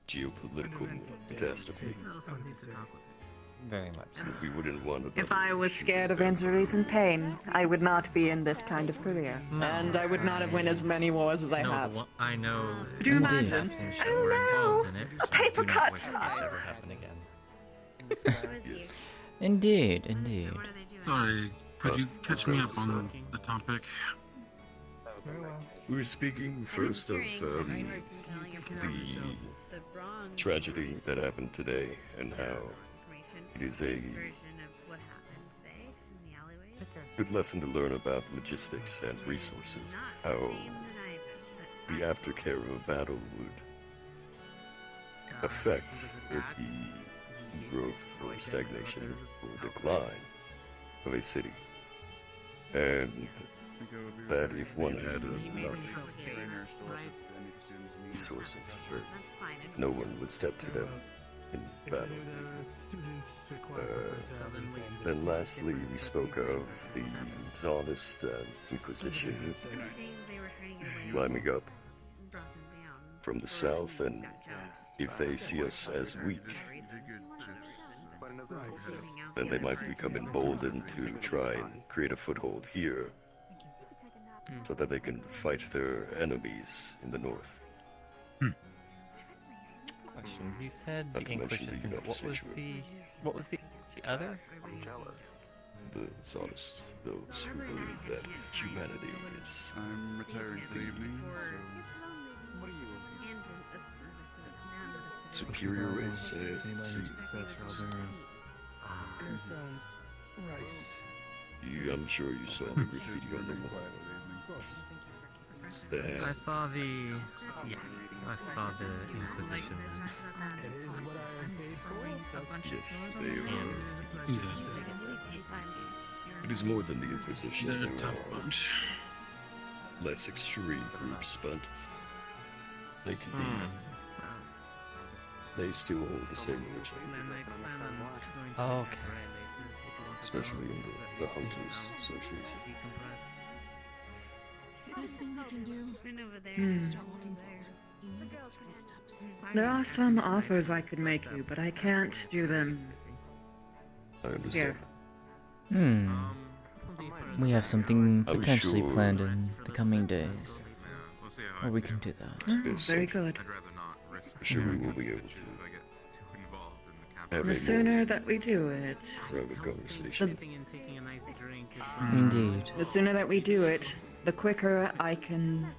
geopolitical catastrophe. Very much. We wouldn't want to. If I was scared of injuries and pain, I would not be in this kind of career. And I would not have won as many wars as I have. I know. Do you imagine? Oh no! A paper cut! Ever happen again. Indeed. Sorry, could you catch me up on the topic? We were speaking first of the tragedy that happened today and how it is a good lesson to learn about logistics and resources. How the aftercare of a battle would affect the growth or stagnation or decline of a city. And that if one had enough resources, that no one would step to them in battle. Then lastly, we spoke of the Zonist Inquisition climbing up from the south, and if they see us as weak, then they might become emboldened to try and create a foothold here so that they can fight their enemies in the north. Question. You said the Inquisition, but what was the other? The Zonist, those who believe that humanity is... I'm retiring for the evening, so... superior race, I'm sure you saw the graffiti on the wall. I saw the... Yes, I saw the Inquisition. Yes, they are... It is more than the Inquisition. They're a tough bunch. Less extreme groups, but they can be... They still hold the same religion. Oh, okay. Especially in the Hunters Association. Best thing we can do. Start walking there. There are some offers I could make you, but I can't do them. I understand. We have something potentially planned in the coming days. Or we can do that. Very good. I'm sure we will be able to have The sooner that we do it, private conversation. Indeed. The sooner that we do it, the quicker I can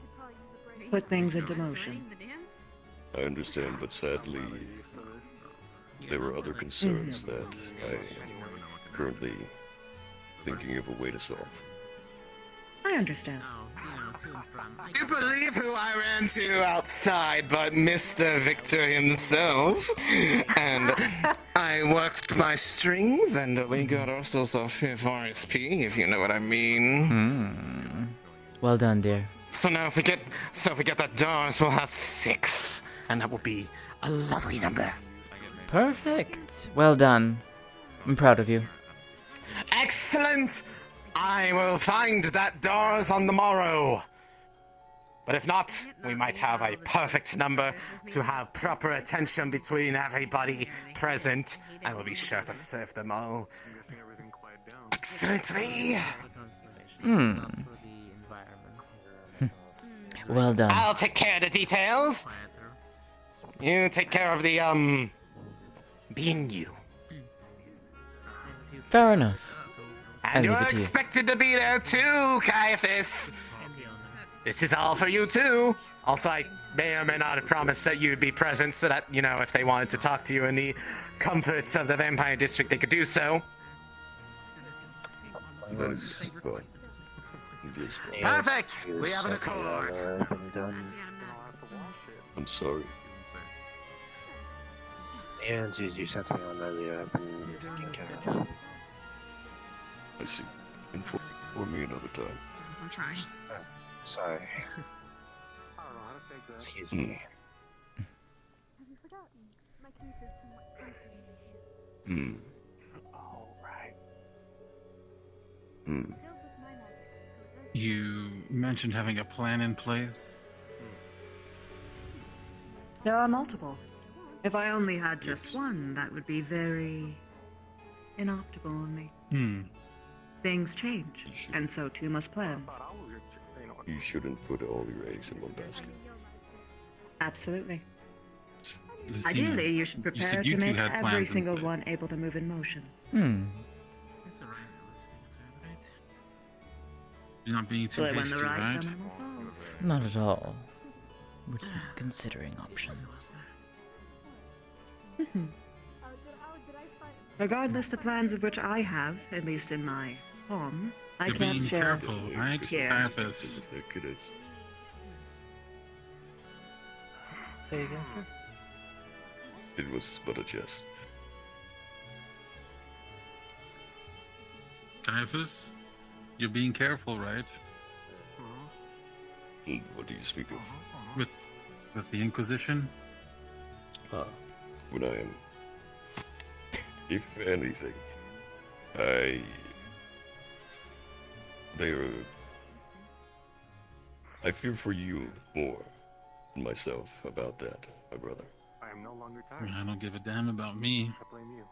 put things into motion. I understand, but sadly, there are other concerns that I am currently thinking of a way to solve. I understand. You believe who I ran to outside but Mr. Victor himself? And I worked my strings and we got ourselves a fifth RSP, if you know what I mean. Well done, dear. So now if we get that doors, we'll have 6. And that will be a lovely number. Perfect. Well done. I'm proud of you. Excellent! I will find that doors on the morrow. But if not, we might have a perfect number to have proper attention between everybody present, and we'll be sure to serve them all excellently. Well done. I'll take care of the details. You take care of the, being you. Fair enough. And I you're leave it to you. expected to be there too, Caiaphas. This is all for you too. Also, I may or may not have promised that you'd be present so that, you know, if they wanted to talk to you in the comforts of the Vampire District, they could do so. That is fine. Yes, fine. Perfect! We have an accord. I'm sorry. And you sent me on earlier, I've been taking care of. I see. Inform me another time. I'm trying. Sorry. Excuse me. Alright. You mentioned having a plan in place. There are multiple. If I only had just one, that would be very inoptimal on me. Things change, and so too must plans. You shouldn't put all your eggs in one basket. Absolutely. Lucina, Ideally, you should you prepare said you to two make had every plans in single place. one able to move in motion. You're not being too So that when hasty, the right right? domino falls. Not at all. We're considering options. Regardless the plans of which I have, at least in my home, I You're can't being share. careful, right? Yeah. Caiaphas. Say again, sir? It was but a jest. Caiaphas, you're being careful, right? What do you speak of? With the Inquisition? When I am... If anything, I fear for you more than myself about that, my brother. I am no longer tired. I don't give a damn about me. I blame you.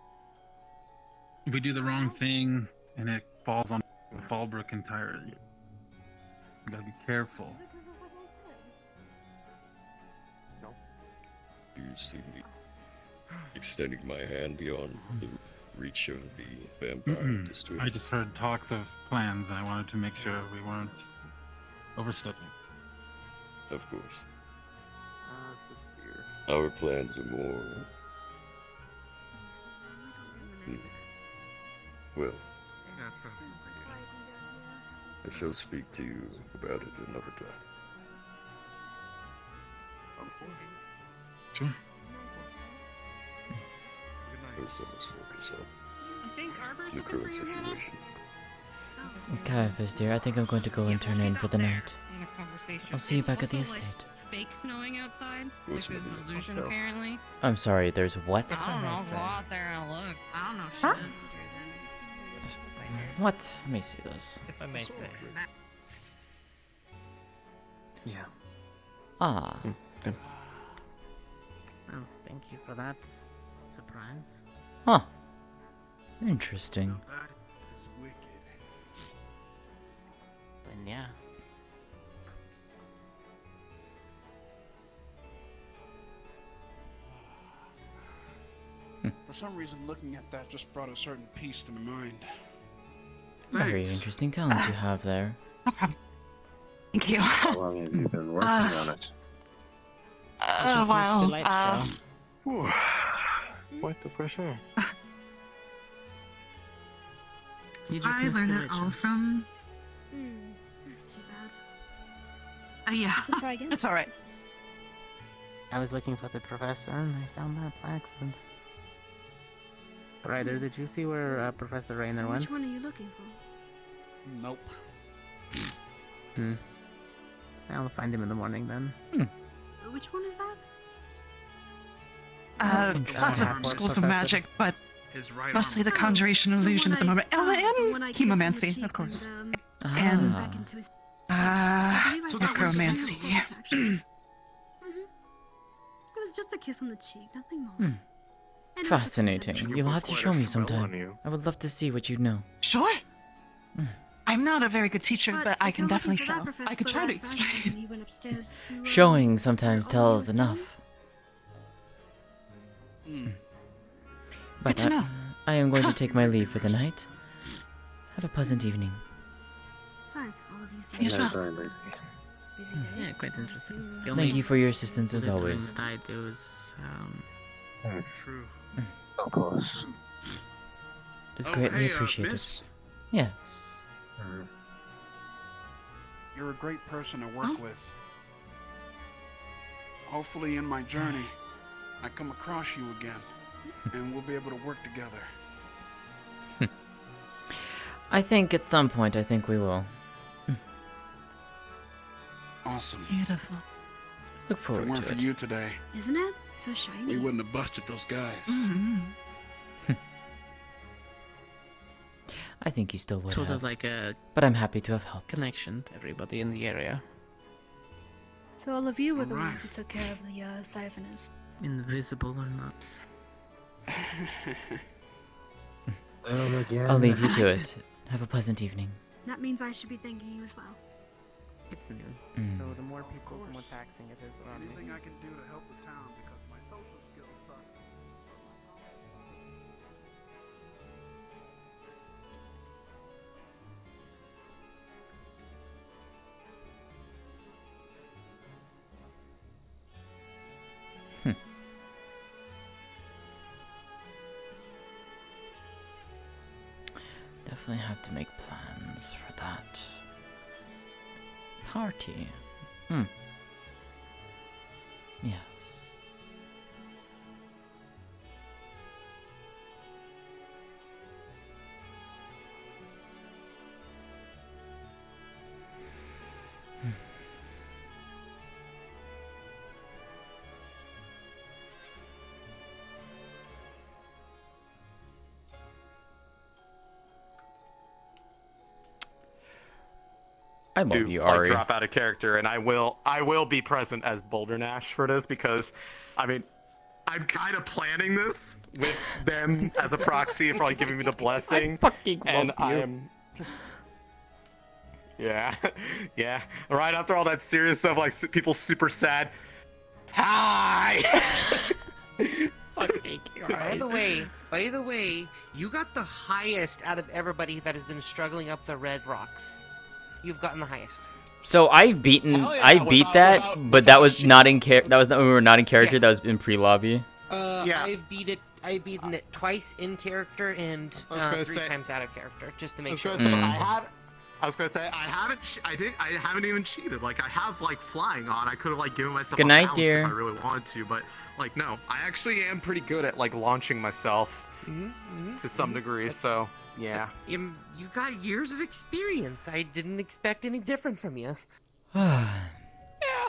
If we do the wrong thing and it falls on Fallbrook entirely, we gotta be careful. You see me extending my hand beyond the reach of the Vampire District. I just heard talks of plans and I wanted to make sure we weren't overstepping. Of course. Our plans are more... Well, I shall speak to you about it another time. Sure. First, I must focus on I think Arbor's the looking for current you, Hannah. situation. Caiaphas, dear, I think I'm going to go and turn in for the night. In a conversation. I'll see you It's back at the also, estate. Like, fake snowing outside. What's Like there's an happening? illusion apparently. I'm sorry, there's what? I don't know. Go out there and look. I don't know Huh? shit. What? Let me see this. If I may say. Yeah. Ah. Oh, thank you for that surprise. Huh. Interesting. And yeah. For some reason, looking at that just brought a certain peace to my mind. Very interesting talent you have there. Thank you. How long have you been working on it? A while. Quite the fresh air. I learned it all from. That's too bad. Yeah. Try again. It's alright. I was looking for the professor and I found that by accident. Ryder, did you see where Professor Rayner went? Which one are you looking for? Nope. I'll find him in the morning then. Which one is that? Lots of schools of magic, but mostly the conjuration illusion at the moment. Oh, and chemomancy, of course. And necromancy. It was just a kiss on the cheek, nothing more. Fascinating. You'll have to show me sometime. I would love to see what you know. Sure. I'm not a very good teacher, but I can definitely show. I could try to explain. Showing sometimes tells enough. But to know. I am going to take my leave for the night. Have a pleasant evening. Besides, all of you seem Yes, well. busy day. Yeah, quite interesting. The Thank you for your assistance as little always. that I do is, True. Of course. It's Oh, greatly hey, appreciated. miss? Yes. You're a great person to work with. Hopefully in my journey, I come across you again, and we'll be able to work together. I think at some point, I think we will. Awesome. Beautiful. Look If it forward weren't to for it. you today, Isn't it? So shiny. we wouldn't have busted those guys. I think you still would sort have. of like a But I'm happy to have helped. connection to everybody in the area. So all of you were the ones who took care of the siphoners. Invisible or not. I'll leave you to it. Have a pleasant evening. That means I should be thanking you as well. It's new, Mm. so the more people, the more taxing it is on me. Anything I can do to help the town because my social skills suck. Definitely have to make plans for that. Party. Yes. I love to you, like, Ari. drop out of character, and I will be present as Boulder Nash for this because, I mean, I'm kind of planning this with them as a proxy for like giving me the blessing. I fucking and love you. I am. Yeah, yeah. Right after all that serious stuff, like people super sad. Hi. By the way, you got the highest out of everybody that has been struggling up the red rocks. You've gotten the highest. So I've beaten, Hell yeah, I beat that, without- but that was not in that was not when we were not in character. Yeah. That was in pre-lobby. Yeah. I've beaten it twice in character and I was gonna 3 say- times out of character, just to I make was sure. gonna say I was gonna say I haven't even cheated. Like I have like flying on. I could have like given myself Good a night, bounce dear. if I really wanted to, but like no, I actually am pretty good at like launching myself to some degree. So yeah. You've got years of experience. I didn't expect any different from you. Yeah,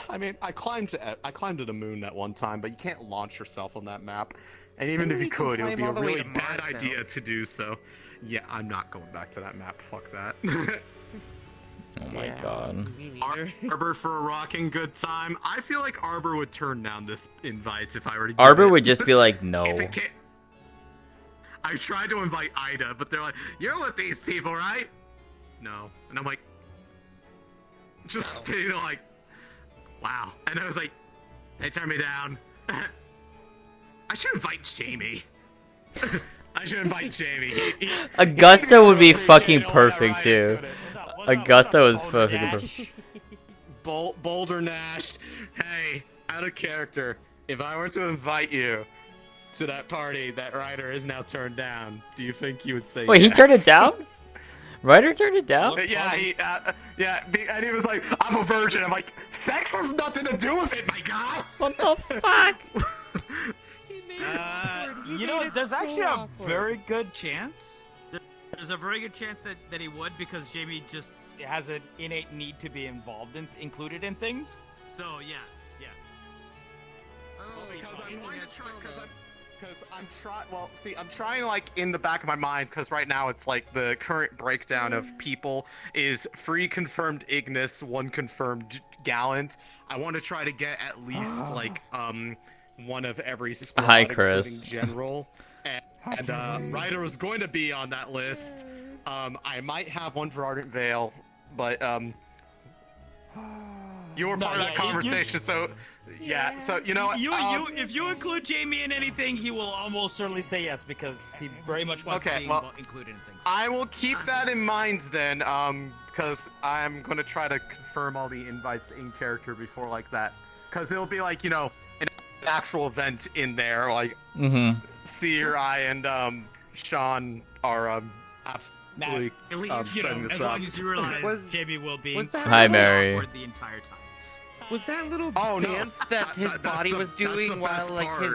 I mean, I climbed to the moon that one time, but you can't launch yourself on that map. And even if you could, it would be a really bad idea to do so. Yeah, I'm not going back to that map. Fuck that. Oh my god. Arbor for a rocking good time. I feel like Arbor would turn down this invite if I were to give Arbor it. would just be like, no. If it can't... I tried to invite Ida, but they're like, "You're with these people, right?" No, and I'm like, just you know, like, wow. And I was like, they turned me down. I should invite Jamie. I should invite Jamie. Augusta would be fucking perfect too. Augusta was fucking perfect. Boulder Nash. Hey, out of character. If I were to invite you, to that party that Ryder is now turned down, do you think he would say Wait, he yes? turned it down? Ryder turned it down? Yeah, and he was like, I'm a virgin. I'm like, sex has nothing to do with it, my guy. What the fuck? You know, there's actually a very good chance. There's a very good chance that he would, because Jamie just has an innate need to be included in things. So yeah. Because I'm trying like in the back of my mind, because right now it's like the current breakdown of people is 3 confirmed Ignis, 1 confirmed Gallant. I want to try to get at least like one of every squad, Hi, including Chris. General, and Ryder was going to be on that list. I might have one for Ardent Vale, but you were part of that conversation, so. Yeah, so you know what? If you include Jamie in anything, he will almost certainly say yes, because he very much wants to be included in things. I will keep that in mind then, because I'm gonna try to confirm all the invites in character before like that, because it'll be like, you know, an actual event in there, like Seer, I, and Sean are absolutely setting this as up. long as you realize Jamie will be Hi, Mary. awkward the entire time. Was that little dance that his body was doing while like his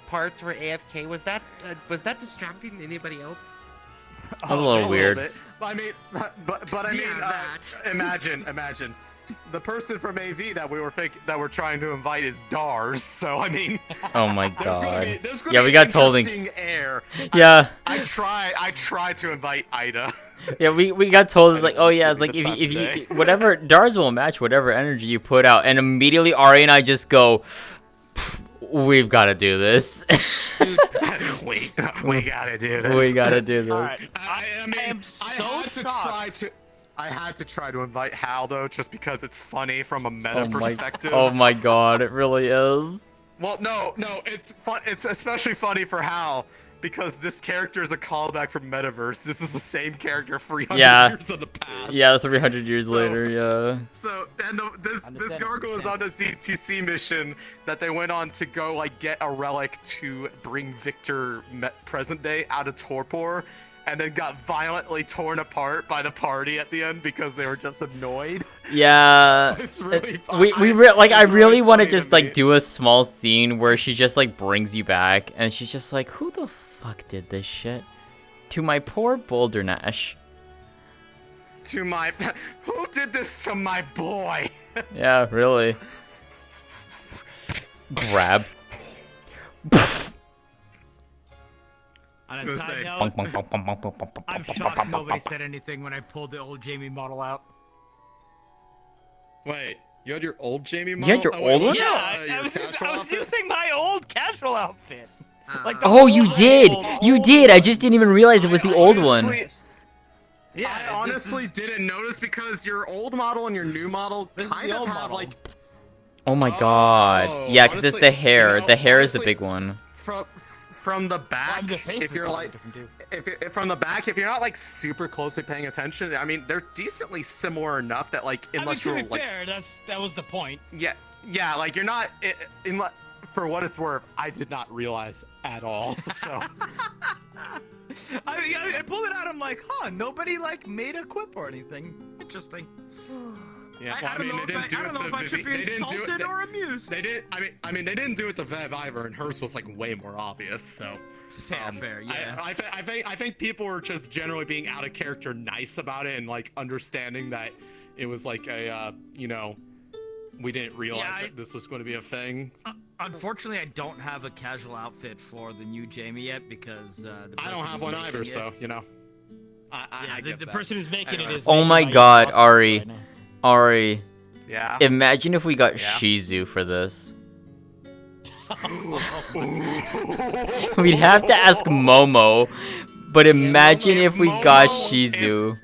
parts were AFK? Was that distracting anybody else? That was a little weird. I mean, but I mean, imagine. The person from AV that we're trying to invite is Dars, so I mean. Oh my god. Yeah, we got told. Air. Yeah. I try to invite Ida. Yeah, we got told, it's like, oh yeah, it's like if you whatever Dars will match whatever energy you put out, and immediately Ari and I just go, we've got to do this. we gotta do this. We gotta do this. Right. I had to try to invite Hal though, just because it's funny from a meta perspective. Oh my god, it really is. Well, no, it's fun. It's especially funny for Hal because this character is a callback from Metaverse. This is the same character 300 years in the past. Yeah, 300 years later. Yeah. So this gargoyle is on a ZTC mission that they went on to go like get a relic to bring Victor present day out of torpor. And then got violently torn apart by the party at the end because they were just annoyed. Yeah, It's really I really want to just like do a small scene where she just like brings you back, and she's just like, "Who the fuck did this shit to my poor Boulder Nash?" Who did this to my boy? Yeah, really. Grab. On a side note, I'm shocked nobody said anything when I pulled the old Jamie model out. Wait, you had your old Jamie model? You had your old one? Yeah, I was using my old casual outfit. Like the Oh, you did! You did! I just didn't even realize it was the old one. Yeah, I honestly didn't notice because your old model and your new model kind of have like. Oh my god. Yeah, because it's the hair. The hair is the big one. From the back, if you're like, from the back, if you're not like super closely paying attention, I mean, they're decently similar enough that like, unless to you're be like, fair, that was the point. yeah, like you're not, for what it's worth, I did not realize at all. So, I pulled it out. I'm like, huh? Nobody like made a quip or anything. Interesting. Yeah, I don't know if I should be insulted or amused. They did. I mean, they didn't do it to Vev either, and hers was like way more obvious. So fair, yeah. I think people were just generally being out of character, nice about it, and like understanding that it was like a you know, we didn't realize that this was going to be a thing. Unfortunately, I don't have a casual outfit for the new Jamie yet because I don't have one either. So you know, I get the that. person who's making it is. Oh my god, Ari. Ari. Yeah. Imagine if we got Shizu for this. We'd have to ask Momo, but imagine if we got Shizu.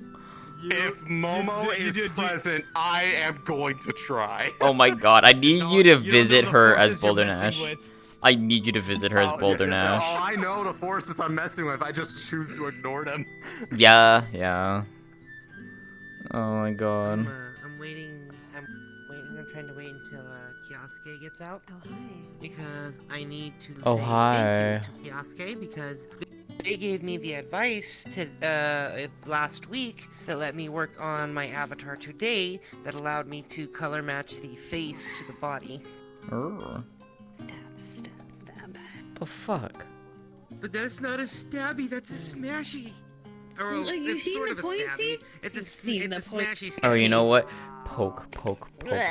If Momo is present, I am going to try. Oh my god, I need you to visit her as Boulder Nash. I need you to visit her as Boulder Nash. Oh, I know the forces I'm messing with. I just choose to ignore them. Yeah. Oh my god. I'm waiting. I'm trying to wait until Kioske gets out. Oh, hi. Because I need to Oh, say hi. thank you to Kioske because they gave me the advice to last week that let me work on my avatar today that allowed me to color match the face to the body. Oh. Stab. The fuck? But that's not a stabby, that's a smashy. Or Are you it's seeing sort the of a point, stabby. see? It's a Seeing the point. smashy. Oh, you know what? Poke. Wait.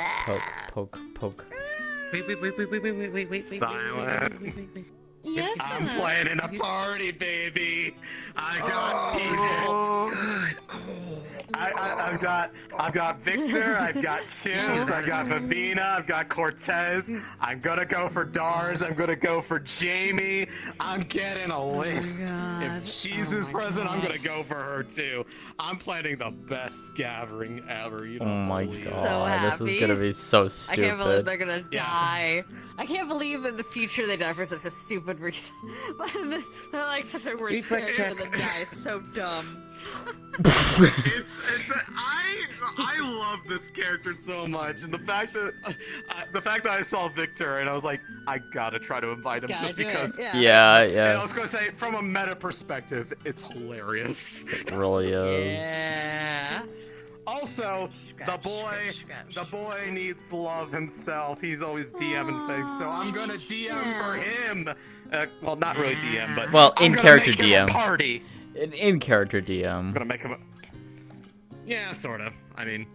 Silent. Yes, I'm playing in a party, baby. I got people. Good. I've got Victor. I've got Chims. I've got Vivina. I've got Cortez. I'm gonna go for Dars. I'm gonna go for Jamie. I'm getting a list. If she's present, I'm gonna go for her too. I'm planning the best gathering ever. You Oh don't my believe it. god, this is gonna be so stupid. I can't believe they're gonna die. I can't believe in the future they die for such a stupid reason. But they're like such a worse Reflex character check. than die. So dumb. I love this character so much, and the fact that I saw Victor and I was like, I gotta try to invite him Gotta just do it, because. Yeah. And I was gonna say, from a meta perspective, it's hilarious. It really is. Yeah. Also, the boy needs love himself. He's always DMing things, so I'm gonna DM for him. Well, not really DM, but Well, I'm in gonna character make him a DM. party. In character DM. I'm gonna make him a. Yeah, sort of. I mean,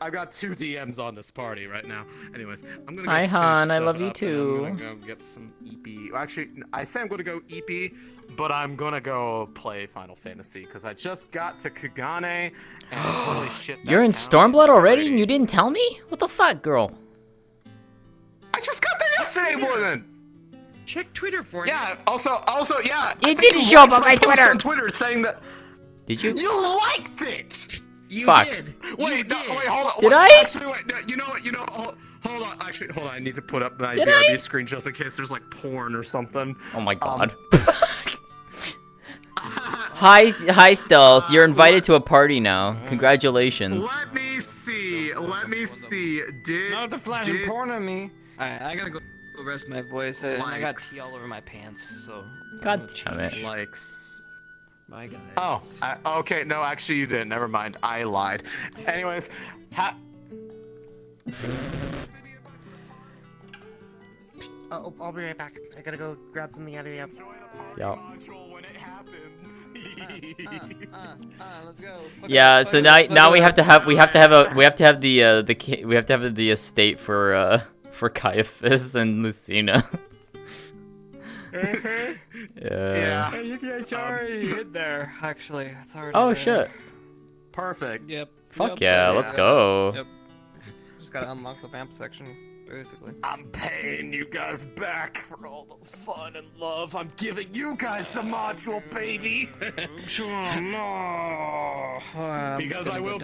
I've got 2 DMs on this party right now. Anyways, I'm gonna go Hi, finish hon. I stuff love you up, too. and I'm gonna go get some EP. Well, actually, I say I'm gonna go EP, but I'm gonna go play Final Fantasy because I just got to Kugane. And holy shit! You're in Stormblood already, and you didn't tell me? What the fuck, girl? I just got there yesterday morning. Check Twitter for it. Yeah. Also, yeah. It I think didn't you show up liked on my post Twitter. on Twitter saying that. Did you? You liked it. You Fuck. did. Wait, hold on. Did wait, I? Actually, wait. No, you know what? Hold on. Actually, hold on. I need to put up my Did BRB I? screen just in case there's like porn or something. Oh my god. Hi, Stealth. You're invited to a party now. Congratulations. Let me see. Did Not the flashing porn on me. Alright, I gotta go rest my voice. And I got tea all over my pants, so. God damn it. Likes. My guys. Oh, okay. No, actually, you didn't. Never mind. I lied. Anyways, I'll be right back. I gotta go grab something out of the app. Yep. Let's go. Yeah. So now we have to have the estate for Caiaphas and Lucina. Yeah. Hey, you guys already hit there, actually. It's already Oh there. shit. Perfect. Yep. Fuck yeah, let's go. Yep. Just gotta unlock the vamp section, basically. I'm paying you guys back for all the fun and love I'm giving you guys some module, baby. Because I will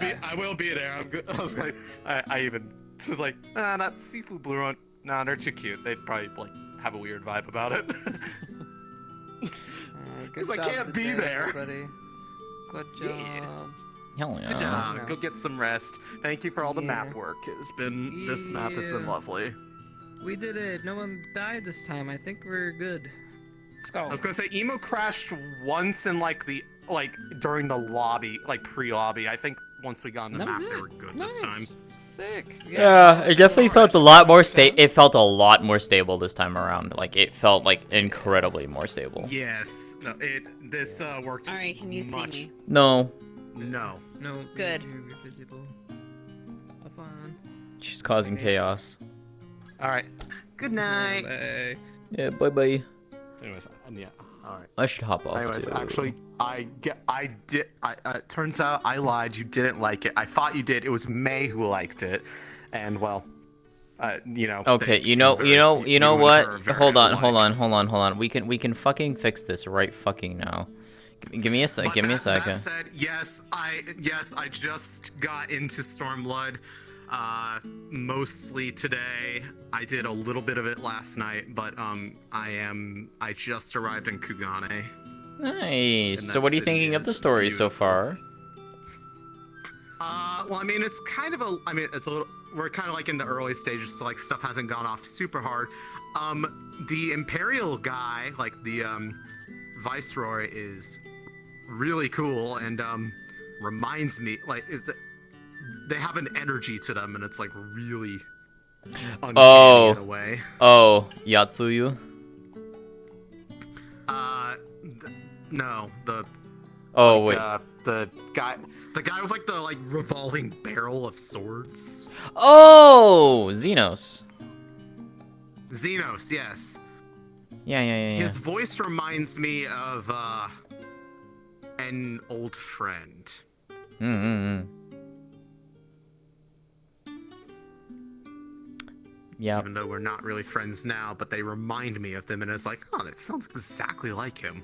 be there. I was like, I even was like, that seafood blue one. Nah, they're too cute. They'd probably like have a weird vibe about it. Because I can't be there. Buddy. Good job. Hell yeah. Good job. Go get some rest. Thank you for all the map work. This map has been lovely. We did it. No one died this time. I think we're good. Let's go. I was gonna say Emo crashed once in during the lobby, like pre-lobby. I think once we got on the That map, was they it. were good Nice. this time. Sick. Yeah, it definitely felt a lot more It felt a lot more stable this time around. Like it felt like incredibly more stable. Yes. No. This worked. All right, can you much. see me? No. No. No. Good. You're visible. Have fun. She's causing chaos. All right. Good night. Bye. Yeah. Bye bye. Anyways, yeah. All right. I should hop off. Anyways, too. actually, turns out I lied. You didn't like it. I thought you did. It was May who liked it, and well, you know. Okay, they you know seem you what? and her very Hold alike. on. We can fucking fix this right fucking now. Give me a second. Give me a second. That said, yes, I just got into Stormblood, mostly today. I did a little bit of it last night, but I just arrived in Kugane. Nice. So what are you thinking of the story so far? Well, I mean, it's kind of it's a little. we're kind of like in the early stages, so like stuff hasn't gone off super hard. The Imperial guy, like the Viceroy, is really cool and reminds me like they have an energy to them, and it's like really uncanny in a way. Oh, Yatsuyu? No, the. Oh like, wait. The guy with like the revolving barrel of swords. Oh, Xenos. Xenos, yes. Yeah. His voice reminds me of an old friend. Yeah. Even though we're not really friends now, but they remind me of them, and it's like, oh, that sounds exactly like him.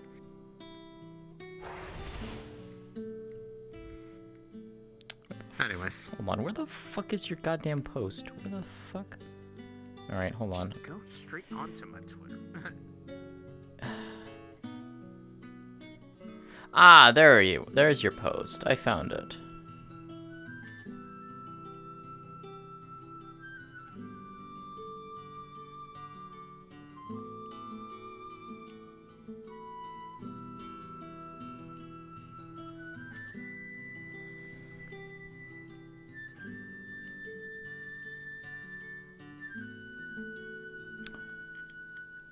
Anyways. Hold on, where the fuck is your goddamn post? Where the fuck? Alright, hold on. Just go straight onto my Twitter. Ah, there's your post. I found it.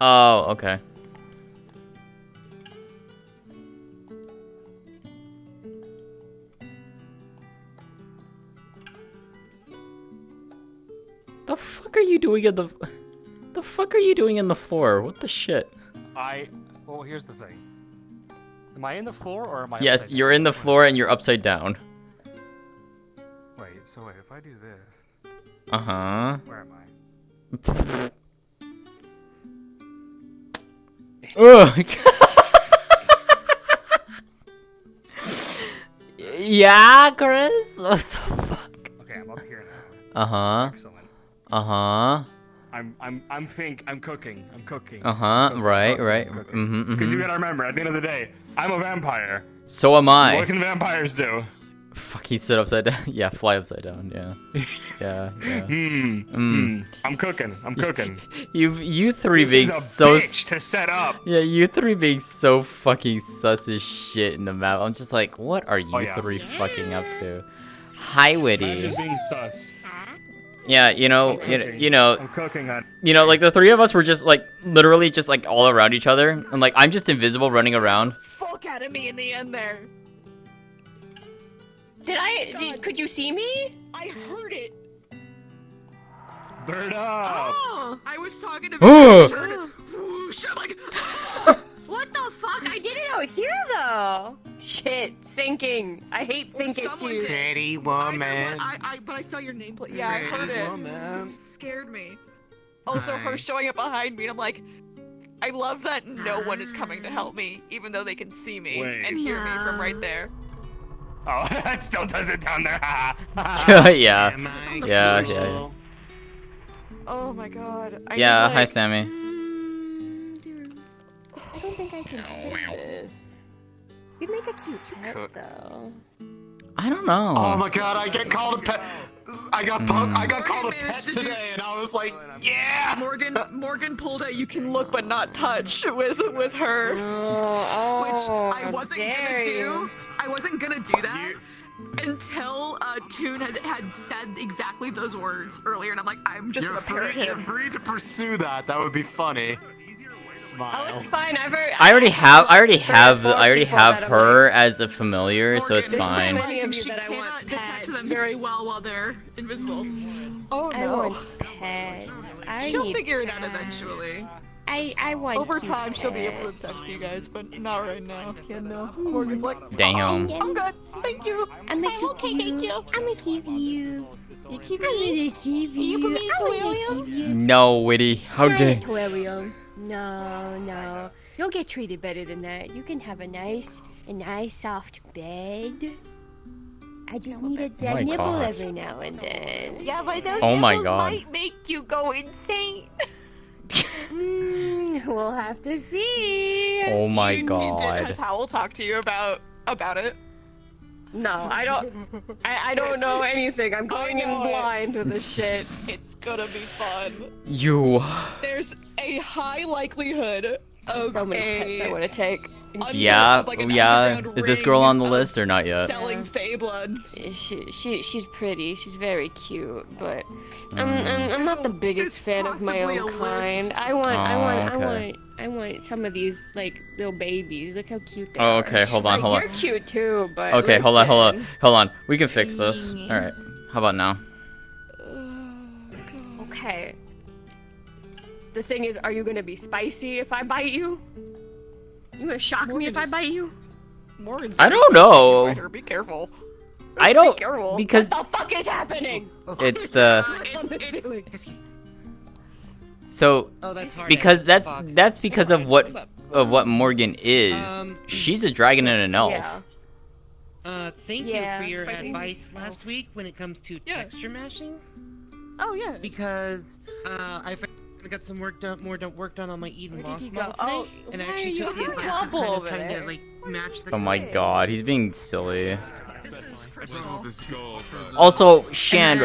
Oh, okay. The fuck are you doing in the fuck are you doing in the floor? What the shit? Well, here's the thing. Am I in the floor or am I Yes, upside you're down? in the floor and you're upside down. Wait, if I do this... Uh-huh. Where am I? Ugh. Yeah, Chris? What the fuck? Okay, I'm up here now. Uh-huh. Excellent. Uh-huh. I'm cooking. Uh-huh, right. Because you gotta remember, at the end of the day, I'm a vampire. So am I. What can vampires do? Fuck, he sit upside down. Yeah, fly upside down, yeah. I'm cooking. You three This being is a so bitch to set up. Yeah, you three being so fucking sus as shit in the map. I'm just like, what are you three fucking up to? Hi, Witty. Imagine being sus. Yeah, you know, I'm cooking, hon. you know, like the three of us were just like literally just like all around each other, and like I'm just invisible running around. Fuck out of me in the end there. Could you see me? I heard it. Bird up. Oh, I was talking to Oh. I heard it. Whoosh, I'm like, What the fuck? I did it out here though. Shit, sinking. I hate sink issues. Pretty woman. But I saw your nameplate. Yeah, I heard it. Woman. It scared me. Also, her showing up behind me, and I'm like, I love that no one is coming to help me, even though they can see me and hear me from right there. Oh, that still does it down there. Yeah. Oh my god. Yeah, hi Sammy. I don't think I can sit this. You'd make a cute pet though. I don't know. Oh my god, I get called a pet. I got called a pet today, and I was like, yeah. Morgan pulled a "you can look but not touch" with her, which I wasn't gonna do. I wasn't gonna do that until Toon had said exactly those words earlier, and I'm like, I'm just gonna parrot him. You're free to pursue that. That would be funny. Smile. Oh, it's fine. I already have her as a familiar, so it's fine. She cannot detect them very well while they're invisible. Oh I no. want pets. She'll figure it out eventually. I want Over cute time, she'll be pets. able to detect you guys, but not right now. Yeah, no. Morgan's like, Damn. I'm good. Thank you. I'm gonna keep okay, you. thank you. I'm gonna keep you. You keep I'm me. gonna keep you. You put me in I'm gonna terrarium? keep you. No, Witty. How Not dare. a terrarium. No. You'll get treated better than that. You can have a nice soft bed. I just need a my nibble God. every now and then. Yeah, but those Oh my nibbles God. might make you go insane. We'll have to see. Oh my Has god. Howell talked to you about it? No, I don't. I don't know anything. I'm going in blind with this shit. It's gonna be fun. You. There's a high likelihood of So many pets I want to take. Yeah, like an yeah. underground Is this ring girl on the of list or not yet? Selling Fey blood. She's pretty. She's very cute, but I'm not the biggest fan of my possibly own a kind. list. I want some of these like little babies. Look how cute they Oh, are. okay. Hold on, hold on. You're cute too, but Okay, hold on. listen. Hold on. We can fix this. All right. How about now? Okay. The thing is, are you gonna be spicy if I bite you? You gonna shock me if I bite you? Morgan, I don't know. be careful. I don't Be careful. because What the fuck is happening? it's the so Oh, that's hard. because that's because of what Morgan is. She's a dragon and an elf. Yeah. Thank you Yeah. for your Spicy? advice last week when it comes to texture mashing. Oh yeah. Because I got some work done on my Eden Where did Lost he model go? today, Oh, and I why actually are took you the advice of couple kind of over trying there? to like match the. Oh my god, he's being silly. This goal. Also, Shand,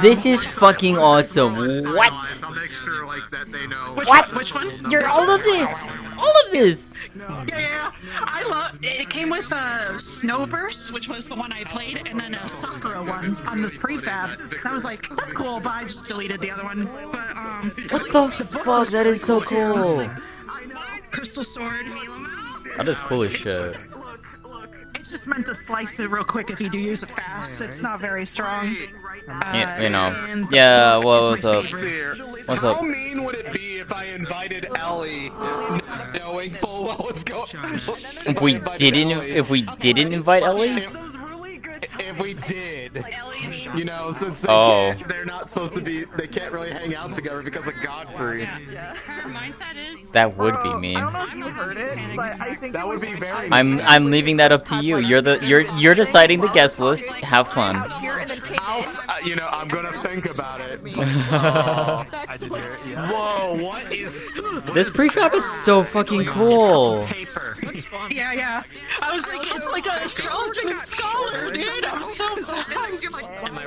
this is fucking awesome. What? I'll make sure like that they know. Which one? You're all of this. All of this. Yeah. I love it. It came with Snowburst, which was the one I played, and then a Sakura one on this prefab. I was like, that's cool, but I just deleted the other one. But What the fuck? That is so cool. Crystal Sword. That is cool as shit. It's just meant to slice it real quick if you do use it fast. It's not very strong. Yeah, you know. and the Yeah. book Well, is what's my up? favorite. What's How up? mean would it be if I invited Ellie, knowing full well what's going on? If we didn't invite Ellie? If we did, you know, since they're not supposed to be, they can't really hang out together because of Godfrey. Her mindset is. That would be mean. I don't know if you heard it, but I think that would be very. I'm leaving that up to you. You're deciding the guest list. Have fun. You know, I'm gonna think about it. Whoa, what is? This prefab is so fucking cool. Yeah. I was like, it's like a skeleton scholar, dude. I'm so surprised. Am I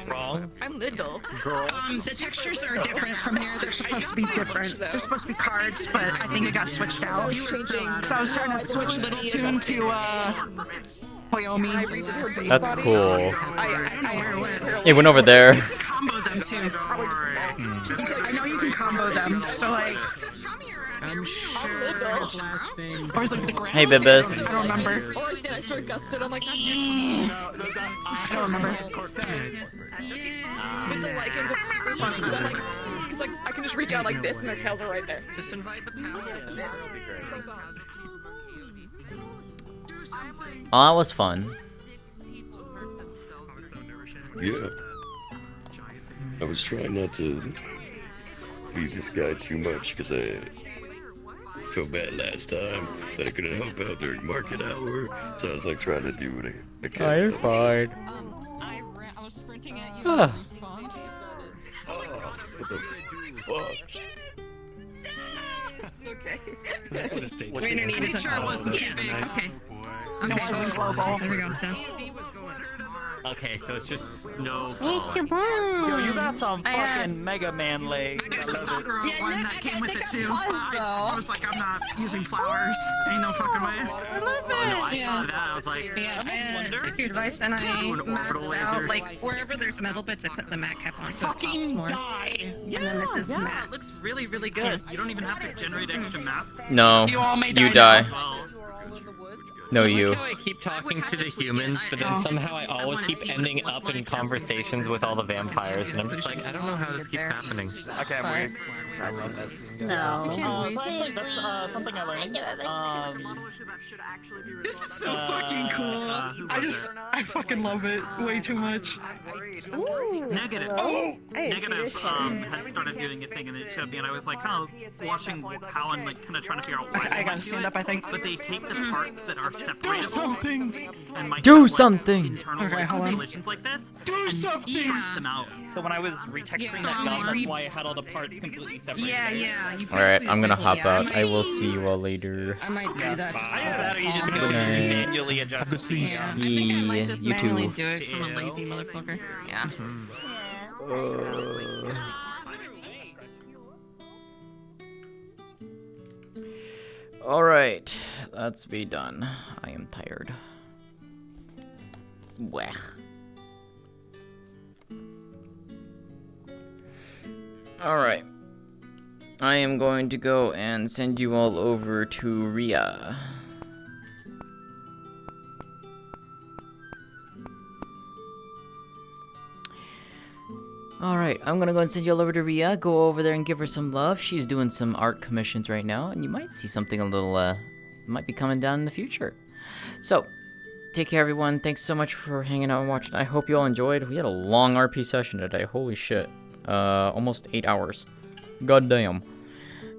wrong? I'm little. The textures are different from here. They're supposed to be different. They're supposed to be cards, but I think it got switched out. So I was trying to switch Little Toon to Koyomi. That's cool. I It went over there. combo them too. I know you can combo them. So like, I'm sure his last name. or is like the ground? Hey, Bibis. I don't remember. Oh, I see. I started gusted. I'm like, that's I don't remember. with the like angle super fun because I'm like, because like I can just reach out like this and their tails are right there. Just invite the paladin. That would be great. Oh, that was fun. Yeah. I was trying not to beat this guy too much because I felt bad last time that I couldn't help out during market hour. So I was like trying to do what I can. Oh, you're fine. I was sprinting at you Ah. and you respawned. What the fuck? It's okay. Rainer needed to sure it wasn't too big. Okay. Okay. Global. There we go. Okay, so it's just no. Mr. Yo, you Brown. got some fucking Mega Man legs. I got a Sakura one that came with it too. though. I was like, I'm not using flowers. Ain't no fucking way. I love Oh, no, I it. saw that. I was like, Yeah, I wonder. took your advice and I Do an orbital maxed laser. out, like, wherever there's metal bits, I put the mat cap on so it pops Fucking more. die. And then this is Yeah, matte. it looks really, really good. You don't even have to generate extra masks. No, You all may you die die. Well, No, I you. like how I keep talking to the humans, but then somehow I always keep ending up in conversations with all the vampires, and I'm just like, I don't know how this keeps happening. Okay, I'm weird. I love that scene. No. So actually, that's something I learned. This is so fucking cool. I fucking love it way too much. Negative. Oh! Negative had started doing a thing and it showed me, and I was like kind of watching how and like kind of trying to figure out why. Okay, I gotta stand up, I think. But they take the parts that are separated something and might Do have, something! internal Okay, hold on. collisions like this. Do something! Switch them out. So when I was retexturing that gun, that's why I had all the parts completely separated. Alright, I'm gonna hop out. I will see you all later. I might do that. Either that or you just go Good night. manually adjust the Yeah, I think I might just you manually too. do it 'cause I'm a lazy motherfucker. Yeah. Alright, let's be done. I am tired. Wah. Alright. I am going to go and send you all over to Ria. Alright, I'm gonna go and send you all over to Ria. Go over there and give her some love. She's doing some art commissions right now, and you might see something a little, might be coming down in the future. So, take care, everyone. Thanks so much for hanging out and watching. I hope you all enjoyed. We had a long RP session today. Holy shit. Almost 8 hours. God damn.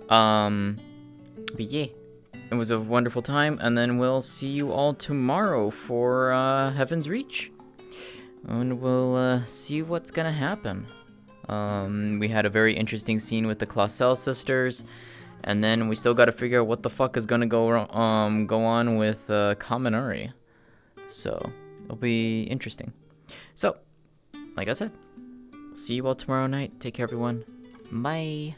But yeah, it was a wonderful time, and then we'll see you all tomorrow for, Heaven's Reach. And we'll, see what's gonna happen. We had a very interesting scene with the Clausel sisters, and then we still gotta figure out what the fuck is gonna go on with, Kaminari. So, it'll be interesting. So, like I said, see you all tomorrow night. Take care, everyone. Bye.